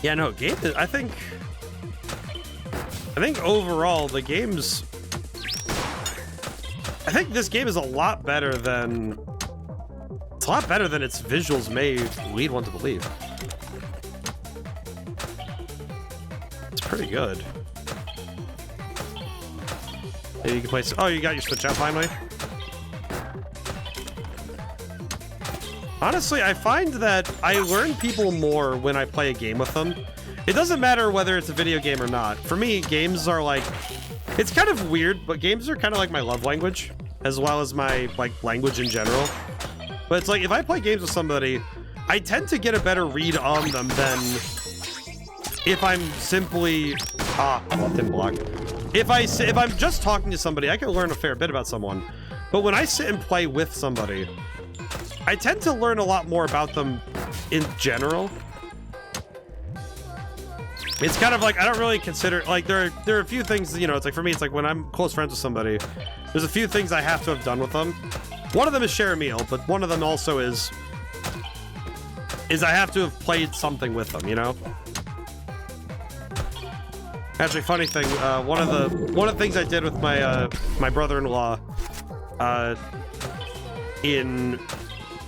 yeah, no, game. I think overall the game's I think this game is a lot better than... It's a lot better than its visuals may lead one to believe. It's pretty good. Maybe you can play... Oh, you got your Switch out finally? Honestly, I find that I learn people more when I play a game with them. It doesn't matter whether it's a video game or not. For me, games are like... It's kind of weird, but games are kind of like my love language, as well as my, like, language in general. But it's like, if I play games with somebody, I tend to get a better read on them than if I'm simply... didn't block. If I'm just talking to somebody, I can learn a fair bit about someone. But when I sit and play with somebody, I tend to learn a lot more about them in general. It's kind of like, I don't really consider, like, there are a few things, you know, it's like, for me, it's like when I'm close friends with somebody, there's a few things I have to have done with them. One of them is share a meal, but one of them also is I have to have played something with them, you know? Actually, funny thing, one of the things I did with my my brother-in-law in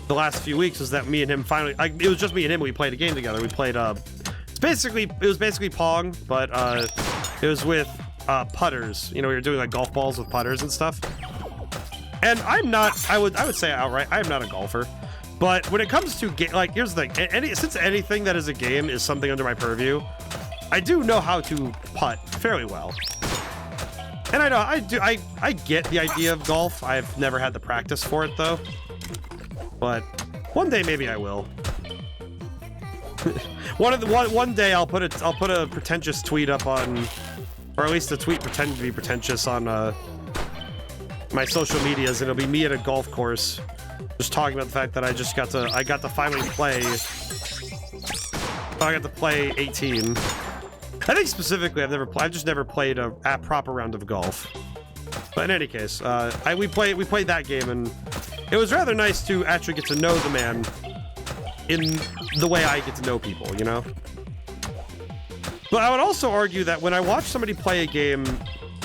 the last few weeks was that me and him finally, it was just me and him, we played a game together. We played it was basically Pong, but it was with putters. You know, we were doing like golf balls with putters and stuff. And I'm not, I would say outright, I'm not a golfer. But when it comes to like, here's the thing, since anything that is a game is something under my purview, I do know how to putt fairly well. And I get the idea of golf. I've never had the practice for it though. But one day maybe I will. One day I'll put a pretentious tweet up on, or at least a tweet pretending to be pretentious on my social medias, and it'll be me at a golf course just talking about the fact that I got to finally play. I got to play 18. I think specifically I've just never played a proper round of golf. But in any case, we played that game, and it was rather nice to actually get to know the man in the way I get to know people, you know? But I would also argue that when I watch somebody play a game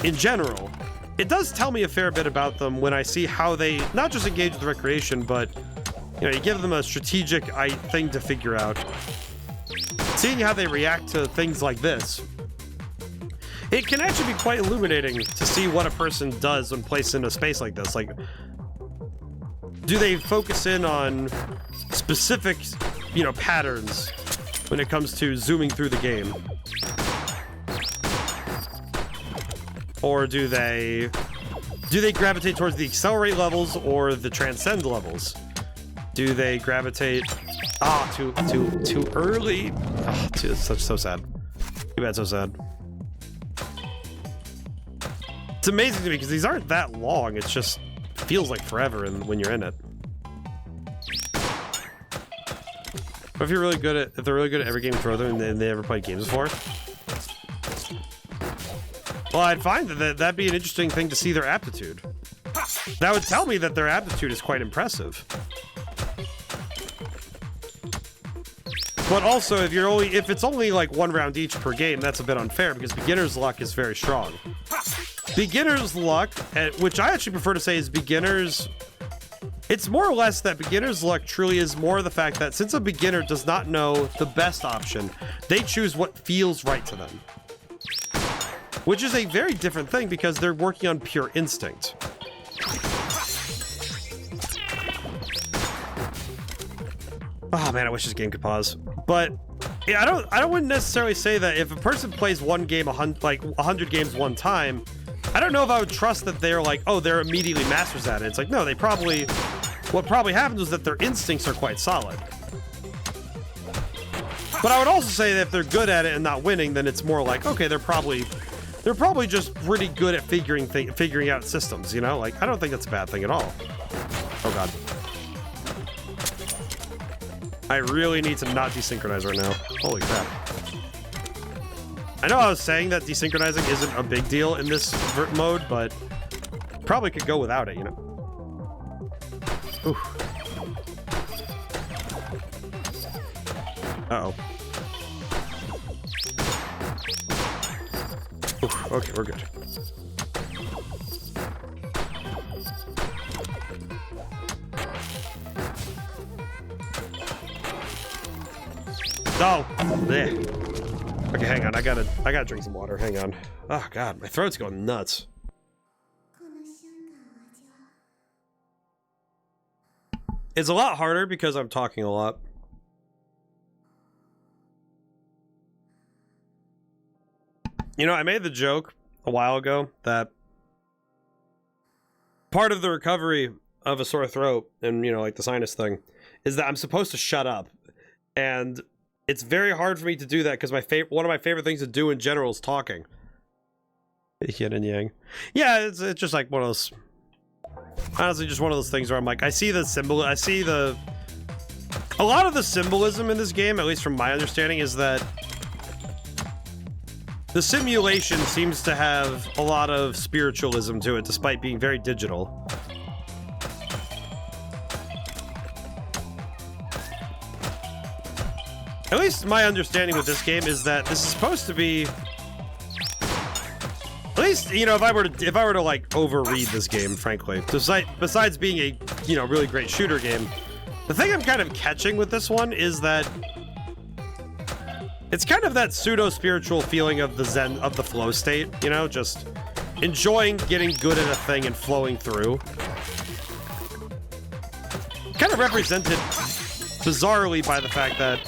in general, it does tell me a fair bit about them when I see how they not just engage with recreation, but, you know, you give them a strategic thing to figure out. Seeing how they react to things like this, it can actually be quite illuminating to see what a person does when placed in a space like this. Like, do they focus in on specific, you know, patterns when it comes to zooming through the game? Or do they gravitate towards the accelerate levels or the transcend levels? Do they gravitate too early? It's so sad. Too bad, so sad. It's amazing to me because these aren't that long. It's just feels like forever when you're in it. But if they're really good at every game you throw them and they ever played games before, well, I'd find that'd be an interesting thing to see their aptitude. That would tell me that their aptitude is quite impressive. But also, if it's only like one round each per game, that's a bit unfair because beginner's luck is very strong. Beginner's luck, which I actually prefer to say is beginner's... It's more or less that beginner's luck truly is more the fact that since a beginner does not know the best option, they choose what feels right to them. Which is a very different thing because they're working on pure instinct. Oh man, I wish this game could pause. But yeah, I wouldn't necessarily say that if a person plays one game 100 games one time, I don't know if I would trust that they're like, oh, they're immediately masters at it. It's like, no, what probably happens is that their instincts are quite solid. But I would also say that if they're good at it and not winning, then it's more like, okay, they're probably just pretty good at figuring out systems, you know? Like, I don't think that's a bad thing at all. Oh god. I really need to not desynchronize right now. Holy crap. I know I was saying that desynchronizing isn't a big deal in this mode, but probably could go without it, you know? Ooh. Uh-oh. Ooh, okay, we're good. Oh, bleh. Okay, hang on. I gotta drink some water. Hang on. Oh god, my throat's going nuts. It's a lot harder because I'm talking a lot. You know, I made the joke a while ago that part of the recovery of a sore throat and, you know, like the sinus thing is that I'm supposed to shut up. And it's very hard for me to do that because one of my favorite things to do in general is talking. Yin and yang. Yeah, it's just like one of those... Honestly, just one of those things where I'm like, I see the symbol, I see the... A lot of the symbolism in this game, at least from my understanding, is that the simulation seems to have a lot of spiritualism to it, despite being very digital. At least my understanding with this game is that this is supposed to be... At least, you know, if I were to like overread this game, frankly, besides being a, you know, really great shooter game, the thing I'm kind of catching with this one is that it's kind of that pseudo-spiritual feeling of the zen, of the flow state, you know, just enjoying getting good at a thing and flowing through. Kind of represented bizarrely by the fact that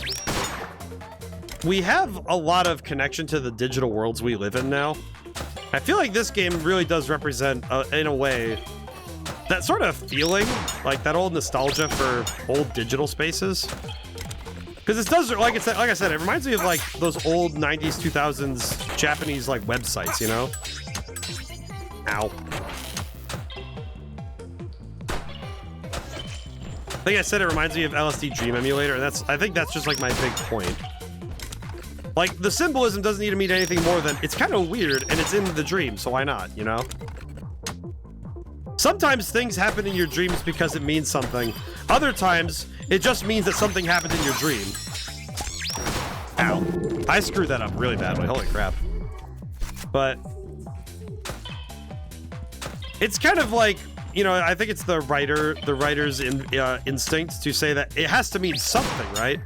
we have a lot of connection to the digital worlds we live in now. I feel like this game really does represent, in a way, that sort of feeling, like that old nostalgia for old digital spaces. Because it does, like I said, it reminds me of like those old 90s, 2000s Japanese like websites, you know? Ow. Like I said, it reminds me of LSD Dream Emulator, and I think that's just like my big point. Like, the symbolism doesn't need to mean anything more than it's kind of weird and it's in the dream, so why not, you know? Sometimes things happen in your dreams because it means something. Other times, it just means that something happened in your dream. Ow. I screwed that up really badly, holy crap. But it's kind of like, you know, I think it's the writer's instinct to say that it has to mean something, right?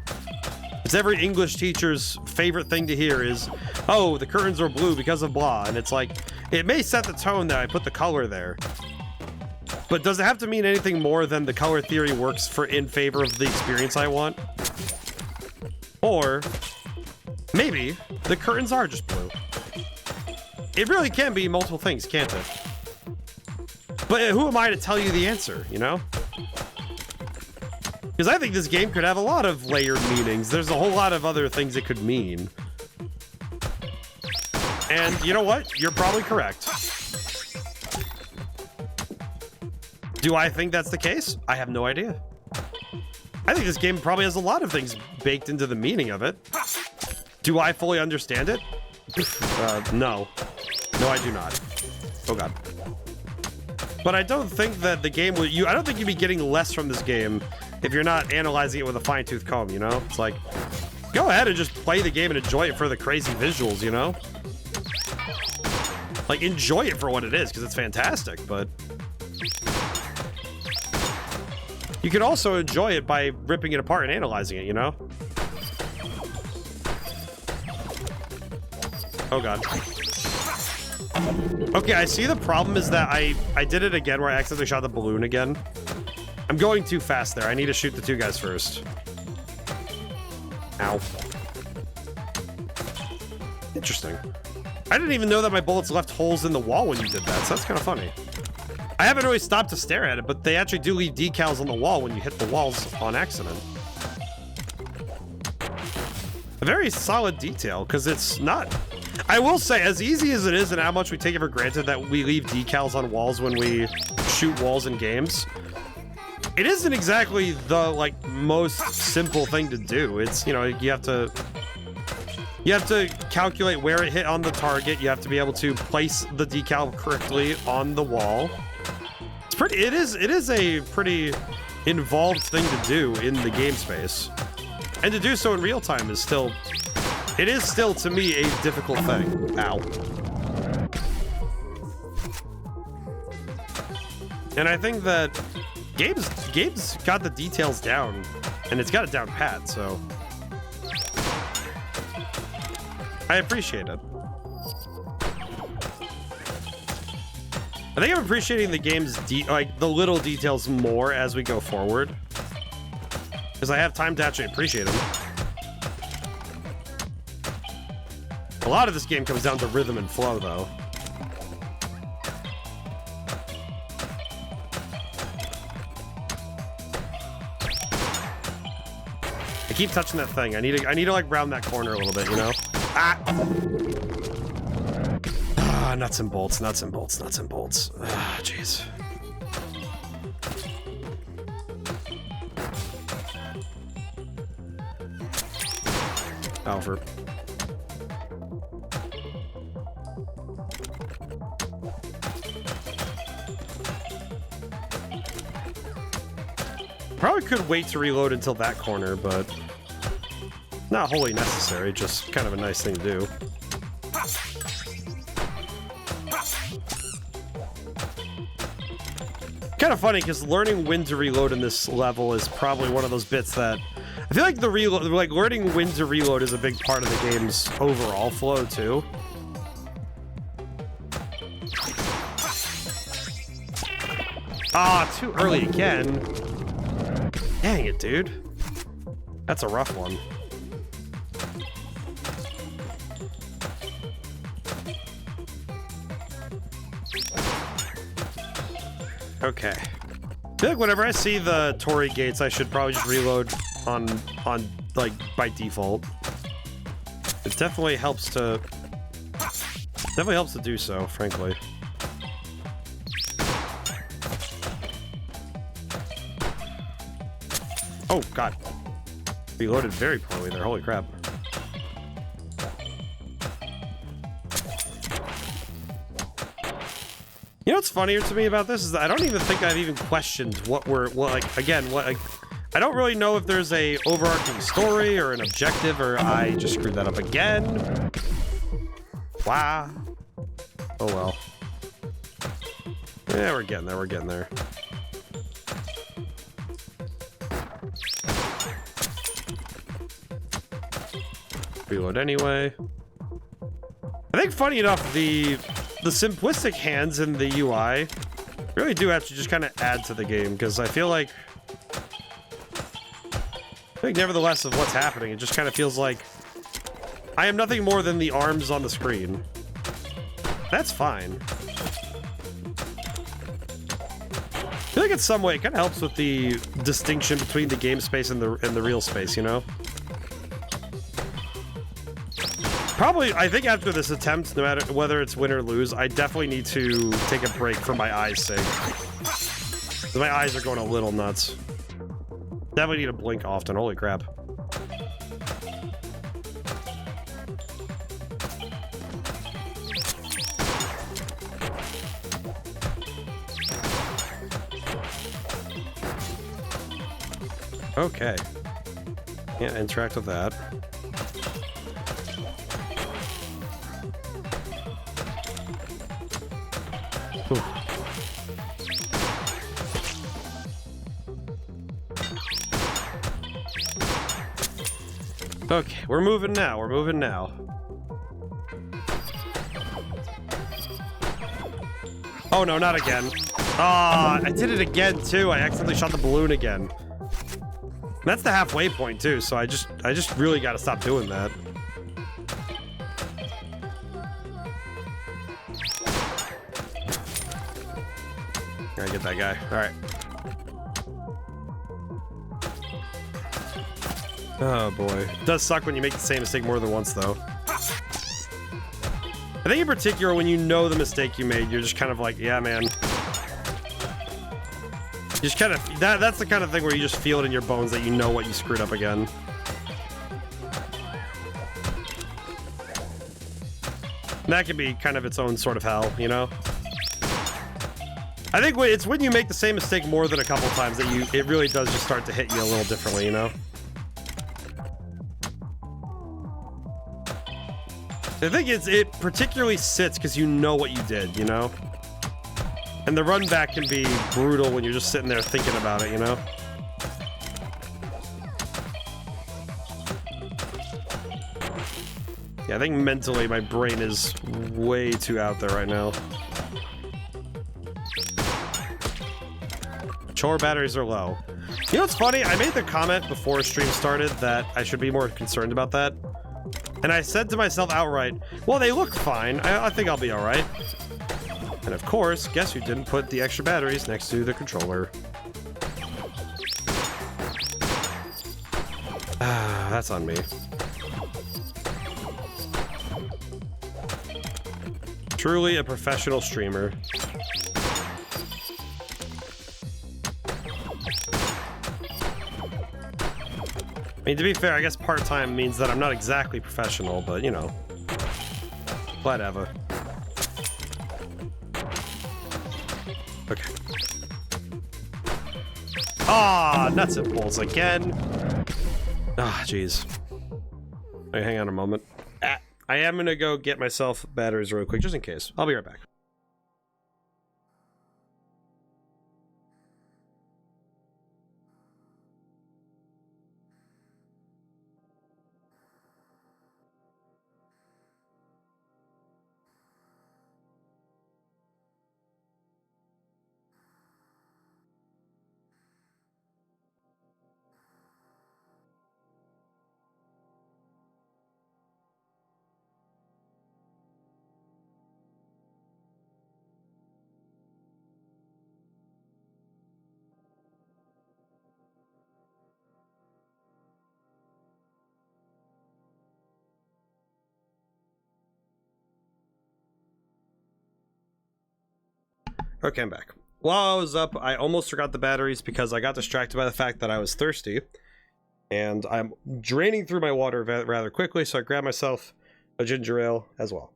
It's every English teacher's favorite thing to hear is, oh, the curtains are blue because of blah. And it's like, it may set the tone that I put the color there. But does it have to mean anything more than the color theory works in favor of the experience I want? Or maybe the curtains are just blue. It really can be multiple things, can't it? But who am I to tell you the answer, you know? Because I think this game could have a lot of layered meanings. There's a whole lot of other things it could mean. And you know what? You're probably correct. Do I think that's the case? I have no idea. I think this game probably has a lot of things baked into the meaning of it. Do I fully understand it? No. No, I do not. Oh god. But I don't think that the game would... I don't think you'd be getting less from this game if you're not analyzing it with a fine-tooth comb, you know? It's like, go ahead and just play the game and enjoy it for the crazy visuals, you know? Like, enjoy it for what it is, because it's fantastic, but... You can also enjoy it by ripping it apart and analyzing it, you know? Oh god. Okay, I see the problem is that I did it again where I accidentally shot the balloon again. I'm going too fast there. I need to shoot the two guys first. Ow. Interesting. I didn't even know that my bullets left holes in the wall when you did that, so that's kind of funny. I haven't really stopped to stare at it, but they actually do leave decals on the wall when you hit the walls on accident. A very solid detail, because it's not... I will say, as easy as it is and how much we take it for granted that we leave decals on walls when we shoot walls in games, it isn't exactly the, like, most simple thing to do. It's, you know, you have to calculate where it hit on the target. You have to be able to place the decal correctly on the wall. It's pretty, it is a pretty involved thing to do in the game space. And to do so in real time is still, it is still, to me, a difficult thing. Ow. And I think that Gabe's got the details down, and it's got it down pat, so... I appreciate it. I think I'm appreciating the game's like the little details more as we go forward, because I have time to actually appreciate them. A lot of this game comes down to rhythm and flow, though. I keep touching that thing. I need to like round that corner a little bit, you know? Ah! Ah, nuts and bolts, nuts and bolts, nuts and bolts. Ah, jeez. Alfred. Probably could wait to reload until that corner, but not wholly necessary, just kind of a nice thing to do. Kind of funny, because learning when to reload in this level is probably one of those bits that I feel like the reload, like learning when to reload is a big part of the game's overall flow too. Ah, too early again. Dang it, dude. That's a rough one. Okay. I feel like whenever I see the Torii gates, I should probably just reload on like by default. It definitely helps to do so, frankly. Oh god. Reloaded very poorly there, holy crap. You know what's funnier to me about this is that I don't even think I've even questioned what I don't really know if there's a overarching story or an objective, or I just screwed that up again. Wow. Oh well. Yeah, we're getting there, we're getting there. Reload anyway. I think funny enough, the simplistic hands in the UI really do have to just kind of add to the game, because I feel like nevertheless of what's happening, it just kind of feels like I am nothing more than the arms on the screen. That's fine. I feel like in some way it kind of helps with the distinction between the game space and the real space, you know? Probably, I think after this attempt, no matter whether it's win or lose, I definitely need to take a break for my eyes' sake. Because my eyes are going a little nuts. Definitely need to blink often, holy crap. Okay. Can't interact with that. Whew. Okay, we're moving now. We're moving now. Oh no, not again. Ah, I did it again too. I accidentally shot the balloon again. That's the halfway point too, so I just really got to stop doing that. Gotta get that guy. All right. Oh boy. It does suck when you make the same mistake more than once, though. I think in particular, when you know the mistake you made, you're just kind of like, yeah, man. You just kind of, that's the kind of thing where you just feel it in your bones that you know what you screwed up again. And that can be kind of its own sort of hell, you know? I think it's when you make the same mistake more than a couple times that it really does just start to hit you a little differently, you know? I think it particularly sits because you know what you did, you know? And the run back can be brutal when you're just sitting there thinking about it, you know? Yeah, I think mentally my brain is way too out there right now. Controller batteries are low. You know what's funny? I made the comment before stream started that I should be more concerned about that. And I said to myself outright, well, they look fine. I think I'll be all right. And of course, guess who didn't put the extra batteries next to the controller? Ah, that's on me. Truly a professional streamer. I mean, to be fair, I guess part-time means that I'm not exactly professional, but, you know. Whatever. Okay. Ah, nuts and bolts again. Ah, jeez. Hey, hang on a moment. I am gonna go get myself batteries real quick, just in case. I'll be right back. Okay, I'm back. While I was up, I almost forgot the batteries because I got distracted by the fact that I was thirsty. And I'm draining through my water rather quickly, so I grabbed myself a ginger ale as well.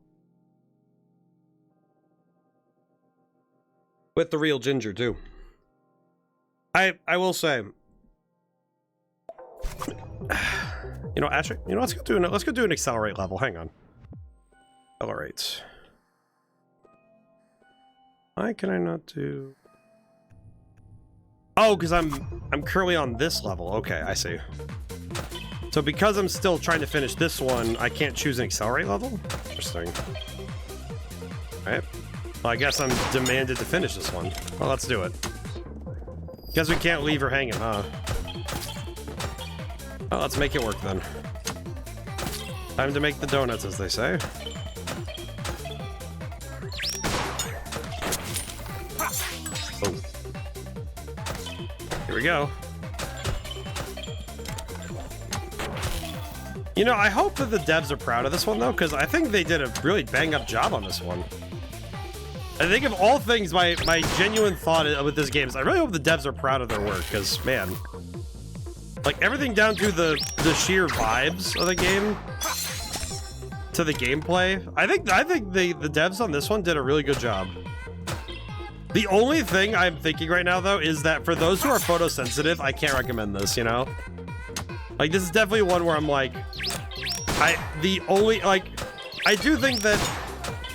With the real ginger, too. I will say... You know, actually, you know, let's go do an accelerate level. Hang on. Accelerate. Why can I not do... Oh, because I'm currently on this level. Okay, I see. So because I'm still trying to finish this one, I can't choose an accelerate level? Interesting. Alright. Well, I guess I'm demanded to finish this one. Well, let's do it. Guess we can't leave her hanging, huh? Well, let's make it work then. Time to make the donuts, as they say. Oh. Here we go. You know, I hope that the devs are proud of this one, though, because I think they did a really bang-up job on this one. I think of all things, my genuine thought with this game is I really hope the devs are proud of their work, because, man, like, everything down to the sheer vibes of the game to the gameplay, I think the devs on this one did a really good job. The only thing I'm thinking right now, though, is that for those who are photosensitive, I can't recommend this, you know? Like, this is definitely one where I'm like, I do think that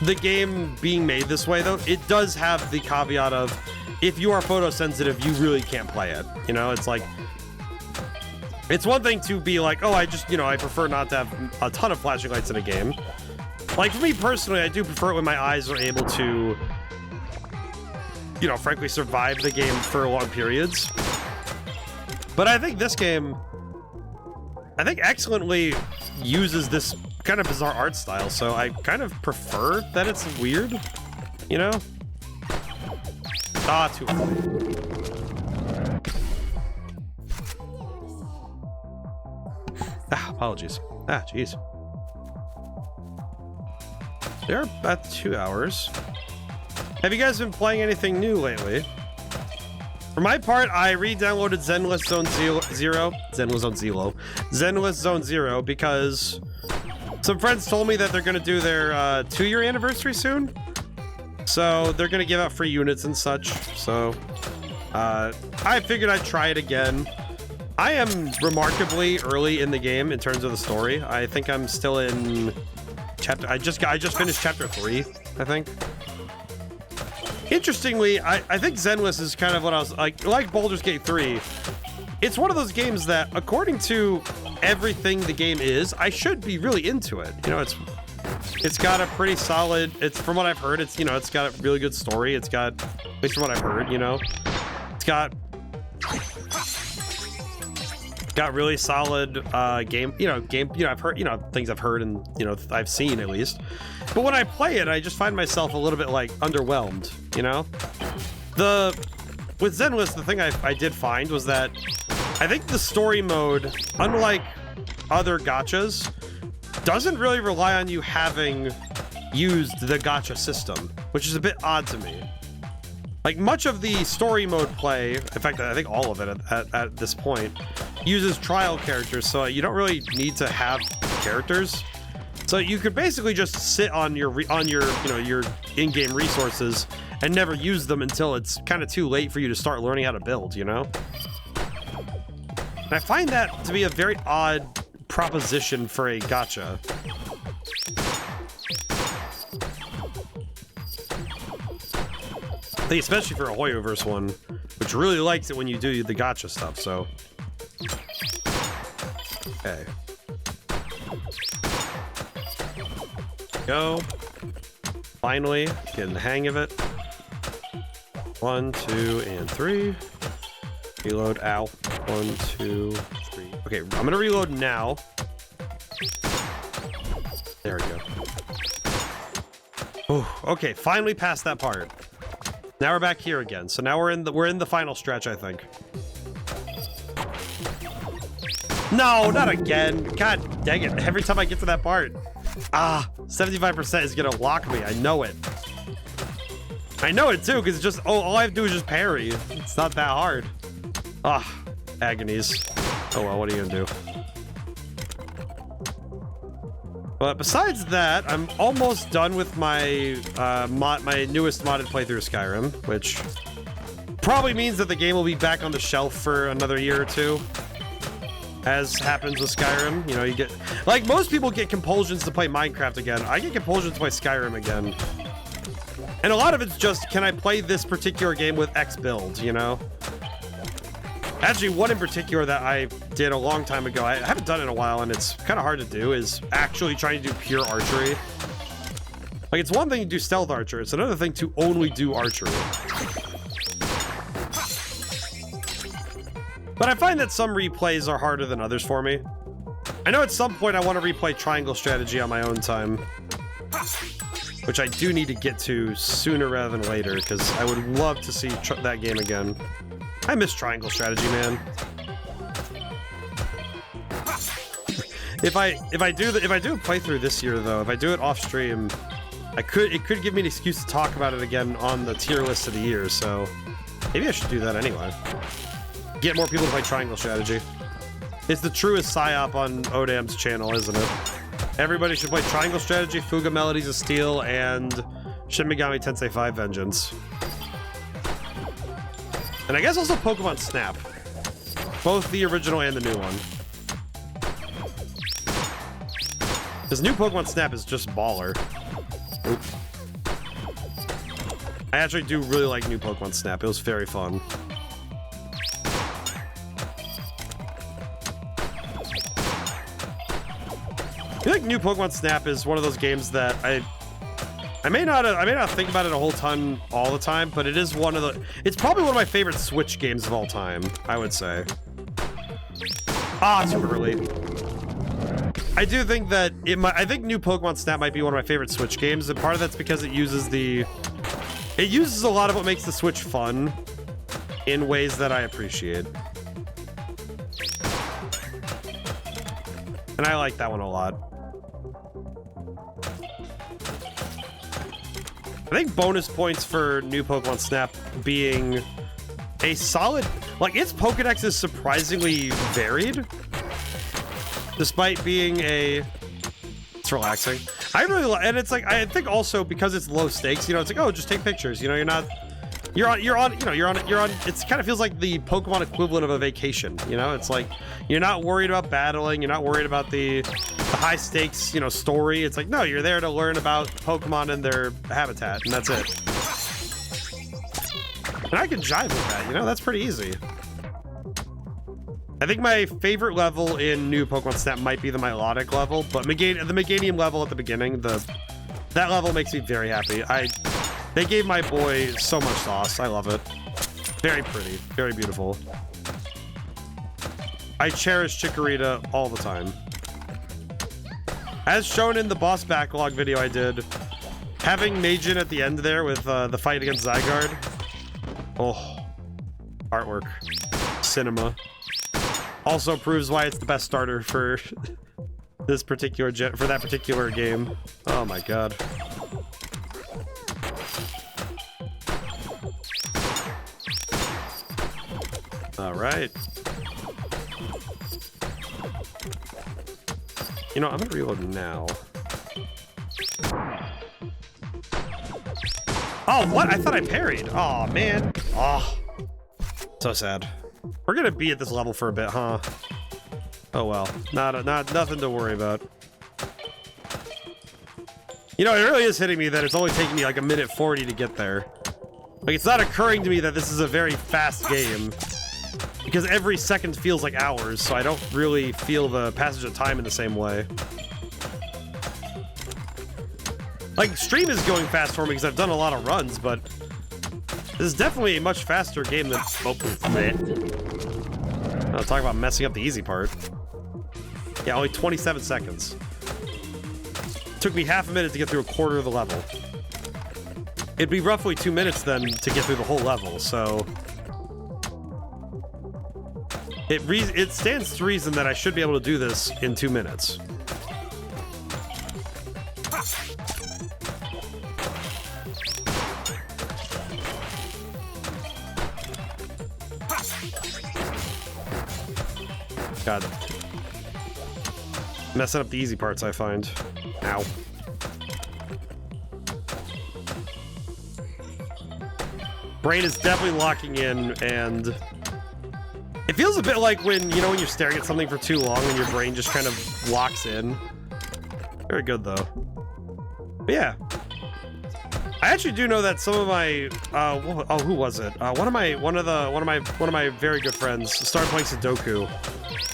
the game being made this way, though, it does have the caveat of, if you are photosensitive, you really can't play it. You know, it's like, it's one thing to be like, oh, I just, you know, I prefer not to have a ton of flashing lights in a game. Like, for me personally, I do prefer it when my eyes are able to, you know, frankly, survive the game for long periods. But I think this game, I think excellently uses this kind of bizarre art style, so I kind of prefer that it's weird, you know? Ah, too early. Ah, apologies. Ah, jeez. They're about 2 hours. Have you guys been playing anything new lately? For my part, I re-downloaded Zenless Zone Zero because some friends told me that they're going to do their 2-year anniversary soon. So they're going to give out free units and such. So I figured I'd try it again. I am remarkably early in the game in terms of the story. I think I'm still in chapter... I just finished chapter 3, I think. Interestingly, I think Zenless is kind of what I was like Baldur's Gate 3. It's one of those games that, according to everything the game is, I should be really into it. You know, it's got a pretty solid, it's, from what I've heard, it's, you know, it's got a really good story. It's got, at least from what I've heard, you know, it's got really solid game, you know, I've heard, you know, things I've heard and, you know, I've seen at least. But when I play it, I just find myself a little bit like underwhelmed, you know? With Zenless, the thing I did find was that I think the story mode, unlike other gachas, doesn't really rely on you having used the gacha system, which is a bit odd to me. Like, much of the story mode play, in fact, I think all of it at this point, uses trial characters, so you don't really need to have characters. So you could basically just sit on your you know, your in-game resources and never use them until it's kind of too late for you to start learning how to build, you know? And I find that to be a very odd proposition for a gacha. I think especially for a Hoyoverse one, which really likes it when you do the gacha stuff, so. Okay. Go. Finally, getting the hang of it. 1, 2, and 3. Reload. Ow. 1, 2, 3. Okay, I'm gonna reload now. There we go. Oh, okay, finally past that part. Now we're back here again. So now we're in the final stretch, I think. No, not again. God dang it. Every time I get to that part. 75% is gonna lock me. I know it. I know it too, because it's just, all I have to do is just parry. It's not that hard. Agonies. Oh well, what are you gonna do? But besides that, I'm almost done with my my newest modded playthrough of Skyrim, which probably means that the game will be back on the shelf for another year or two. As happens with Skyrim, you know, you get, like, most people get compulsions to play Minecraft again. I get compulsions to play Skyrim again. And a lot of it's just, can I play this particular game with X build, you know? Actually, one in particular that I did a long time ago, I haven't done it in a while, and it's kind of hard to do, is actually trying to do pure archery. Like, it's one thing to do stealth archer, it's another thing to only do archery. But I find that some replays are harder than others for me. I know at some point I want to replay triangle strategy on my own time, which I do need to get to sooner rather than later, because I would love to see that game again. I miss triangle strategy, man. If I do a playthrough this year though, if I do it off stream, it could give me an excuse to talk about it again on the tier list of the year. So maybe I should do that anyway. Get more people to play triangle strategy. It's the truest psyop on ODaM's channel, isn't it? Everybody should play triangle strategy, Fuga Melodies of Steel, and Shin Megami Tensei 5 Vengeance. And I guess also Pokemon Snap. Both the original and the new one. This new Pokemon Snap is just baller. Oop. I actually do really like new Pokemon Snap. It was very fun. I feel like new Pokemon Snap is one of those games that I may not think about it a whole ton all the time, but it is it's probably one of my favorite Switch games of all time, I would say. Too early. I do think that I think new Pokemon Snap might be one of my favorite Switch games, and part of that's because it uses a lot of what makes the Switch fun in ways that I appreciate. And I like that one a lot. I think bonus points for new Pokemon Snap being a solid, like, its Pokedex is surprisingly varied, despite being it's relaxing. I really like, and it's like, I think also because it's low stakes, you know, it's like, oh, just take pictures, you know, you're on, it kind of feels like the Pokemon equivalent of a vacation, you know? It's like, you're not worried about battling, you're not worried about the high stakes, you know, story. It's like, no, you're there to learn about Pokemon and their habitat, and that's it. And I can jive with that, you know? That's pretty easy. I think my favorite level in new Pokemon Snap might be the Milotic level, but the Meganium level at the beginning, that level makes me very happy. They gave my boy so much sauce. I love it. Very pretty, very beautiful. I cherish Chikorita all the time. As shown in the boss backlog video I did, having Majin at the end there with the fight against Zygarde. Oh, artwork. Cinema. Also proves why it's the best starter for this particular for that particular game. Oh my god. All right. You know, I'm gonna reload now. Oh, what? I thought I parried. Oh man. Oh, so sad. We're gonna be at this level for a bit, huh? Oh well, nothing to worry about. You know, it really is hitting me that it's only taking me like 1:40 to get there. Like, it's not occurring to me that this is a very fast game, because every second feels like hours, so I don't really feel the passage of time in the same way. Like, stream is going fast for me because I've done a lot of runs, but this is definitely a much faster game than... Oh, I'll talk about messing up the easy part. Yeah, only 27 seconds. Took me half a minute to get through a quarter of the level. It'd be roughly 2 minutes then to get through the whole level, so... It stands to reason that I should be able to do this in 2 minutes. God. Messing up the easy parts, I find. Ow. Brain is definitely locking in, and it feels a bit like when, you know, when you're staring at something for too long and your brain just kind of locks in. Very good, though. But yeah. I actually do know that some of my oh, who was it? One of my very good friends started playing Sudoku,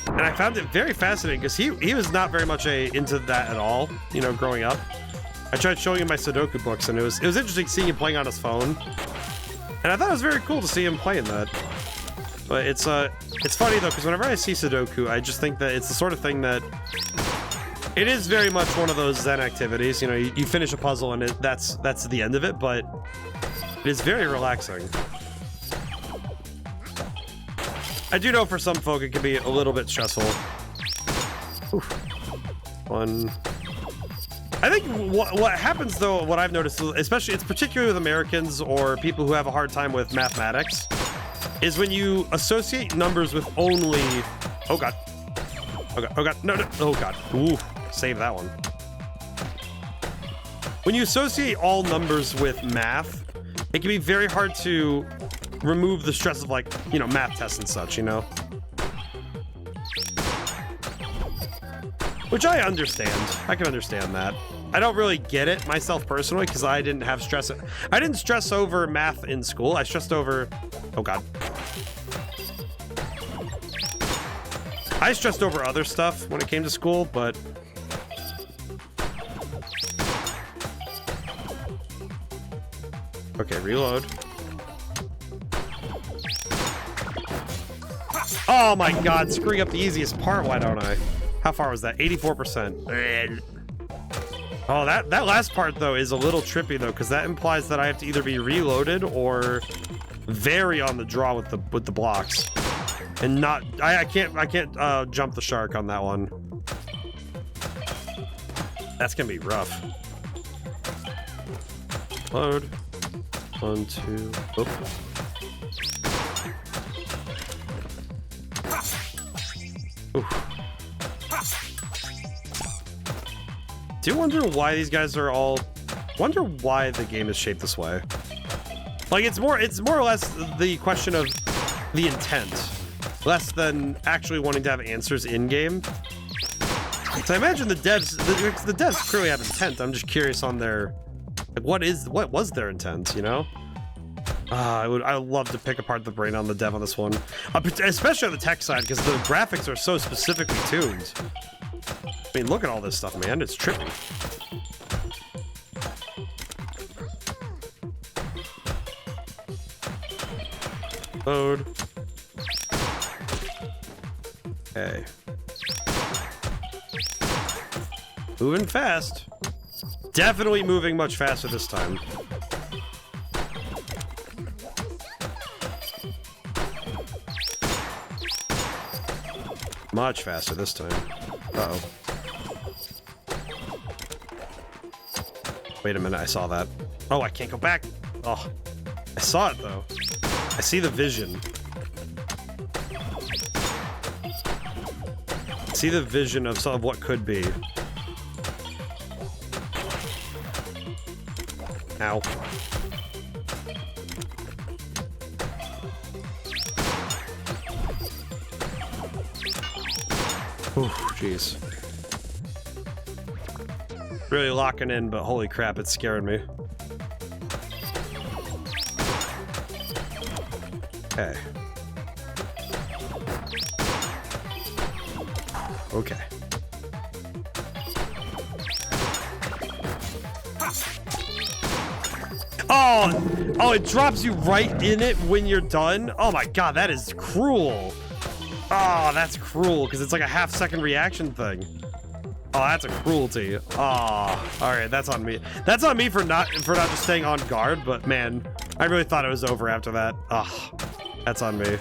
and I found it very fascinating because he was not very much into that at all, you know, growing up. I tried showing him my Sudoku books, and it was interesting seeing him playing on his phone, and I thought it was very cool to see him playing that. But it's funny though, because whenever I see Sudoku, I just think that it's the sort of thing that it is very much one of those Zen activities. You know, you finish a puzzle and that's the end of it, but it is very relaxing. I do know for some folk it can be a little bit stressful. Oof. One. I think what happens though, what I've noticed, especially it's particularly with Americans or people who have a hard time with mathematics, is when you associate numbers with only... Oh god. Oh god. Oh god. No, no. Oh god. Ooh. Save that one. When you associate all numbers with math, it can be very hard to remove the stress of, like, you know, math tests and such, you know? Which I understand. I can understand that. I don't really get it myself personally because I didn't have stress. I didn't stress over math in school. I stressed over... Oh god. I stressed over other stuff when it came to school, but... Okay, reload. Oh my god, screwing up the easiest part, why don't I? How far was that? 84%. Oh, that last part, though, is a little trippy, though, because that implies that I have to either be reloaded or very on the draw with the blocks. And not... I can't jump the shark on that one. That's gonna be rough. Load. 1, 2... Oop. Oof. Do you wonder why these guys are all... Wonder why the game is shaped this way. Like, it's more or less the question of the intent, less than actually wanting to have answers in-game. So I imagine the devs clearly have intent. I'm just curious on their... Like, what was their intent, you know? I would love to pick apart the brain on the dev on this one, especially on the tech side, because the graphics are so specifically tuned. I mean, look at all this stuff, man. It's trippy. Load. Okay. Moving fast. Definitely moving much faster this time. Much faster this time. Uh-oh. Wait a minute, I saw that. Oh, I can't go back. Oh, I saw it though. I see the vision. I see the vision of some of what could be. Ow. Jeez. Really locking in, but holy crap, it's scaring me. Okay. Okay. Oh, it drops you right in it when you're done? Oh my god, that is cruel. Oh, that's cruel, because it's like a half-second reaction thing. Oh, that's a cruelty. Oh, alright, that's on me. That's on me for not just staying on guard, but man, I really thought it was over after that. Oh, that's on me.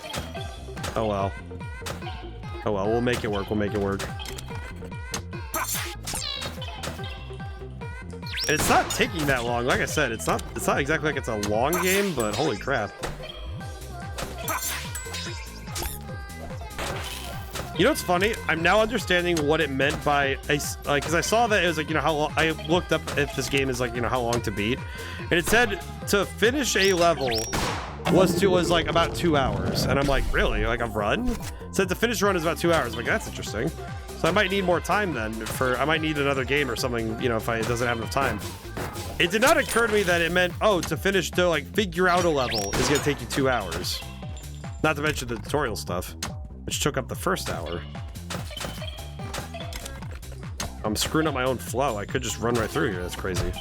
Oh well. Oh well, we'll make it work, we'll make it work. It's not taking that long. Like I said, it's not exactly like it's a long game, but holy crap. You know what's funny? I'm now understanding what it meant by, like, because I saw that it was like, you know, how long, I looked up if this game is like, you know, how long to beat, and it said to finish a level was like about 2 hours, and I'm like, really? Like a run? It said to finish a run is about 2 hours. I'm like, that's interesting. So I might need more time then. I might need another game or something, you know, if it doesn't have enough time. It did not occur to me that it meant, oh, to like figure out a level is gonna take you 2 hours. Not to mention the tutorial stuff, which took up the first hour. I'm screwing up my own flow. I could just run right through here. That's crazy.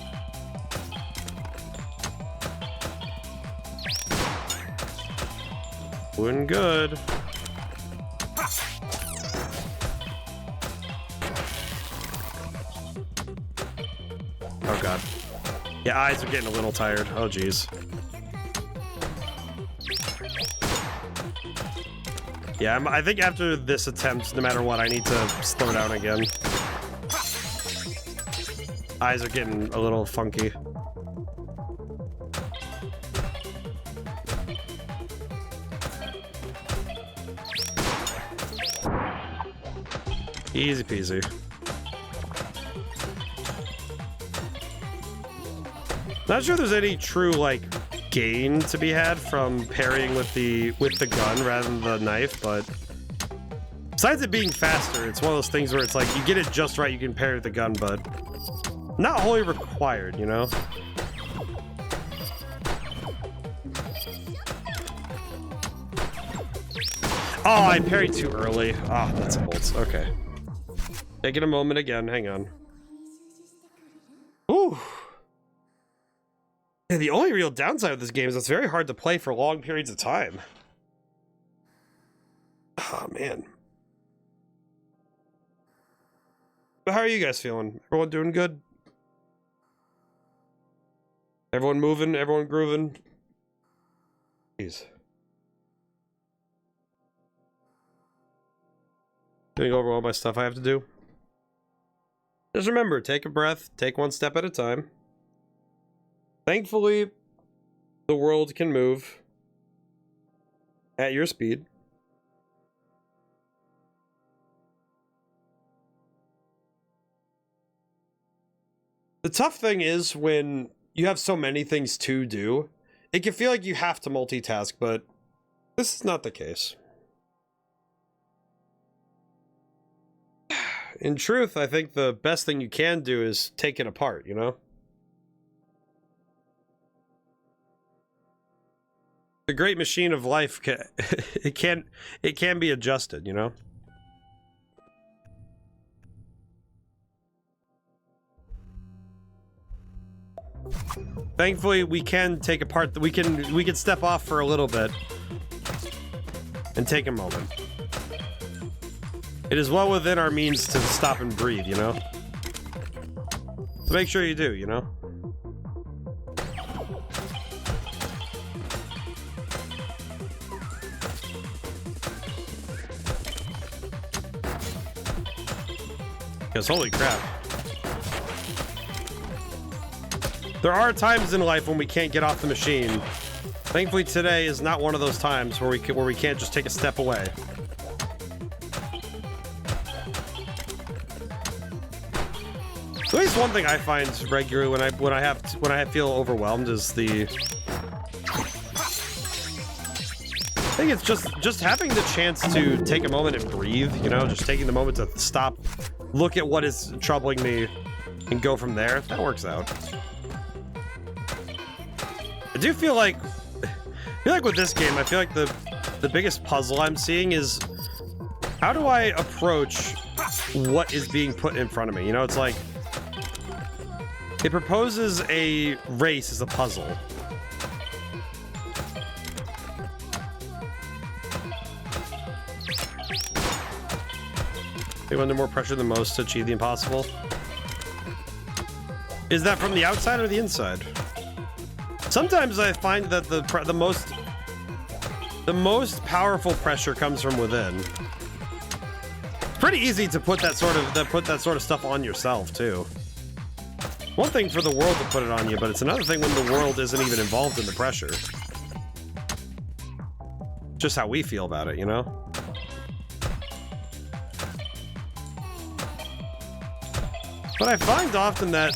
Doing good. Oh god. Yeah, eyes are getting a little tired. Oh jeez. Yeah, I think after this attempt, no matter what, I need to slow down again. Eyes are getting a little funky. Easy peasy. Not sure there's any true, like, gain to be had from parrying with the gun rather than the knife, but besides it being faster, it's one of those things where it's like you get it just right, you can parry with the gun, but not wholly required, you know? Oh, I parried too early. Ah, oh, that's a bolt. Okay. Taking a moment again, hang on. Ooh. Yeah, the only real downside of this game is it's very hard to play for long periods of time. Oh, man. But how are you guys feeling? Everyone doing good? Everyone moving? Everyone grooving? Jeez. Doing over all my stuff I have to do. Just remember, take a breath, take one step at a time. Thankfully, the world can move at your speed. The tough thing is when you have so many things to do, it can feel like you have to multitask, but this is not the case. In truth, I think the best thing you can do is take it apart, you know? The great machine of life, it can be adjusted, you know? Thankfully, we can take apart, we can step off for a little bit and take a moment. It is well within our means to stop and breathe, you know? So make sure you do, you know? Because holy crap. There are times in life when we can't get off the machine. Thankfully today is not one of those times where we can't just take a step away. At least one thing I find regularly when I feel overwhelmed is I think it's just having the chance to take a moment and breathe, you know, just taking the moment to stop, look at what is troubling me, and go from there. That works out. I do feel like with this game, I feel like the biggest puzzle I'm seeing is how do I approach what is being put in front of me? You know, it's like it proposes a race as a puzzle. They under more pressure than most to achieve the impossible. Is that from the outside or the inside? Sometimes I find that the most powerful pressure comes from within. It's pretty easy to put that sort of stuff on yourself too. One thing for the world to put it on you, but it's another thing when the world isn't even involved in the pressure. Just how we feel about it, you know? But I find often that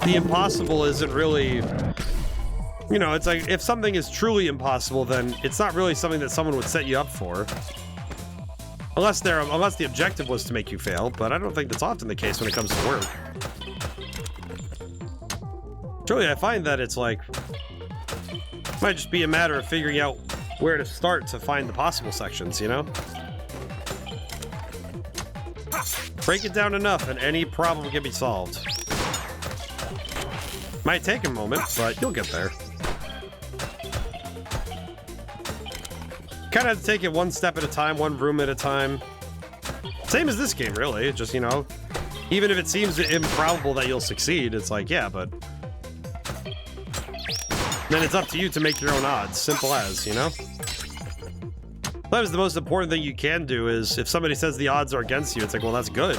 the impossible isn't really, you know, it's like if something is truly impossible, then it's not really something that someone would set you up for. Unless the objective was to make you fail, but I don't think that's often the case when it comes to work. Truly, I find that it's like, it might just be a matter of figuring out where to start to find the possible sections, you know? Break it down enough and any problem can be solved. Might take a moment, but you'll get there. Kind of have to take it one step at a time, one room at a time. Same as this game, really. Just, you know, even if it seems improbable that you'll succeed, it's like, yeah, but then it's up to you to make your own odds. Simple as, you know? Sometimes the most important thing you can do is if somebody says the odds are against you, it's like, well, that's good.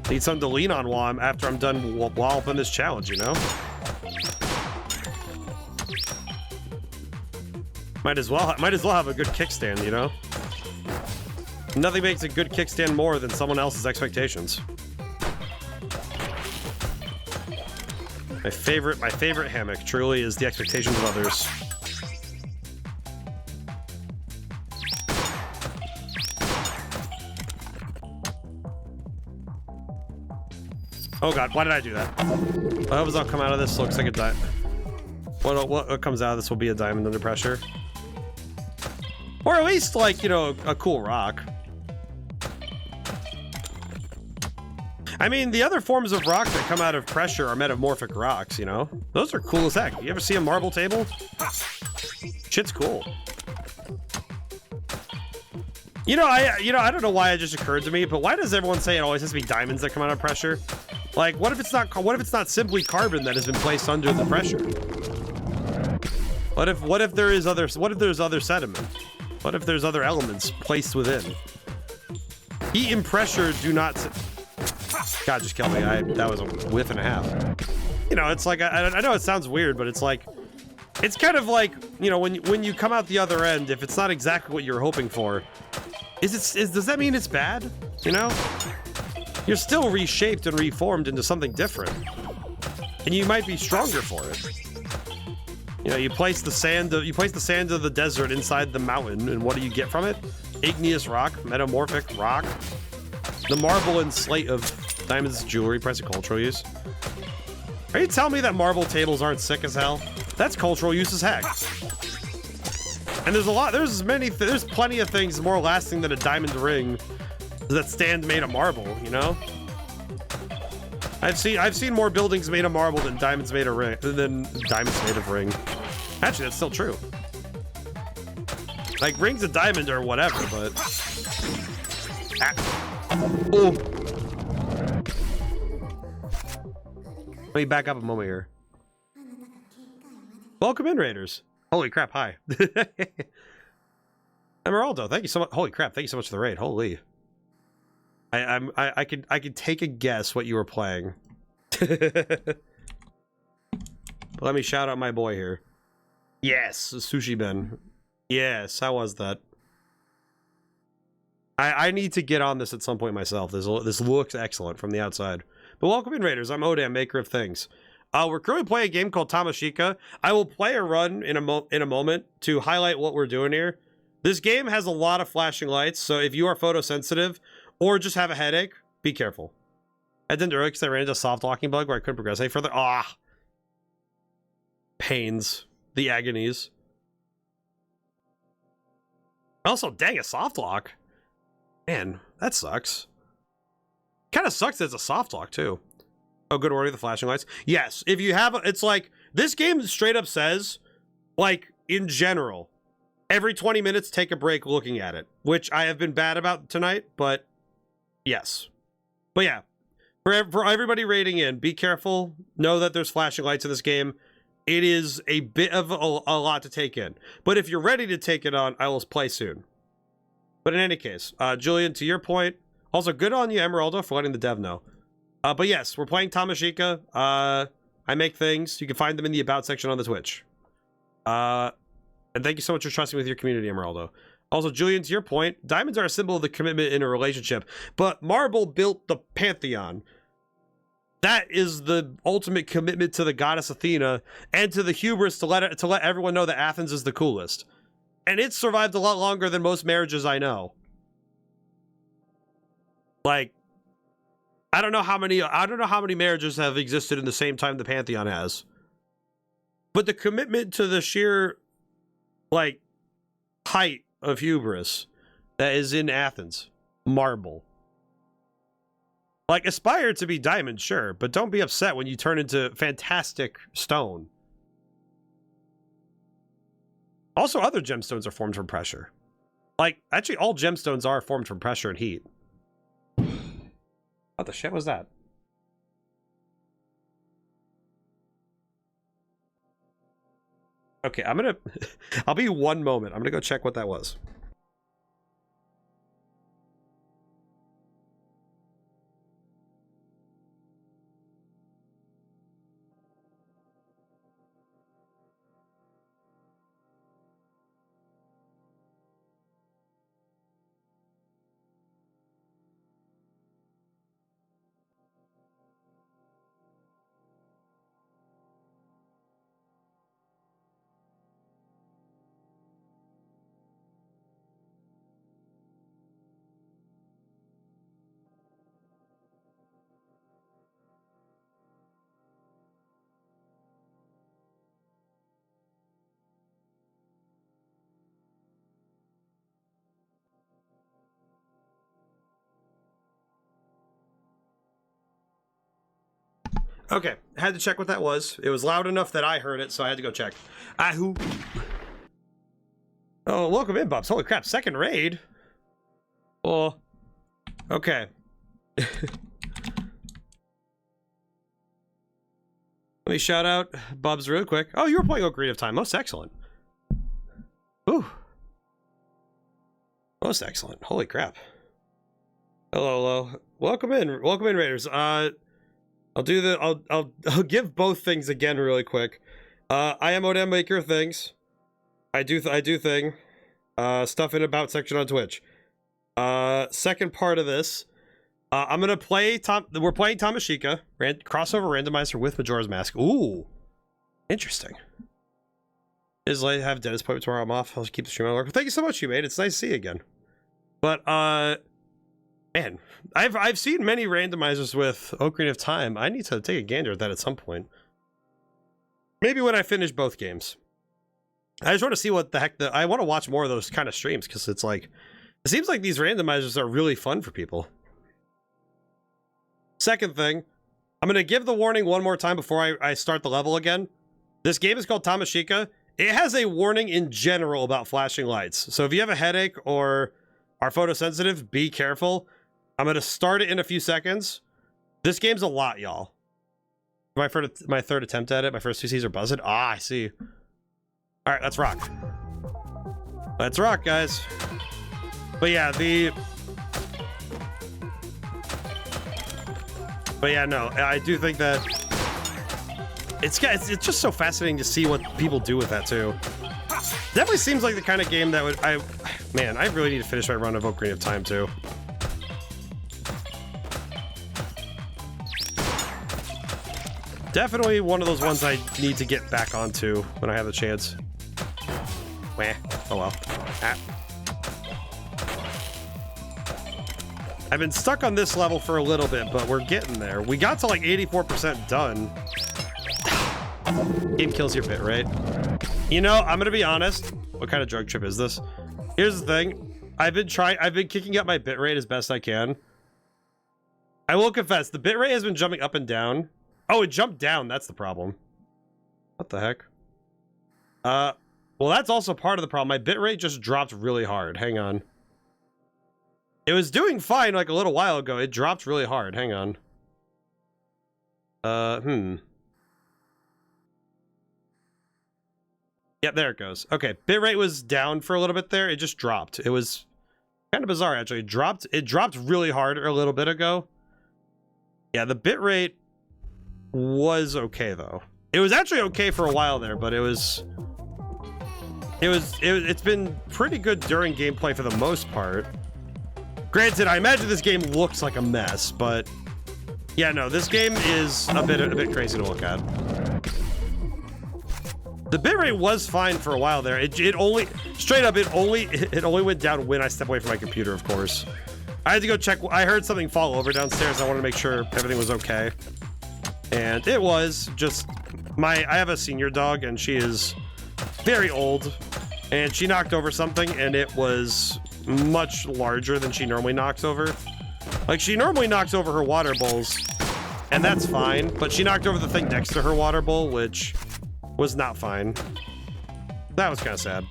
I need something to lean on after I'm done walloping this challenge, you know? Might as well have a good kickstand, you know? Nothing makes a good kickstand more than someone else's expectations. My favorite hammock truly is the expectations of others. Oh god, why did I do that? I hope I'll come out of this. Looks like a diamond. What comes out of this will be a diamond under pressure. Or at least, like, you know, a cool rock. I mean, the other forms of rock that come out of pressure are metamorphic rocks, you know? Those are cool as heck. You ever see a marble table? Shit's cool. You know, I don't know why it just occurred to me, but why does everyone say it always has to be diamonds that come out of pressure? Like, what if it's not simply carbon that has been placed under the pressure? What if there's other sediment? What if there's other elements placed within? Heat and pressure do not. God, just killed me. That was a whiff and a half. You know, it's like I know it sounds weird, but it's like it's kind of like, you know, when you come out the other end, if it's not exactly what you're hoping for, does that mean it's bad? You know, you're still reshaped and reformed into something different, and you might be stronger for it. You know, you place the sand of the desert inside the mountain, and what do you get from it? Igneous rock, metamorphic rock. The marble and slate of diamonds, jewelry, price of cultural use. Are you telling me that marble tables aren't sick as hell? That's cultural use as heck. And there's plenty of things more lasting than a diamond ring that stand made of marble, you know? I've seen more buildings made of marble than diamonds made of ring. Actually, that's still true. Like rings of diamond or whatever, but oh. Let me back up a moment here. Welcome in, Raiders. Holy crap! Hi, Emeraldo. Thank you so much. Holy crap! Thank you so much for the raid. Holy. I could take a guess what you were playing. Let me shout out my boy here. Yes, Sushi Ben. Yes, how was that? I need to get on this at some point myself. This looks excellent from the outside. But welcome in, Raiders. I'm ODaM, maker of things. We're currently playing a game called Tamashika. I will play a run in a moment to highlight what we're doing here. This game has a lot of flashing lights, so if you are photosensitive or just have a headache, be careful. I didn't earlier because I ran into a soft locking bug where I couldn't progress any further. Ah, pains, the agonies. Also, dang, a soft lock. Man, that sucks. Kind of sucks that it's a soft lock too. Oh, good order, the flashing lights. Yes, if you have, it's like, this game straight up says, like, in general, every 20 minutes, take a break looking at it, which I have been bad about tonight, but yes. But yeah, for everybody rating in, be careful. Know that there's flashing lights in this game. It is a bit of a lot to take in. But if you're ready to take it on, I will play soon. But in any case, Julian, to your point, also good on you, Emeraldo, for letting the dev know. But yes, we're playing Tamashika. I make things. You can find them in the About section on the Twitch. And thank you so much for trusting with your community, Emeraldo. Also, Julian, to your point, diamonds are a symbol of the commitment in a relationship, but marble built the Pantheon. That is the ultimate commitment to the goddess Athena and to the hubris to let everyone know that Athens is the coolest. And it's survived a lot longer than most marriages I know. Like, I don't know how many marriages have existed in the same time the Pantheon has. But the commitment to the sheer, like, height of hubris that is in Athens. Marble. Like, aspire to be diamond, sure, but don't be upset when you turn into fantastic stone. Also, other gemstones are formed from pressure. Like, actually, all gemstones are formed from pressure and heat. What the shit was that? Okay, I'll be 1 moment. I'm gonna go check what that was. Okay, I had to check what that was. It was loud enough that I heard it, so I had to go check. Ahoo. Oh, welcome in, Bubs. Holy crap, second raid? Oh, okay. Let me shout out Bubs real quick. Oh, you were playing Ocarina of Time. Most excellent. Ooh. Most excellent. Holy crap. Hello. Welcome in, Raiders. I'll give both things again really quick. I am ODaM, maker of things. I do thing. Stuff in About section on Twitch. Second part of this. I'm gonna play we're playing Tamashika. Crossover randomizer with Majora's Mask. Ooh. Interesting. Is like have Dennis play tomorrow. I'm off. I'll just keep the stream on work. Thank you so much, you mate. It's nice to see you again. But man, I've seen many randomizers with Ocarina of Time. I need to take a gander at that at some point. Maybe when I finish both games. I just want to see what the heck I want to watch more of those kind of streams because it's like, it seems like these randomizers are really fun for people. Second thing, I'm going to give the warning one more time before I start the level again. This game is called TAMASHIKA. It has a warning in general about flashing lights. So if you have a headache or are photosensitive, be careful. I'm going to start it in a few seconds. This game's a lot, y'all. My third attempt at it. My first 2 C's are buzzing. Ah, I see. All right, let's rock. Let's rock, guys. But yeah, no, I do think that it's just so fascinating to see what people do with that too. Definitely seems like the kind of game that would man, I really need to finish my run of Ocarina of Time too. Definitely one of those ones I need to get back onto when I have the chance. Wah. Oh well. Ah. I've been stuck on this level for a little bit, but we're getting there. We got to like 84% done. Game kills your bit, right? You know, I'm gonna be honest. What kind of drug trip is this? Here's the thing. I've been kicking up my bitrate as best I can. I will confess, the bitrate has been jumping up and down. Oh, it jumped down. That's the problem. What the heck? Well, that's also part of the problem. My bitrate just dropped really hard. Hang on. It was doing fine like a little while ago. It dropped really hard. Hang on. Yep, there it goes. Okay, bitrate was down for a little bit there. It just dropped. It was kind of bizarre, actually. It dropped really hard a little bit ago. Yeah, the bitrate was okay, though. It was actually okay for a while there, but it's been pretty good during gameplay for the most part. Granted, I imagine this game looks like a mess, but yeah, no, this game is a bit crazy to look at. The bitrate was fine for a while there. It only went down when I stepped away from my computer, of course. I had to go check. I heard something fall over downstairs. I wanted to make sure everything was okay. And it was just I have a senior dog and she is very old and she knocked over something and it was much larger than she normally knocks over. Like, she normally knocks over her water bowls and that's fine, but she knocked over the thing next to her water bowl, which was not fine. That was kind of sad.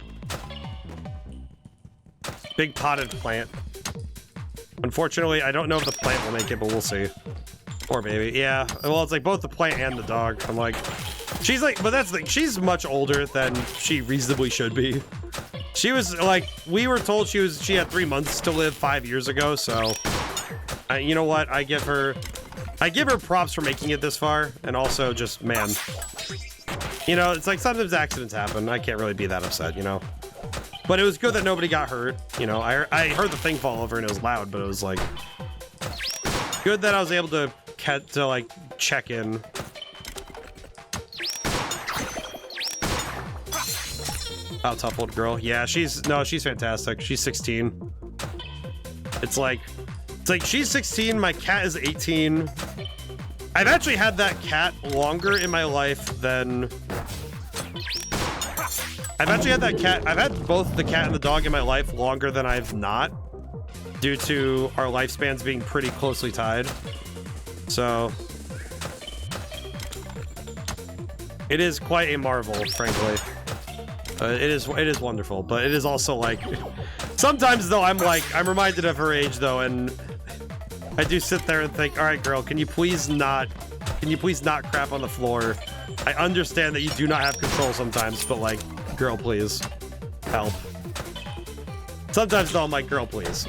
Big potted plant. Unfortunately, I don't know if the plant will make it, but we'll see. Or maybe, yeah. Well, it's like both the plant and the dog. I'm like, she's like, but that's like, she's much older than she reasonably should be. She was like, we were told she had 3 months to live 5 years ago. So, you know what? I give her props for making it this far, and also just, man, you know, it's like sometimes accidents happen. I can't really be that upset, you know. But it was good that nobody got hurt. You know, I heard the thing fall over and it was loud, but it was like good that I was able to like check in. How tough old girl. Yeah, she's fantastic. She's 16. It's like she's 16, my cat is 18. I've actually had that cat longer in my life than I've had both the cat and the dog in my life longer than I've not, due to our lifespans being pretty closely tied. So it is quite a marvel, frankly. It is wonderful, but it is also like sometimes though I'm reminded of her age though, and I do sit there and think, all right, girl, can you please not crap on the floor? I understand that you do not have control sometimes, but like, girl, please help. Sometimes though I'm like, girl, please.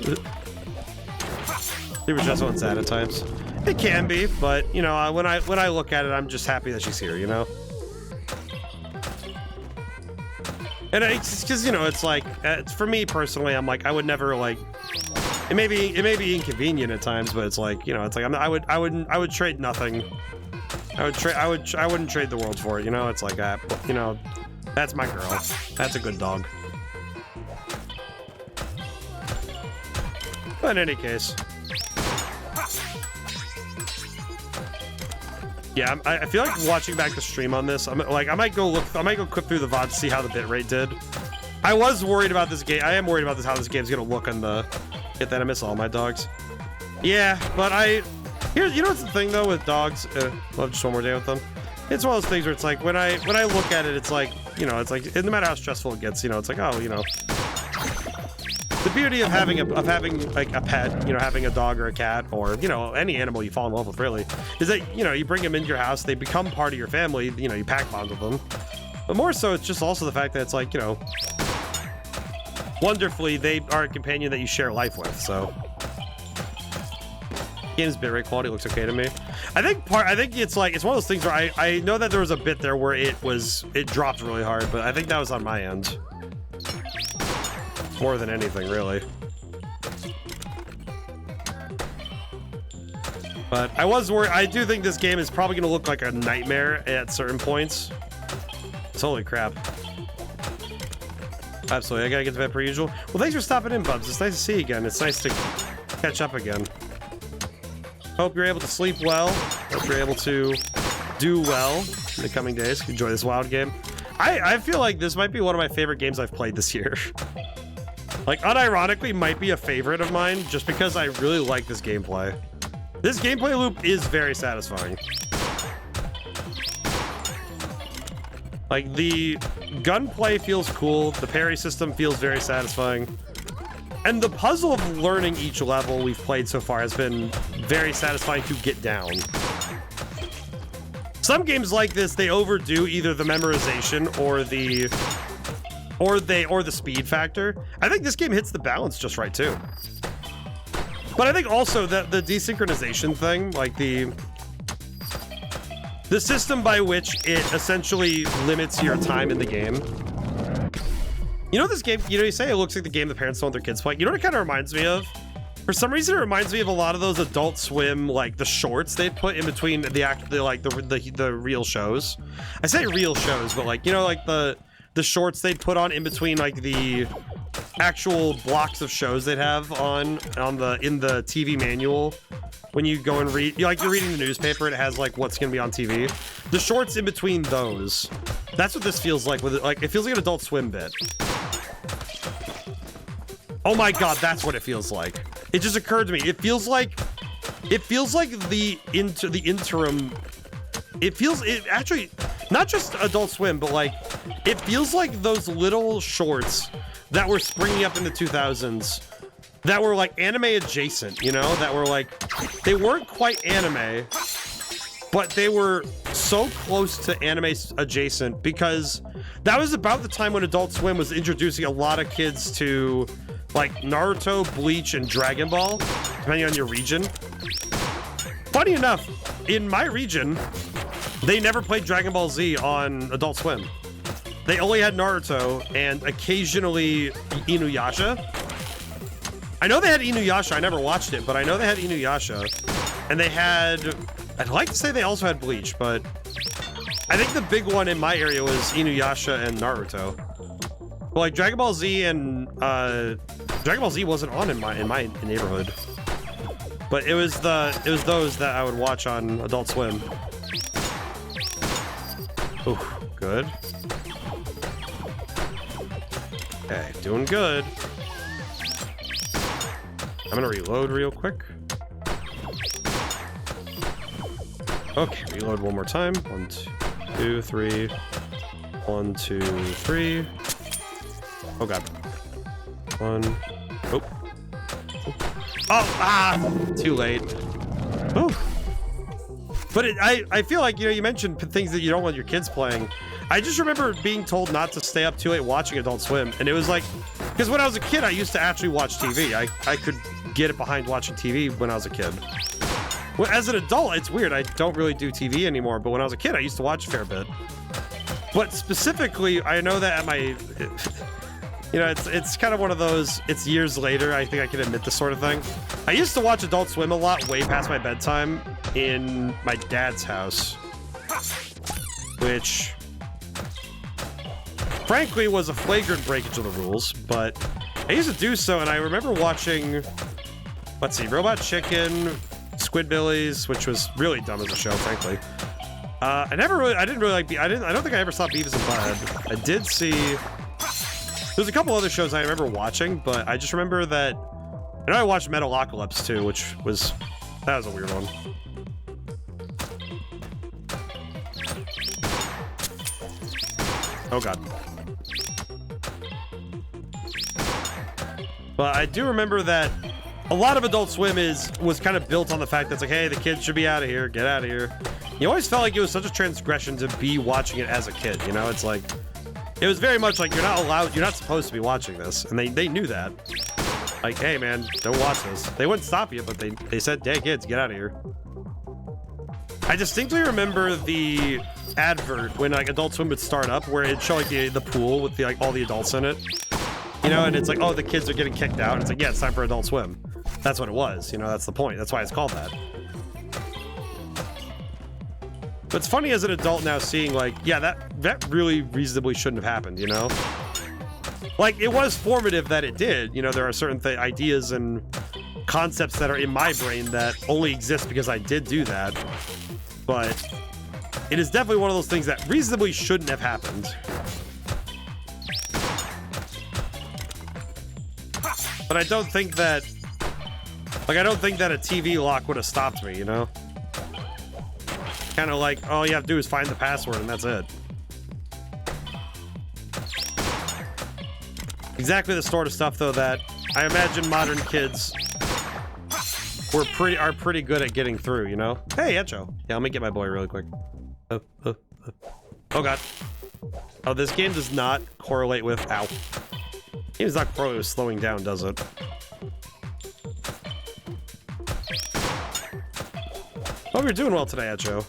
It was just one sad at times. It can be, but you know, when I look at it, I'm just happy that she's here, you know. And it's because, you know, it's like for me personally, I'm like, I would never like. It may be inconvenient at times, but it's like, you know, it's like I would trade nothing. I wouldn't trade the world for it, you know. It's like, you know, that's my girl. That's a good dog. But in any case. Yeah, I feel like watching back the stream on this, I might go clip through the VOD to see how the bitrate did. I was worried about this game. I am worried about this, how this game's gonna look on the... Get that, I miss all my dogs. Yeah, but you know what's the thing though with dogs? Love just one more day with them. It's one of those things where it's like, when I look at it, it's like, you know, it's like, no matter how stressful it gets, you know, it's like, oh, you know. The beauty of having like a pet, you know, having a dog or a cat or, you know, any animal you fall in love with really, is that, you know, you bring them into your house, they become part of your family, you know, you pack bond with them. But more so, it's just also the fact that it's like, you know, wonderfully, they are a companion that you share life with, so. Game's bitrate quality looks okay to me. I think it's like, it's one of those things where I know that there was a bit there where it dropped really hard, but I think that was on my end. More than anything, really. But I was worried. I do think this game is probably going to look like a nightmare at certain points. Holy crap. Absolutely. I got to get to bed per usual. Well, thanks for stopping in, Bubs. It's nice to see you again. It's nice to catch up again. Hope you're able to sleep well. Hope you're able to do well in the coming days. Enjoy this wild game. I feel like this might be one of my favorite games I've played this year. Like, unironically, might be a favorite of mine just because I really like this gameplay. This gameplay loop is very satisfying. Like, the gunplay feels cool. The parry system feels very satisfying. And the puzzle of learning each level we've played so far has been very satisfying to get down. Some games like this, they overdo either the memorization or the speed factor. I think this game hits the balance just right too. But I think also that the desynchronization thing, like the system by which it essentially limits your time in the game. You know this game, you know, you say it looks like the game the parents don't want their kids play. You know what it kind of reminds me of? For some reason, it reminds me of a lot of those Adult Swim, like the shorts they put in between the real shows. I say real shows, but like, you know, like the shorts they'd put on in between like the actual blocks of shows they'd have in the TV manual. When you go and read, you're reading the newspaper and it has like what's gonna be on TV. The shorts in between those. That's what this feels like with it. Like, it feels like an Adult Swim bit. Oh my god, that's what it feels like. It just occurred to me. It feels like the interim. It actually, not just Adult Swim, but like, it feels like those little shorts that were springing up in the 2000s that were like anime adjacent, you know, that were like, they weren't quite anime, but they were so close to anime adjacent because that was about the time when Adult Swim was introducing a lot of kids to like Naruto, Bleach, and Dragon Ball, depending on your region. Funny enough, in my region, they never played Dragon Ball Z on Adult Swim. They only had Naruto and occasionally Inuyasha. I know they had Inuyasha. I never watched it, but I know they had Inuyasha. And they had... I'd like to say they also had Bleach, but... I think the big one in my area was Inuyasha and Naruto. But like Dragon Ball Z and... Dragon Ball Z wasn't on in my neighborhood. But it was those that I would watch on Adult Swim. Ooh, good. Okay, doing good. I'm gonna reload real quick. Okay, reload one more time. 1, 2, 3. 1, 2, 3. Oh god. 1. Oh. Oh, too late. Oh. But I feel like, you know, you mentioned things that you don't want your kids playing. I just remember being told not to stay up too late watching Adult Swim, and it was like, because when I was a kid, I used to actually watch TV. I could get it behind watching TV when I was a kid. Well, as an adult, it's weird. I don't really do TV anymore, but when I was a kid, I used to watch a fair bit. But specifically, I know that at my, you know, it's kind of one of those, it's years later, I think I can admit this sort of thing. I used to watch Adult Swim a lot, way past my bedtime, in my dad's house. Which, frankly, was a flagrant breakage of the rules, but I used to do so, and I remember watching, let's see, Robot Chicken, Squidbillies, which was really dumb as a show, frankly. I didn't really like, I don't think I ever saw Beavis and Butthead. I did see, there's a couple other shows I remember watching, but I just remember that, I know I watched Metalocalypse too, which was, that was a weird one. Oh god. But I do remember that a lot of Adult Swim was kind of built on the fact that it's like, hey, the kids should be out of here, get out of here. You always felt like it was such a transgression to be watching it as a kid, you know? It's like, it was very much like, you're not allowed, you're not supposed to be watching this. And they knew that. Like, hey man, don't watch this. They wouldn't stop you, but they said, hey kids, get out of here. I distinctly remember the advert when like Adult Swim would start up where it'd show like the pool with the like all the adults in it. You know, and it's like, oh, the kids are getting kicked out. It's like, yeah, it's time for Adult Swim. That's what it was, you know, that's the point. That's why it's called that. But it's funny as an adult now seeing like, yeah, that really reasonably shouldn't have happened, you know? Like, it was formative that it did. You know, there are certain ideas and concepts that are in my brain that only exist because I did do that. But it is definitely one of those things that reasonably shouldn't have happened. But I don't think that, like, I don't think that a TV lock would have stopped me, you know? Kind of like, all you have to do is find the password and that's it. Exactly the sort of stuff, though, that I imagine modern kids are pretty good at getting through, you know? Hey, Echo. Yeah, let me get my boy really quick. Oh god. Oh, this game does not correlate with, ow. Game does not correlate with slowing down, does it? Hope you're doing well today, Echo.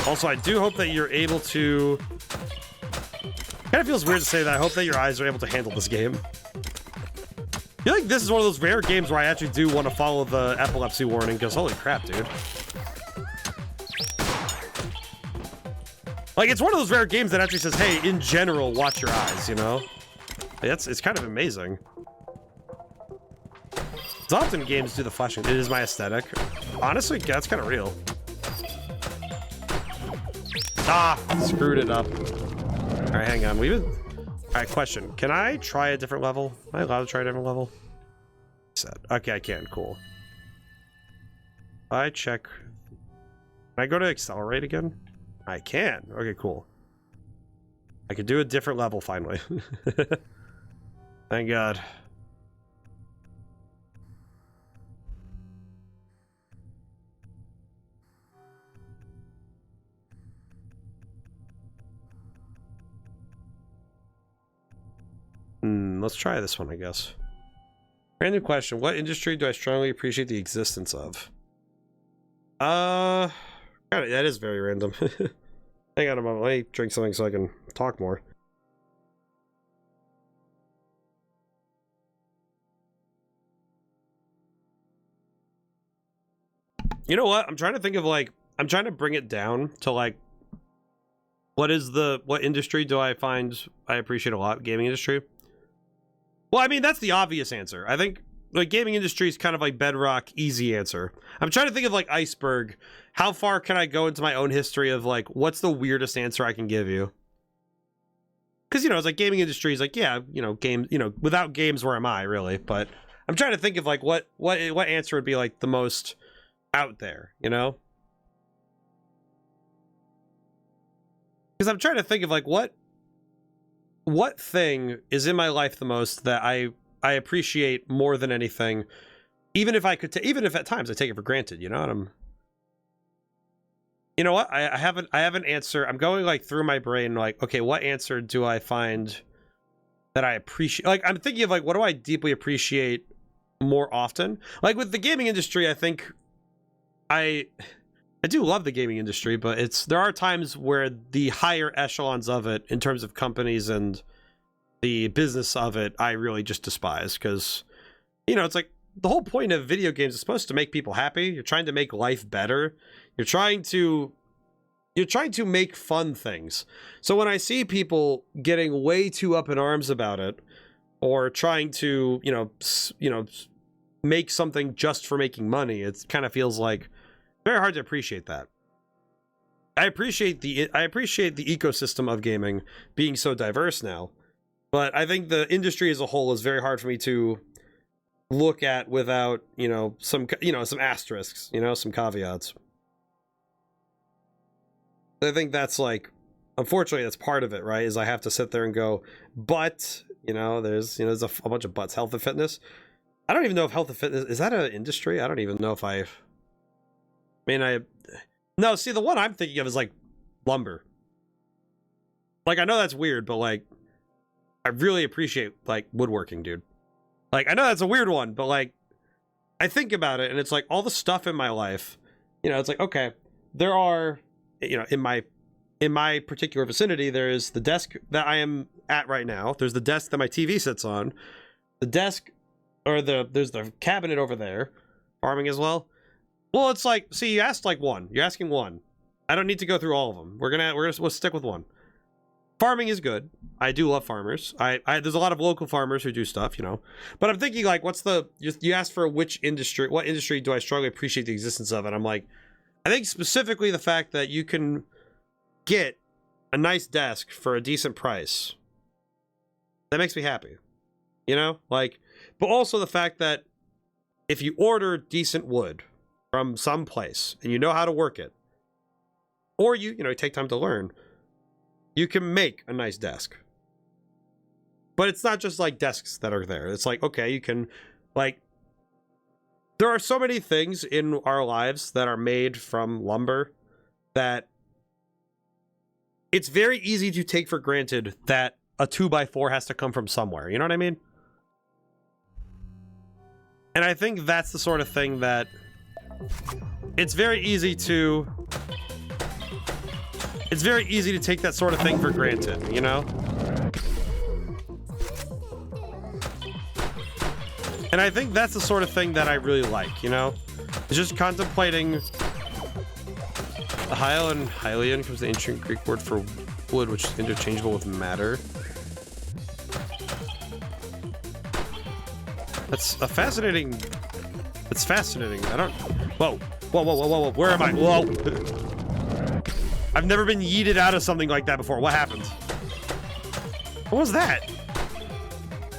Also, I do hope that you're able to... Kind of feels weird to say that. I hope that your eyes are able to handle this game. I feel like this is one of those rare games where I actually do want to follow the epilepsy warning, because holy crap, dude. Like, it's one of those rare games that actually says, hey, in general, watch your eyes, you know? It's kind of amazing. It's often games do the flashing. It is my aesthetic. Honestly, that's kind of real. Ah, screwed it up. All right, hang on. All right, question. Can I try a different level? Am I allowed to try a different level? Set. Okay, I can. Cool. I check. Can I go to accelerate again? I can. Okay, cool. I could do a different level finally. Thank God. Let's try this one, I guess. Random question. What industry do I strongly appreciate the existence of? That is very random. Hang on a moment. Let me drink something so I can talk more. You know what? I'm trying to think of like, I'm trying to bring it down to like, what industry do I find I appreciate a lot? Gaming industry? Well, I mean, that's the obvious answer. I think like gaming industry is kind of like bedrock, easy answer. I'm trying to think of like iceberg. How far can I go into my own history of like, what's the weirdest answer I can give you? Because, you know, it's like gaming industry is like, yeah, you know, game, you know, without games, where am I really? But I'm trying to think of like what answer would be like the most out there, you know? Because I'm trying to think of like what thing is in my life the most that I appreciate more than anything, even if at times I take it for granted, you know? And you know what? I have an answer. I'm going like through my brain, like, okay, what answer do I find that I appreciate? Like, I'm thinking of like, what do I deeply appreciate more often? Like with the gaming industry, I think I do love the gaming industry, but there are times where the higher echelons of it, in terms of companies and the business of it, I really just despise. Because, you know, it's like the whole point of video games is supposed to make people happy. You're trying to make life better. You're trying to make fun things. So when I see people getting way too up in arms about it, or trying to, you know, make something just for making money, it kind of feels like very hard to appreciate that. I appreciate the ecosystem of gaming being so diverse now, but I think the industry as a whole is very hard for me to look at without, some asterisks, some caveats. I think that's like, unfortunately, that's part of it, right? Is I have to sit there and go, but, there's a bunch of buts. Health and fitness. I don't even know if health and fitness, is that an industry? I don't even know if no, see, the one I'm thinking of is like lumber. Like, I know that's weird, but like, I really appreciate like woodworking, dude. Like, I know that's a weird one, but like, I think about it and it's like all the stuff in my life, it's like, okay, there are, in my particular vicinity, there is the desk that I am at right now. There's the desk that my TV sits on. The desk, or there's the cabinet over there. Farming as well. Well, it's like, see, you asked like one. You're asking one. I don't need to go through all of them. We'll stick with one. Farming is good. I do love farmers. There's a lot of local farmers who do stuff, But I'm thinking like, you asked for what industry do I strongly appreciate the existence of? And I'm like, I think specifically the fact that you can get a nice desk for a decent price. That makes me happy. Like, but also the fact that if you order decent wood from some place and you know how to work it, or you take time to learn, you can make a nice desk. But it's not just like desks that are there. It's like, okay, you can, like, there are so many things in our lives that are made from lumber that it's very easy to take for granted that a 2x4 has to come from somewhere. You know what I mean? And I think that's the sort of thing that it's very easy to take that sort of thing for granted, And I think that's the sort of thing that I really like, It's just contemplating the Hylian comes the ancient Greek word for wood, which is interchangeable with matter. That's a fascinating. It's fascinating. I don't. Whoa. Where am I? Whoa. I've never been yeeted out of something like that before. What happened? What was that?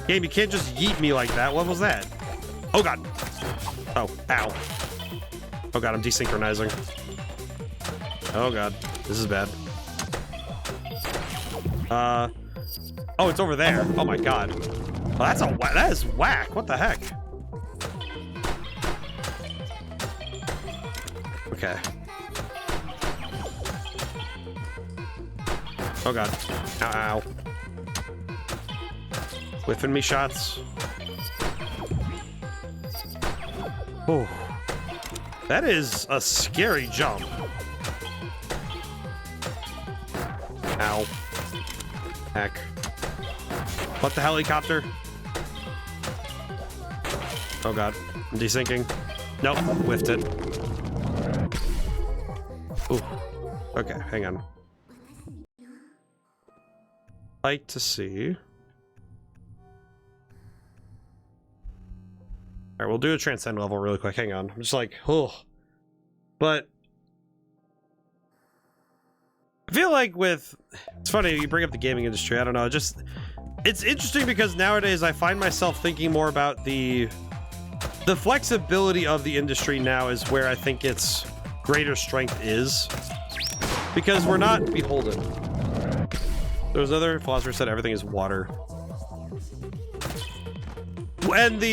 Game, you can't just yeet me like that. What was that? Oh, God. Oh, ow. Oh, God, I'm desynchronizing. Oh, God. This is bad. Oh, it's over there. Oh, my God. Well, that is whack. What the heck? Okay. Oh, God. Ow, ow. Whiffing me shots. Oh. That is a scary jump. Ow. Heck. What the helicopter? Oh, God. I'm desyncing. Nope. Whiffed it. Ooh. Okay, hang on. Like to see. Alright, we'll do a transcend level really quick. Hang on. I'm just like, oh. But I feel like it's funny you bring up the gaming industry. I don't know. It's interesting because nowadays I find myself thinking more about the flexibility of the industry now is where I think its greater strength is. Because we're not beholden. There was another philosopher said everything is water. And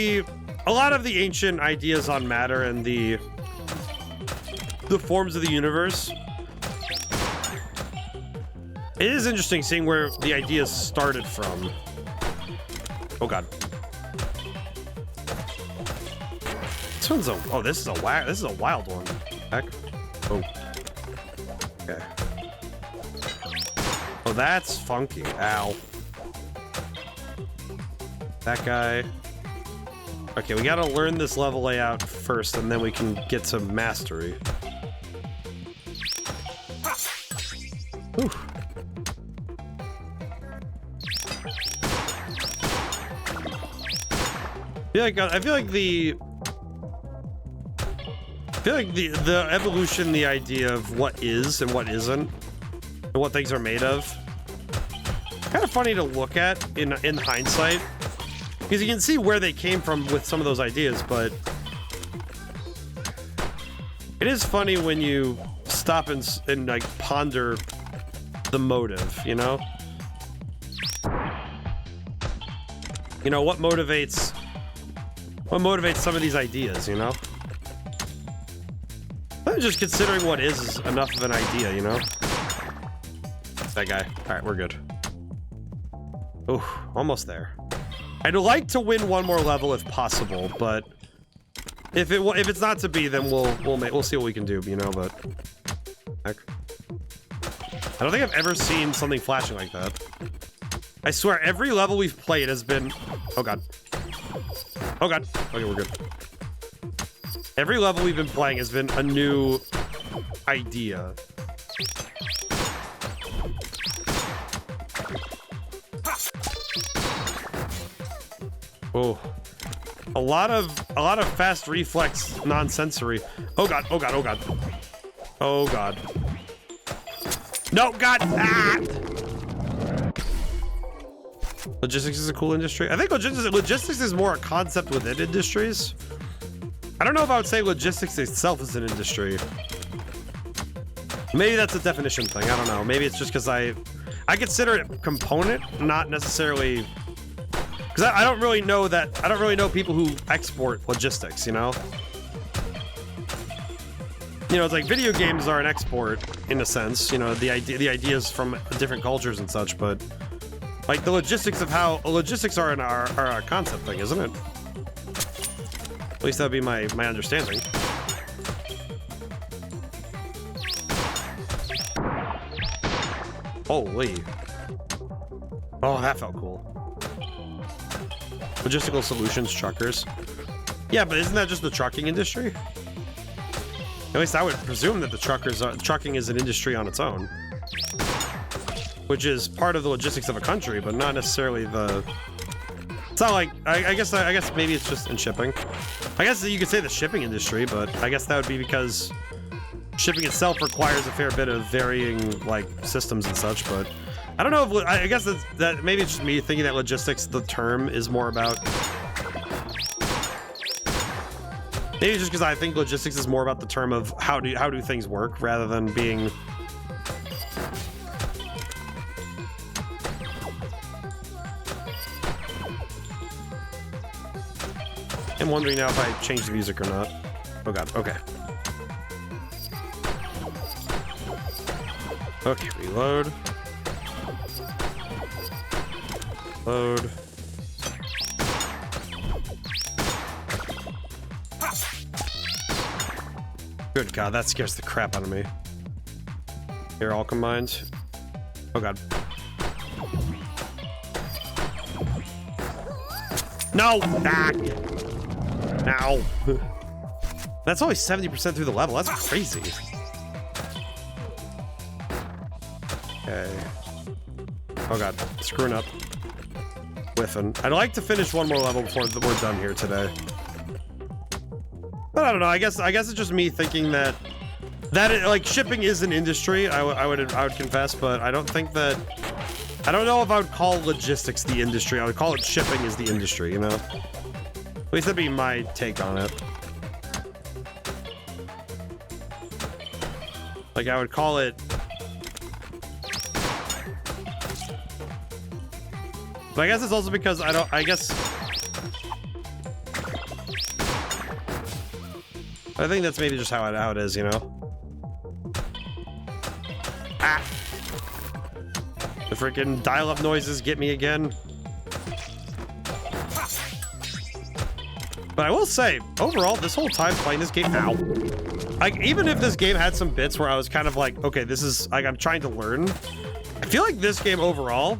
a lot of the ancient ideas on matter and the forms of the universe. It is interesting seeing where the ideas started from. Oh, God. This one's this is a wild one. Heck. Oh. Okay. Oh, that's funky. Ow. That guy. Okay, we gotta learn this level layout first, and then we can get to mastery. Whew. I feel like feel like the evolution, the idea of what is and what isn't, and what things are made of, kind of funny to look at in hindsight, because you can see where they came from with some of those ideas, but it is funny when you stop and like ponder the motive, you know? You know, what motivates some of these ideas, you know? I'm just considering what is enough of an idea, you know? It's that guy. All right, we're good. Ooh, almost there. I'd like to win one more level if possible, but if it's not to be, then we'll see what we can do, you know. But heck, I don't think I've ever seen something flashing like that. I swear, every level we've played has been. Oh god. Oh god. Okay, we're good. Every level we've been playing has been a new idea. Oh, a lot of fast reflex nonsensory. Oh god, oh god, oh god. Oh god. No, god. Ah! Logistics is a cool industry. I think logistics is more a concept within industries. I don't know if I would say logistics itself is an industry. Maybe that's a definition thing. I don't know. Maybe it's just because I consider it a component, not necessarily. Because I don't really know that. I don't really know people who export logistics, you know? You know, it's like video games are an export in a sense, you know, the ideas from different cultures and such, but like the logistics of how logistics are a concept thing, isn't it? At least that'd be my understanding. Holy. Oh, that felt cool. Logistical solutions, truckers. Yeah, but isn't that just the trucking industry? At least I would presume that the trucking is an industry on its own, which is part of the logistics of a country, but not necessarily the. It's not like I guess maybe it's just in shipping. I guess you could say the shipping industry, but I guess that would be because shipping itself requires a fair bit of varying like systems and such, but. I don't know if I guess that maybe it's just me thinking that logistics, the term, is more about. Maybe just because I think logistics is more about the term of how do things work rather than being. I'm wondering now if I change the music or not. Oh god. Okay. Okay. Reload. Load. Good god, that scares the crap out of me. Here, all combined. Oh god. No! Ah. Now. That's only 70% through the level. That's crazy. Okay. Oh god, screwing up. Whiffing. I'd like to finish one more level before we're done here today. But I don't know. I guess it's just me thinking that like shipping is an industry. I would confess, but I don't think that. I don't know if I would call logistics the industry. I would call it shipping is the industry. You know. At least that'd be my take on it. Like I would call it. But I guess it's also because I guess I think that's maybe just how it is, you know? Ah! The freaking dial-up noises get me again. But I will say, overall, this whole time playing this game, ow. Like, even if this game had some bits where I was kind of like, okay, this is, like, I'm trying to learn. I feel like this game overall,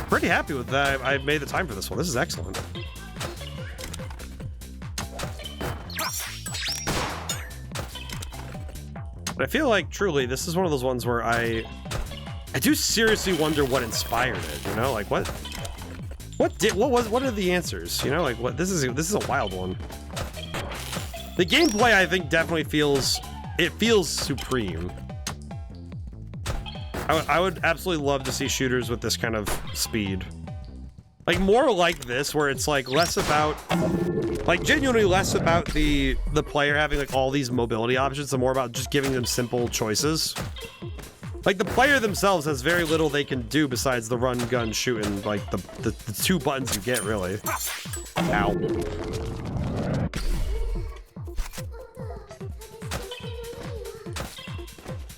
pretty happy with that. I made the time for this one. This is excellent. But I feel like truly this is one of those ones where I do seriously wonder what inspired it, you know? Like what are the answers? You know, like what this is a wild one. The gameplay, I think, definitely feels supreme. I would absolutely love to see shooters with this kind of speed. Like, more like this, where it's, like, less about... Like, genuinely less about the player having, like, all these mobility options, and more about just giving them simple choices. Like, the player themselves has very little they can do besides the run, gun, shoot, and, like, the 2 buttons you get, really. Ow.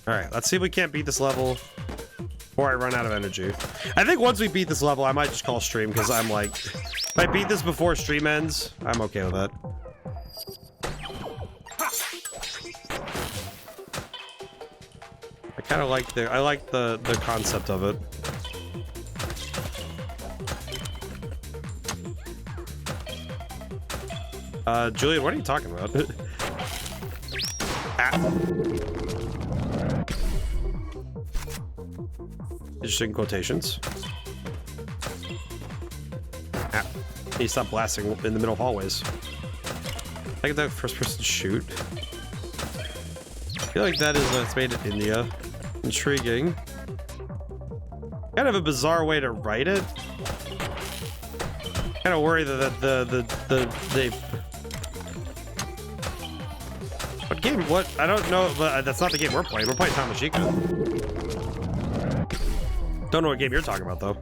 Alright, let's see if we can't beat this level before I run out of energy. I think once we beat this level, I might just call stream, because I'm like... If I beat this before stream ends, I'm okay with that. I kind of like the concept of it. Julian, what are you talking about? Ah. Interesting quotations. Ah. He stopped blasting in the middle of hallways. I get that first person shoot. I feel like that is it's made in India. Intriguing. Kind of a bizarre way to write it. Kind of worry that they. What game? What? I don't know. But that's not the game we're playing. We're playing TAMASHIKA. Don't know what game you're talking about though.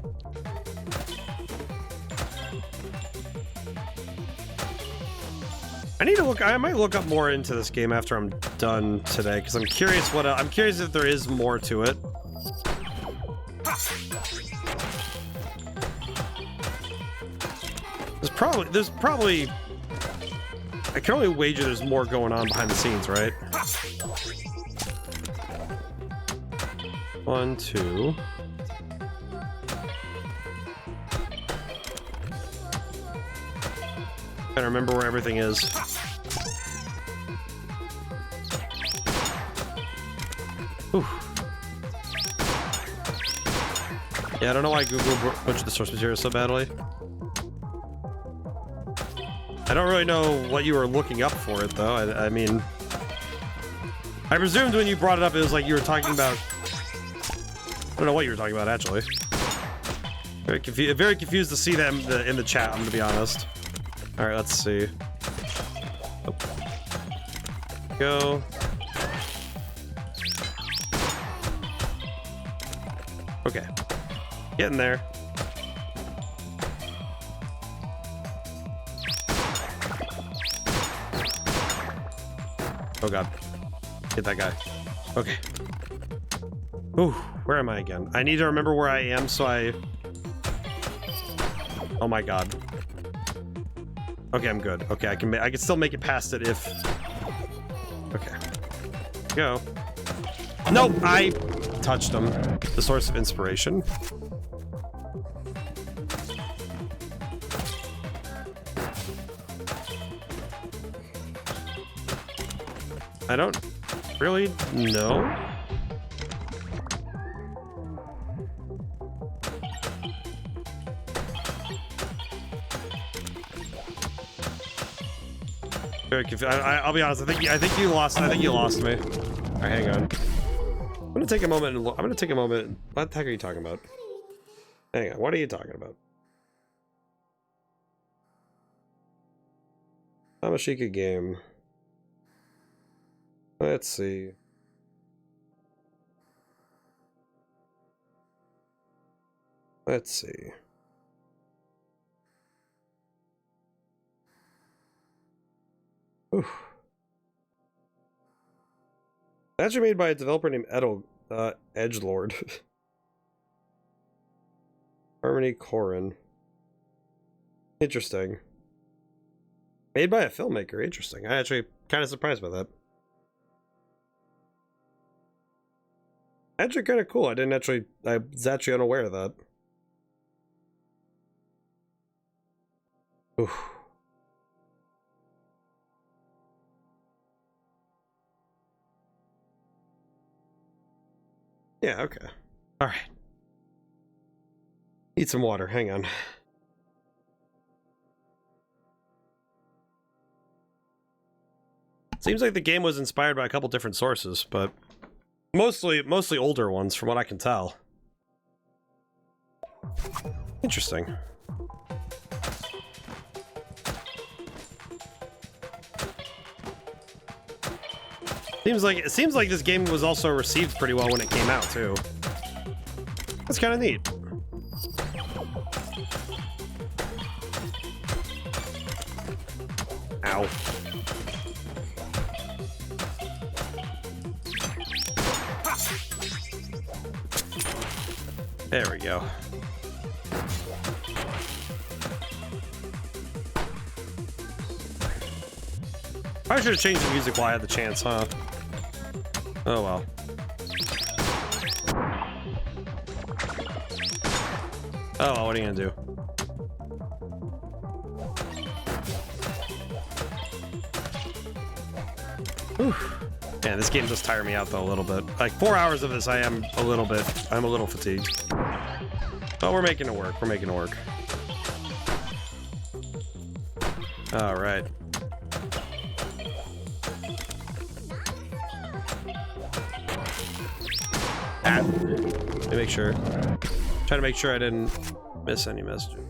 I need to look. I might look up more into this game after I'm done today, because I'm curious what. I'm curious if there is more to it. There's probably. I can only wager there's more going on behind the scenes, right? 1, 2. I remember where everything is. Whew. Yeah, I don't know why Google butchered the source material so badly. I don't really know what you were looking up for it, though. I mean... I presumed when you brought it up, it was like you were talking about... I don't know what you were talking about, actually. Very confused to see them in the chat, I'm gonna be honest. Alright, let's see. Oh. Go. Okay. Getting there. Oh god. Get that guy. Okay. Ooh, where am I again? I need to remember where I am so I... Oh my god. Okay, I'm good. Okay, I can still make it past it if... Okay. Go. Nope, I touched him. The source of inspiration. I don't really know. Very confused. I'll be honest. I think you lost. I think you lost me. All right, hang on. I'm gonna take a moment and look. I'm gonna take a moment. What the heck are you talking about? Hang on. What are you talking about? Tamashika game. Let's see. Let's see. Oof. Actually made by a developer named Edgelord. Harmony Corrin. Interesting. Made by a filmmaker. Interesting. I actually kind of surprised by that. Actually kind of cool. I was actually unaware of that. Oof. Yeah, okay. All right. Need some water. Hang on. Seems like the game was inspired by a couple different sources, but mostly older ones from what I can tell. Interesting. It seems like this game was also received pretty well when it came out too. That's kind of neat. Ow. There we go. I should have changed the music while I had the chance, huh? Oh well. Oh well, what are you gonna do? Whew. Man, this game does tire me out though a little bit. Like 4 hours of this, I'm a little fatigued. But we're making it work. We're making it work. All right. Let me make sure. Trying to make sure I didn't miss any messages.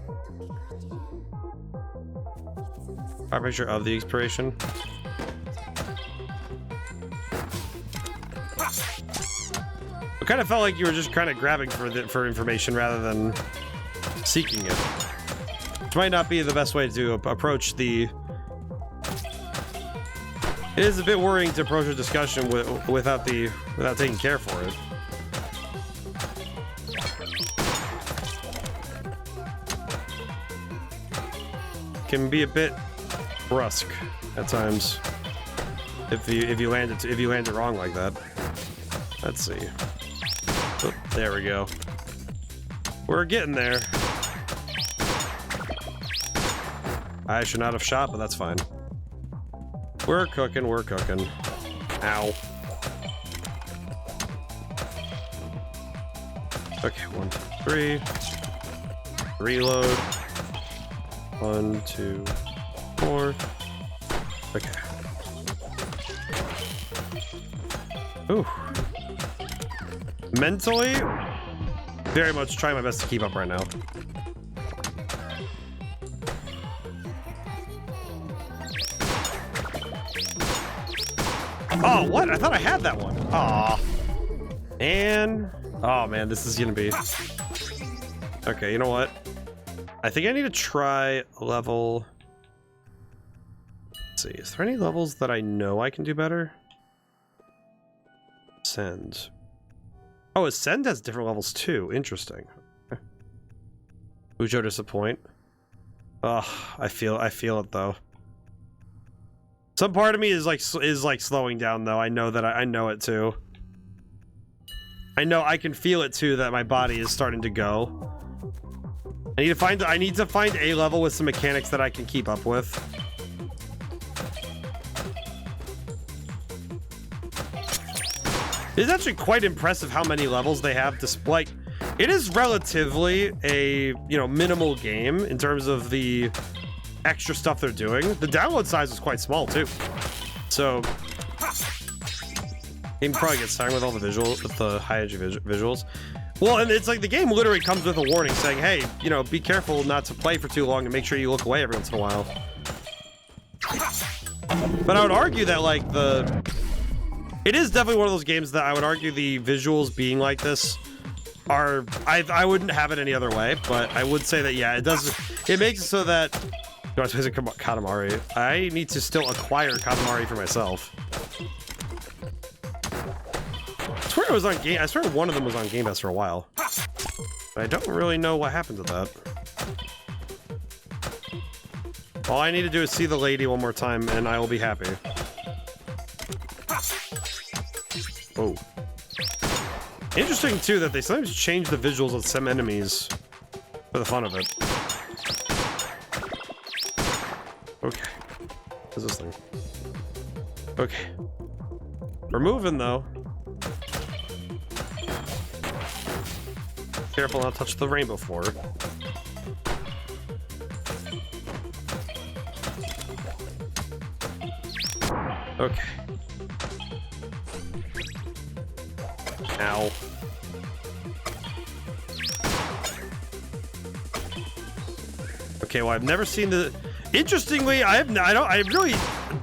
Our picture of the expiration. It kind of felt like you were just kind of grabbing for information rather than seeking it, which might not be the best way to approach the. It is a bit worrying to approach a discussion without taking care for it. Can be a bit brusque at times if you land it wrong like that. Let's see. Oh, there we go. We're getting there. I should not have shot, but that's fine. We're cooking. We're cooking. Ow. Okay, 1, 2, 3. Reload. 1, 2, 4. Okay. Ooh. Mentally, very much trying my best to keep up right now. Oh, what? I thought I had that one. Aw. And oh man, this is gonna be. Okay, you know what? I think I need to try a level. Let's see, is there any levels that I know I can do better? Ascend. Oh, Ascend has different levels too. Interesting. Ujo Disappoint. Ugh, I feel it though. Some part of me is like slowing down though. I know that I know it too. I know I can feel it too that my body is starting to go. I need to find a level with some mechanics that I can keep up with. It's actually quite impressive how many levels they have to like. It is relatively a, you know, minimal game in terms of the extra stuff they're doing. The download size is quite small too, so game probably gets tired with all the visuals, with the high edge visuals. Well, and it's like the game literally comes with a warning saying, hey, you know, be careful not to play for too long and make sure you look away every once in a while. But I would argue that like it is definitely one of those games that I would argue the visuals being like this are, I wouldn't have it any other way, but I would say that, yeah, it makes it so that, do I visit Katamari? I need to still acquire Katamari for myself. I swear it was on Game, I swear one of them was on Game Pass for a while. But I don't really know what happened to that. All I need to do is see the lady one more time and I will be happy. Oh. Interesting too that they sometimes change the visuals of some enemies for the fun of it. Okay. What's this thing? Okay. We're moving though. Careful not to touch the rainbow floor. Okay. Ow. Okay, well, I've never seen the... Interestingly, I really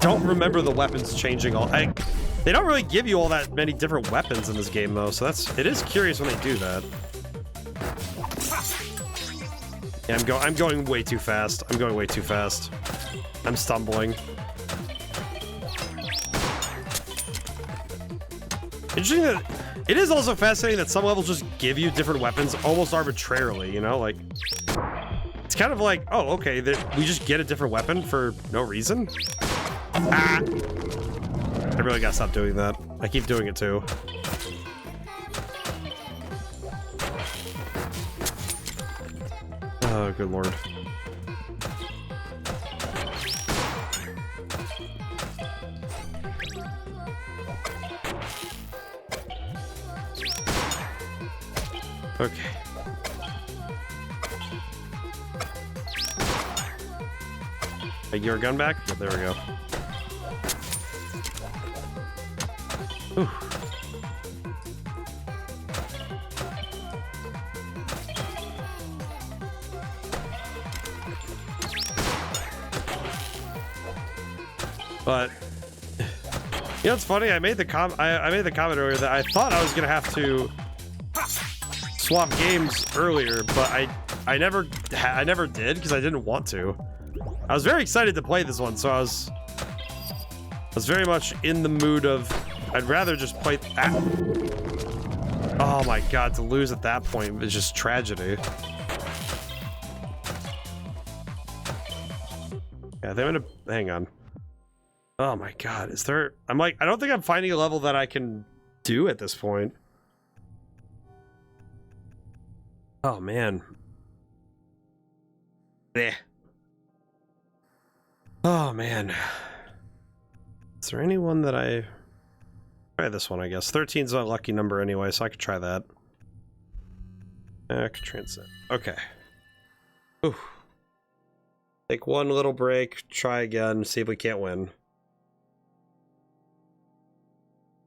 don't remember the weapons changing all... They don't really give you all that many different weapons in this game, though, so it is curious when they do that. Yeah, I'm going way too fast. I'm going way too fast. I'm stumbling. Interesting that... It is also fascinating that some levels just give you different weapons almost arbitrarily, you know? Like... It's kind of like, oh, okay, we just get a different weapon for no reason? Ah! I really gotta stop doing that. I keep doing it too. Oh, good lord. Okay. Get your gun back? Yep, there we go. Whew. But you know, it's funny. I made the comment earlier that I thought I was gonna have to swap games earlier, but I never did because I didn't want to. I was very excited to play this one, so I was very much in the mood of I'd rather just play. Oh my god, to lose at that point is just tragedy. Yeah, they're gonna hang on. Oh my god, is there? I'm like, I don't think I'm finding a level that I can do at this point. Oh man. Yeah. Oh man. Is there anyone that I try this one, I guess. 13's a lucky number anyway, so I could try that. I could transcend. Okay. Ooh. Take one little break, try again, see if we can't win.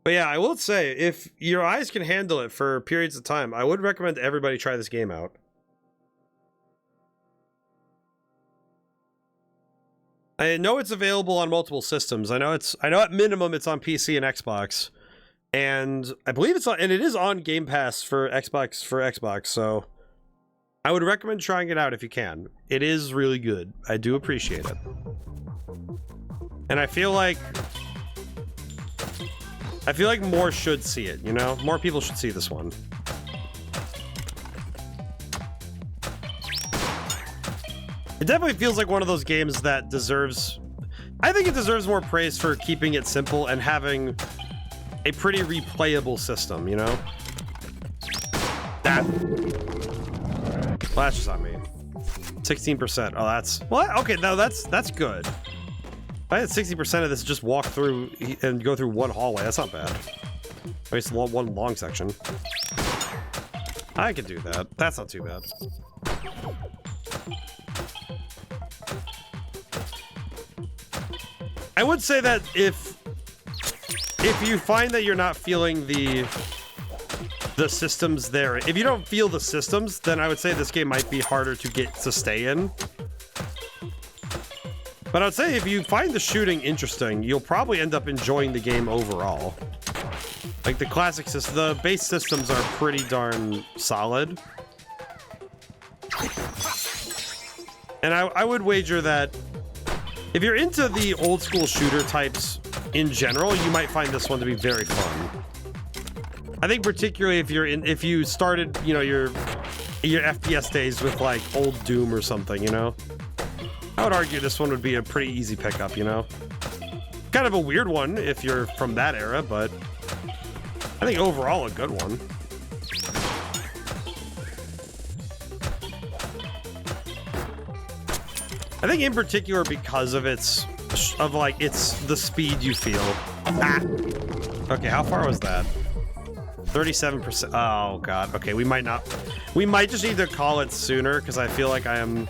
But yeah, I will say, if your eyes can handle it for periods of time, I would recommend everybody try this game out. I know it's available on multiple systems. I know at minimum it's on PC and Xbox. And I believe it is on Game Pass for Xbox, so I would recommend trying it out if you can. It is really good. I do appreciate it. And I feel like more should see it, you know? More people should see this one. It definitely feels like one of those games that deserves... I think it deserves more praise for keeping it simple and having a pretty replayable system, you know? That... Well, that's just on me. 16%. Oh, that's... What? Okay, no, that's good. If I had 60% of this just walk through and go through one hallway, that's not bad. At least one long section. I could do that. That's not too bad. I would say that if you find that you're not feeling the systems there, if you don't feel the systems, then I would say this game might be harder to stay in. But I would say if you find the shooting interesting, you'll probably end up enjoying the game overall. Like the classic system, the base systems are pretty darn solid. And I would wager that if you're into the old school shooter types in general, you might find this one to be very fun. I think particularly if you started, you know, your FPS days with like old Doom or something, you know. I would argue this one would be a pretty easy pickup, you know. Kind of a weird one if you're from that era, but I think overall a good one. I think in particular because of it's the speed you feel. Ah. Okay, how far was that? 37%. Oh god. Okay, we might just need to call it sooner because I feel like I'm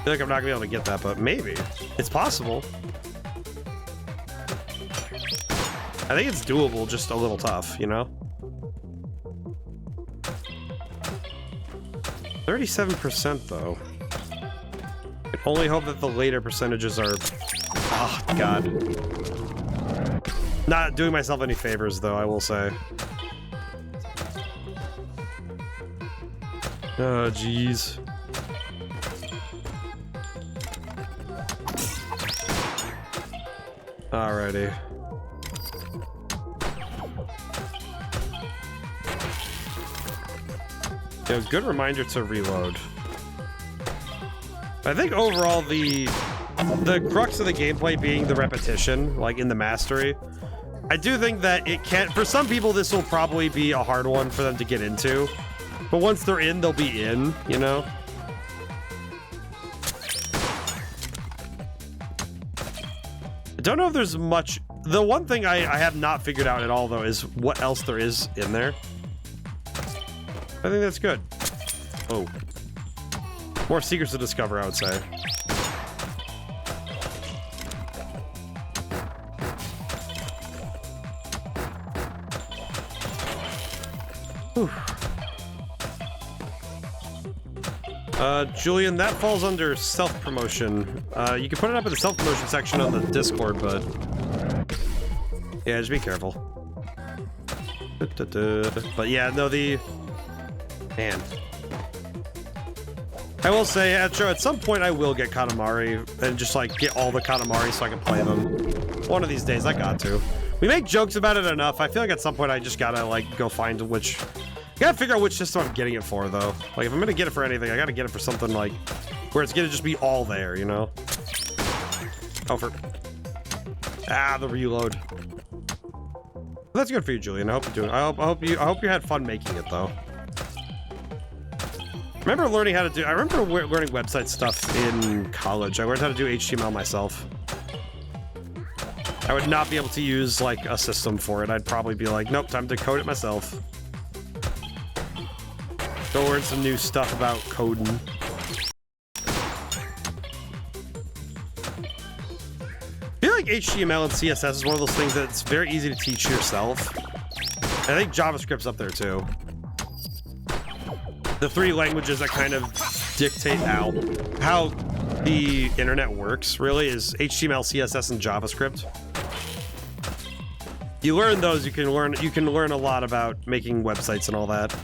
not gonna be able to get that, but maybe it's possible. I think it's doable, just a little tough, you know? 37% though. I can only hope that the later percentages are... Oh, God. Not doing myself any favors, though, I will say. Oh, jeez. Alrighty. Yeah, good reminder to reload. I think overall the crux of the gameplay being the repetition, like in the mastery. I do think that it can, for some people this will probably be a hard one for them to get into. But once they're in, they'll be in, you know? I don't know if there's much. The one thing I have not figured out at all though is what else there is in there. I think that's good. Oh. More secrets to discover, I would say. Whew. Julian, that falls under self-promotion. You can put it up in the self-promotion section on the Discord, but... yeah, just be careful. But yeah, no, man. I will say, at some point I will get Katamari and just like get all the Katamari so I can play them. One of these days, I got to. We make jokes about it enough. I feel like at some point I just gotta like go find which... I gotta figure out which system I'm getting it for though. Like if I'm gonna get it for anything, I gotta get it for something like where it's gonna just be all there, you know? Oh, for... ah, the reload. That's good for you, Julian. I hope you're doing... I hope you had fun making it though. I remember learning how to do... I remember learning website stuff in college. I learned how to do HTML myself. I would not be able to use, like, a system for it. I'd probably be like, nope, time to code it myself. Go learn some new stuff about coding. I feel like HTML and CSS is one of those things that's very easy to teach yourself. I think JavaScript's up there, too. The three languages that kind of dictate how the internet works, really, is HTML, CSS, and JavaScript. You learn those, you can learn a lot about making websites and all that.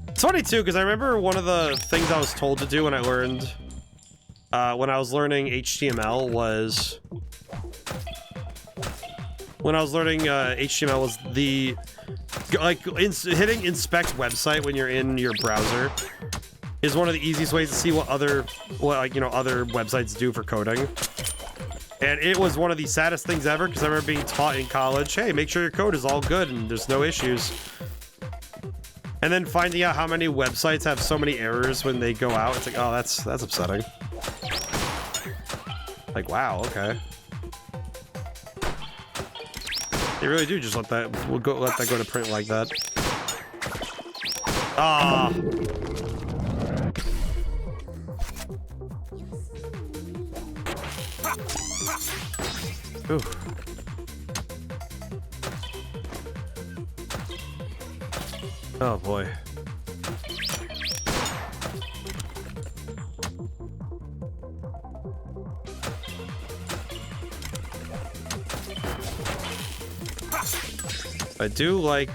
It's funny too, because I remember one of the things I was told to do when I learned when I was learning HTML was the hitting inspect website when you're in your browser is one of the easiest ways to see what other websites do for coding. And it was one of the saddest things ever because I remember being taught in college, hey, make sure your code is all good and there's no issues. And then finding out how many websites have so many errors when they go out, it's like, oh, that's upsetting. Like, wow, okay. They really do just let that go to print like that. Ah. Ooh. Oh boy. I do like...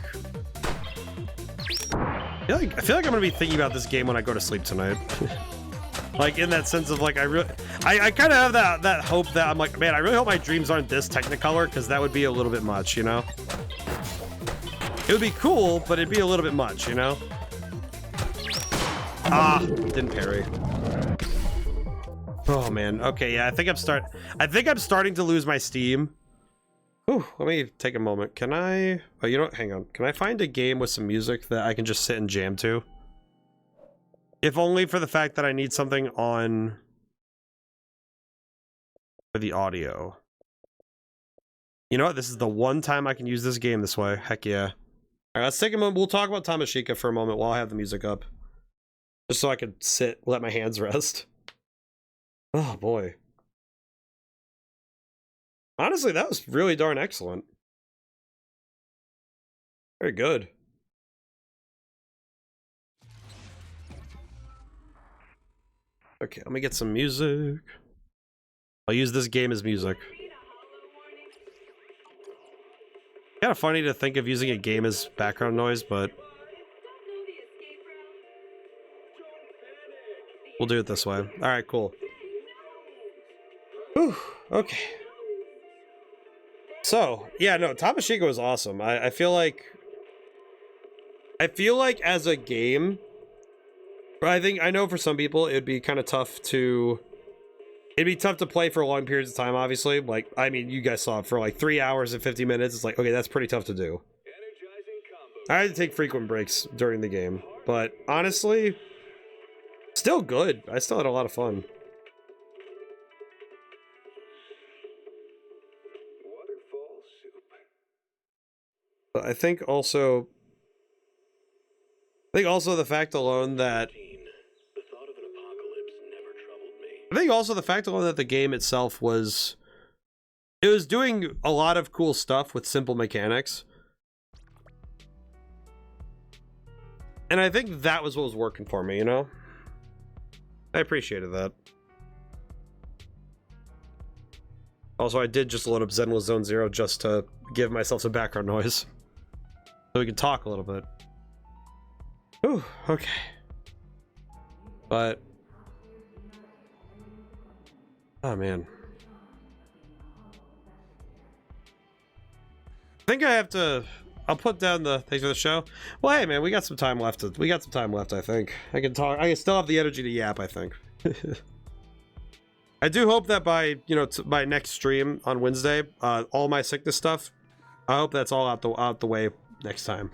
I feel like I'm gonna be thinking about this game when I go to sleep tonight. Like in that sense of like I kind of have that hope that I'm like, man, I really hope my dreams aren't this Technicolor because that would be a little bit much, you know? It would be cool, but it'd be a little bit much, you know? Ah, didn't parry. Oh man. Okay, yeah, I think I'm starting to lose my steam. Ooh, let me take a moment. Can I... oh, you know what? Hang on. Can I find a game with some music that I can just sit and jam to? If only for the fact that I need something on... for the audio. You know what? This is the one time I can use this game this way. Heck yeah. Alright, let's take a moment. We'll talk about Tamashika for a moment while I have the music up. Just so I can sit, let my hands rest. Oh boy. Honestly, that was really darn excellent. Very good. Okay, let me get some music. I'll use this game as music. Kind of funny to think of using a game as background noise, but we'll do it this way. All right, cool. Whew, okay. So, yeah, no, Tamashika was awesome. I feel like as a game, I know for some people it'd be kind of tough to play for long periods of time, obviously. Like, I mean, you guys saw it for like 3 hours and 50 minutes. It's like, okay, that's pretty tough to do. I had to take frequent breaks during the game, but honestly, still good. I still had a lot of fun. But I think also the fact alone that the game itself was doing a lot of cool stuff with simple mechanics. And I think that was what was working for me, you know? I appreciated that. Also, I did just load up Zenless Zone Zero just to give myself some background noise. So we can talk a little bit. Ooh, okay. But... oh, man. I think I have to... I'll put down the thanks for the show. Well, hey, man, we got some time left. We got some time left, I think. I can talk. I can still have the energy to yap, I think. I do hope that by, you know, by next stream on Wednesday, all my sickness stuff, I hope that's all out the way next time.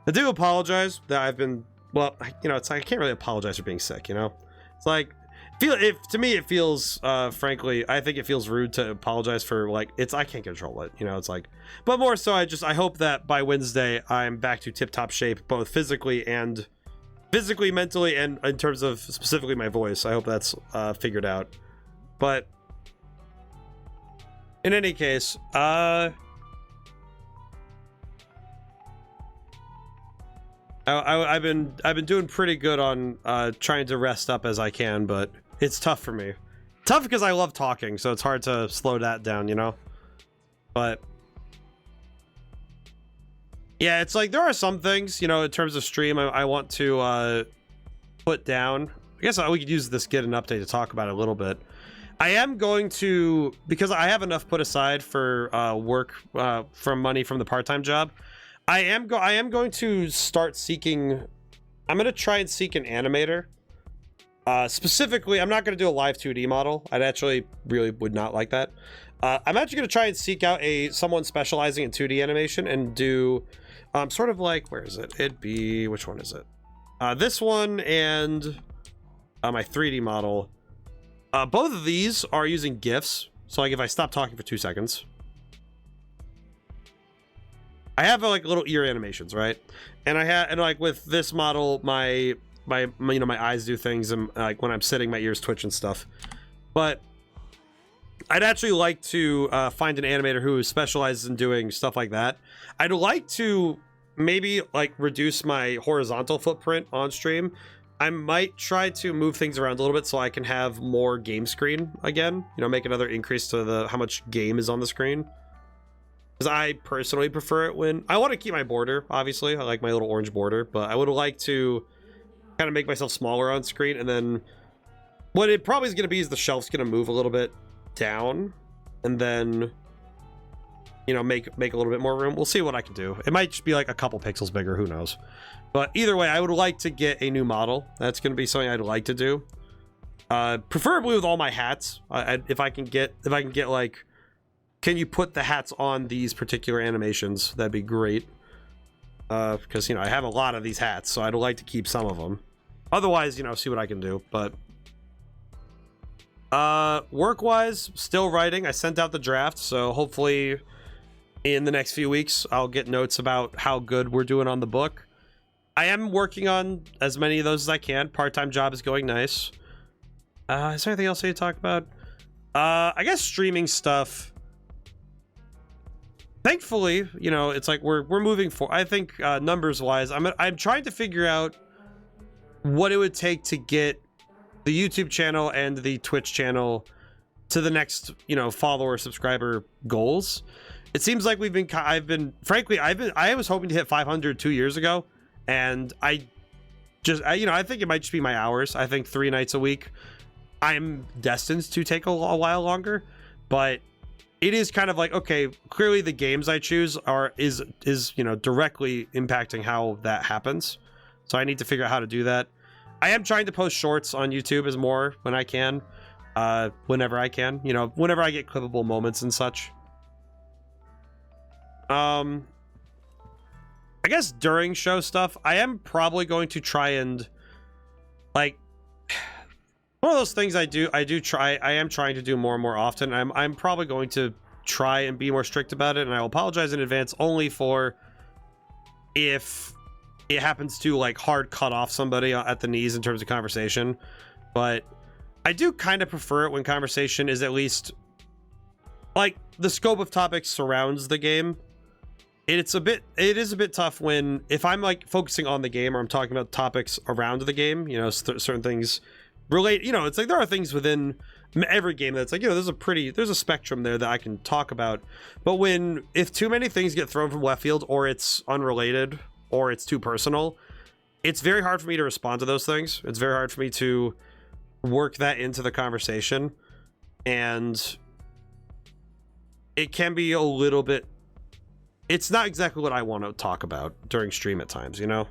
I do apologize that I've been, well, you know, it's like I can't really apologize for being sick, you know? It's like, to me it feels, frankly, I think it feels rude to apologize for, like, I can't control it, you know? It's like, but more so, I hope that by Wednesday I'm back to tip-top shape, both physically, mentally, and in terms of specifically my voice. I hope that's figured out. But in any case, I've been doing pretty good on trying to rest up as I can, but it's tough for me. Tough because I love talking, so it's hard to slow that down, you know? But yeah, it's like there are some things, you know, in terms of stream I want to put down. I guess we could use this get an update to talk about it a little bit. I am going to, because I have enough put aside for work from money from the part-time job. I am going to start seeking. I'm going to try and seek an animator. Specifically, I'm not going to do a live 2D model. I'd actually really would not like that. I'm actually going to try and seek out someone specializing in 2D animation and do sort of like, where is it? It'd be, which one is it? This one and my 3D model. Both of these are using GIFs. So like if I stop talking for 2 seconds, I have like little ear animations, right? And and like with this model, my you know, my eyes do things, and like when I'm sitting, my ears twitch and stuff. But I'd actually like to find an animator who specializes in doing stuff like that. I'd like to maybe like reduce my horizontal footprint on stream. I might try to move things around a little bit so I can have more game screen again. You know, make another increase to how much game is on the screen. Because I personally prefer it when... I want to keep my border, obviously. I like my little orange border, but I would like to kind of make myself smaller on screen, and then what it probably is going to be is the shelf's going to move a little bit down, and then, you know, make a little bit more room. We'll see what I can do. It might just be like a couple pixels bigger, who knows. But either way, I would like to get a new model. That's going to be something I'd like to do. Preferably with all my hats. If I can get like, can you put the hats on these particular animations? That'd be great. Because, you know, I have a lot of these hats, so I'd like to keep some of them. Otherwise, you know, see what I can do. But work-wise, still writing. I sent out the draft, so hopefully in the next few weeks I'll get notes about how good we're doing on the book. I am working on as many of those as I can. Part-time job is going nice. Is there anything else I need to talk about? I guess streaming stuff. thankfully, you know, it's like we're moving forward. I think numbers wise, I'm trying to figure out what it would take to get the YouTube channel and the Twitch channel to the next, you know, follower subscriber goals. It seems like frankly, I was hoping to hit 500 2 years ago, and I think it might just be my hours. I think 3 nights a week I'm destined to take a while longer, but it is kind of like, okay, clearly the games I choose is you know, directly impacting how that happens. So I need to figure out how to do that. I am trying to post shorts on YouTube as more when I can, whenever I can, you know, whenever I get clippable moments and such. I guess during show stuff, I am probably going to try and, like, one of those things I am trying to do more and more often. I'm probably going to try and be more strict about it, and I will apologize in advance only for if it happens to, like, hard cut off somebody at the knees in terms of conversation. But I do kind of prefer it when conversation is at least, like, the scope of topics surrounds the game. It is a bit tough when, if I'm, like, focusing on the game or I'm talking about topics around the game, you know, certain things relate, you know, it's like there are things within every game that's like, you know, there's a spectrum there that I can talk about. But if too many things get thrown from left field, or it's unrelated, or it's too personal, it's very hard for me to respond to those things. It's very hard for me to work that into the conversation, and it can be a little bit, it's not exactly what I want to talk about during stream at times, you know?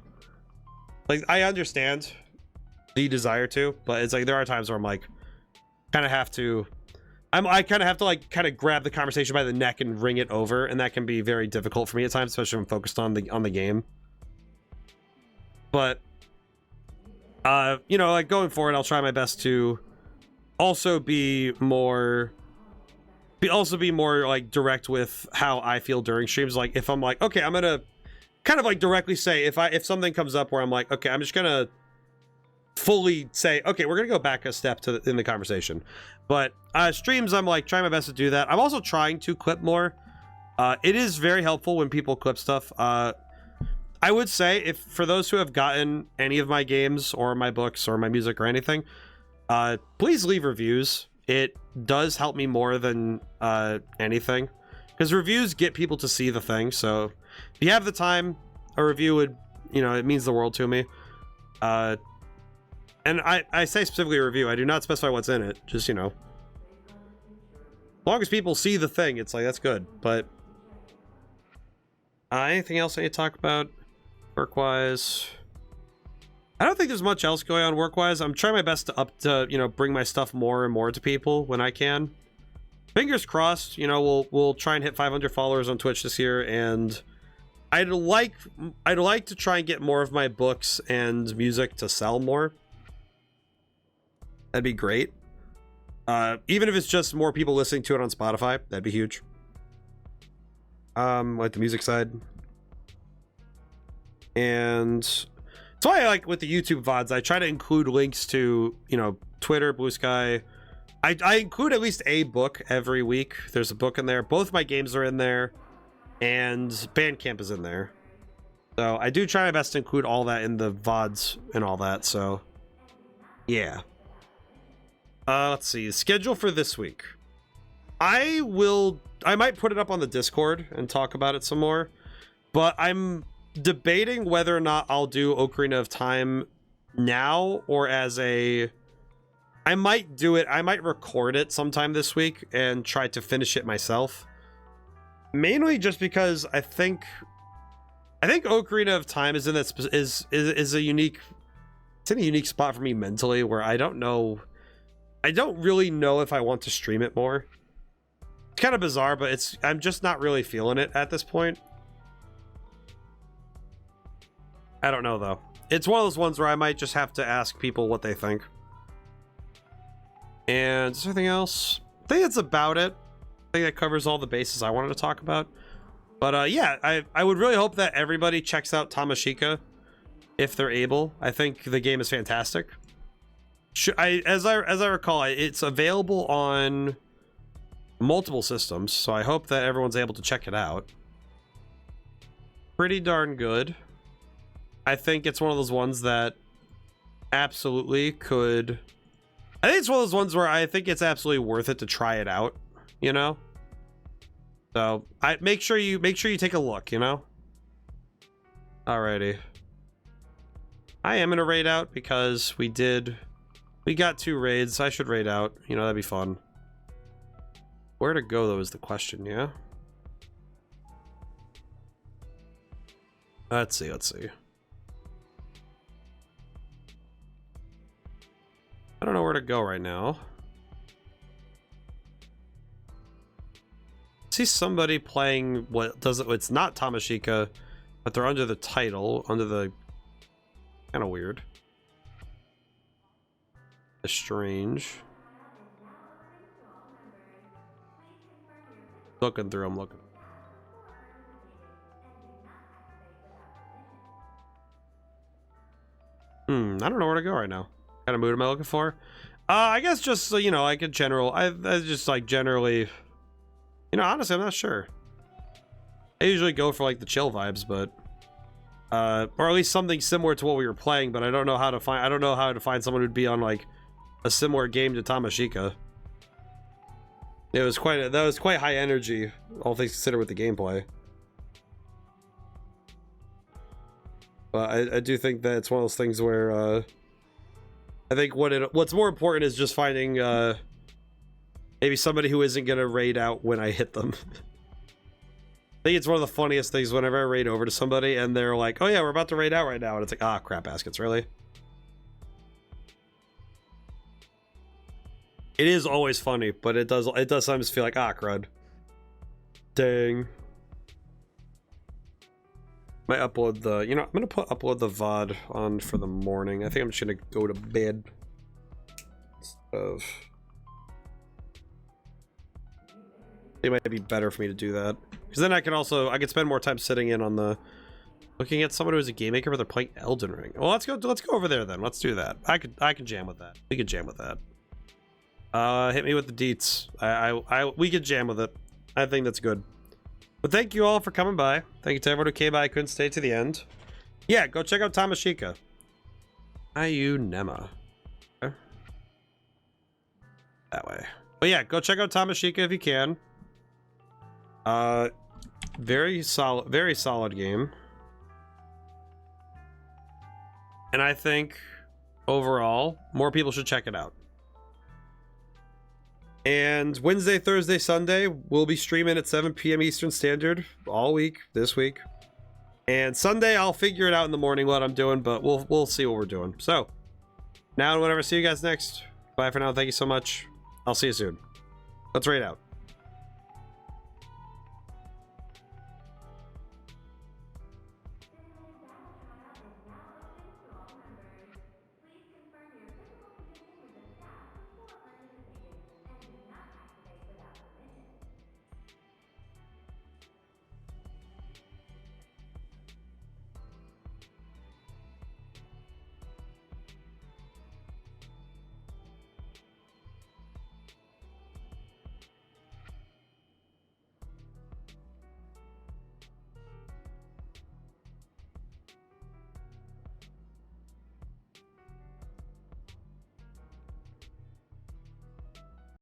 Like, I understand the desire to, but it's like there are times where I'm like, I kind of have to like kind of grab the conversation by the neck and wring it over, and that can be very difficult for me at times, especially when I'm focused on the game. But you know, like, going forward, I'll try my best to also be more like direct with how I feel during streams. Like, if I'm like, okay, I'm gonna kind of like directly say, if something comes up where I'm like, okay, I'm just gonna fully say, okay, we're gonna go back a step in the conversation. But streams, I'm like trying my best to do that. I'm also trying to clip more. It is very helpful when people clip stuff. I would say, if for those who have gotten any of my games or my books or my music or anything, please leave reviews. It does help me more than anything, because reviews get people to see the thing. So if you have the time, a review would, you know, it means the world to me. And I say specifically a review. I do not specify what's in it. Just, you know, as long as people see the thing, it's like, that's good. But anything else I need to talk about work-wise? I don't think there's much else going on work-wise. I'm trying my best to you know, bring my stuff more and more to people when I can. Fingers crossed, you know, we'll try and hit 500 followers on Twitch this year, and I'd like to try and get more of my books and music to sell more. That'd be great. Even if it's just more people listening to it on Spotify, that'd be huge. Like the music side. And that's why I like with the YouTube VODs, I try to include links to, you know, Twitter, Blue Sky. I include at least a book every week. There's a book in there. Both my games are in there, and Bandcamp is in there. So I do try my best to include all that in the VODs and all that. So yeah. Let's see, schedule for this week. I might put it up on the Discord and talk about it some more, but I'm debating whether or not I'll do Ocarina of Time now, or I might do it. I might record it sometime this week and try to finish it myself. Mainly just because I think Ocarina of Time is in that is a unique, it's in a unique spot for me mentally, where I don't really know if I want to stream it more. It's kind of bizarre, but I'm just not really feeling it at this point. I don't know, though. It's one of those ones where I might just have to ask people what they think. And is there anything else? I think that's about it. I think that covers all the bases I wanted to talk about. But yeah, I would really hope that everybody checks out Tamashika if they're able. I think the game is fantastic. As I recall, it's available on multiple systems, so I hope that everyone's able to check it out. pretty darn good. I think it's one of those ones that absolutely could... I think it's one of those ones where I think it's absolutely worth it to try it out, you know? So, make sure you take a look, you know? Alrighty. I am gonna raid out because we got 2 raids. I should raid out. You know, that'd be fun. Where to go, though, is the question, yeah? Let's see. I don't know where to go right now. I see somebody playing what doesn't... It's not Tamashika, but they're under the title, under the... Kind of weird. Strange. Looking through, I'm looking. I don't know where to go right now. What kind of mood am I looking for? I guess just so you know, like in general, I just like generally, you know, honestly, I'm not sure. I usually go for like the chill vibes, but or at least something similar to what we were playing, but I don't know how to find someone who'd be on like a similar game to Tamashika. It was that was quite high energy, all things considered, with the gameplay. But I do think that it's one of those things where I think what's more important is just finding maybe somebody who isn't gonna raid out when I hit them. I think it's one of the funniest things whenever I raid over to somebody and they're like, "Oh yeah, we're about to raid out right now," and it's like, "Ah, crap baskets, really?" It is always funny, but it does sometimes feel like, ah, crud. Dang. Might upload the, you know, I'm gonna upload the VOD on for the morning. I think I'm just gonna go to bed. It might be better for me to do that. Because then I can spend more time sitting in on the, looking at someone who's a game maker, but they're playing Elden Ring. Well, let's go over there then. Let's do that. I could jam with that. We could jam with that. Hit me with the deets. We could jam with it. I think that's good. But thank you all for coming by. Thank you to everyone who came by. I couldn't stay to the end. Yeah, go check out Tamashika. Nema. Okay. That way. But yeah, go check out Tamashika if you can. Very solid game. And I think overall, more people should check it out. And Wednesday, Thursday, Sunday, we'll be streaming at 7 p.m. Eastern Standard all week, this week. And Sunday, I'll figure it out in the morning what I'm doing, but we'll see what we're doing. So, now and whenever, see you guys next. Bye for now. Thank you so much. I'll see you soon. Let's raid out.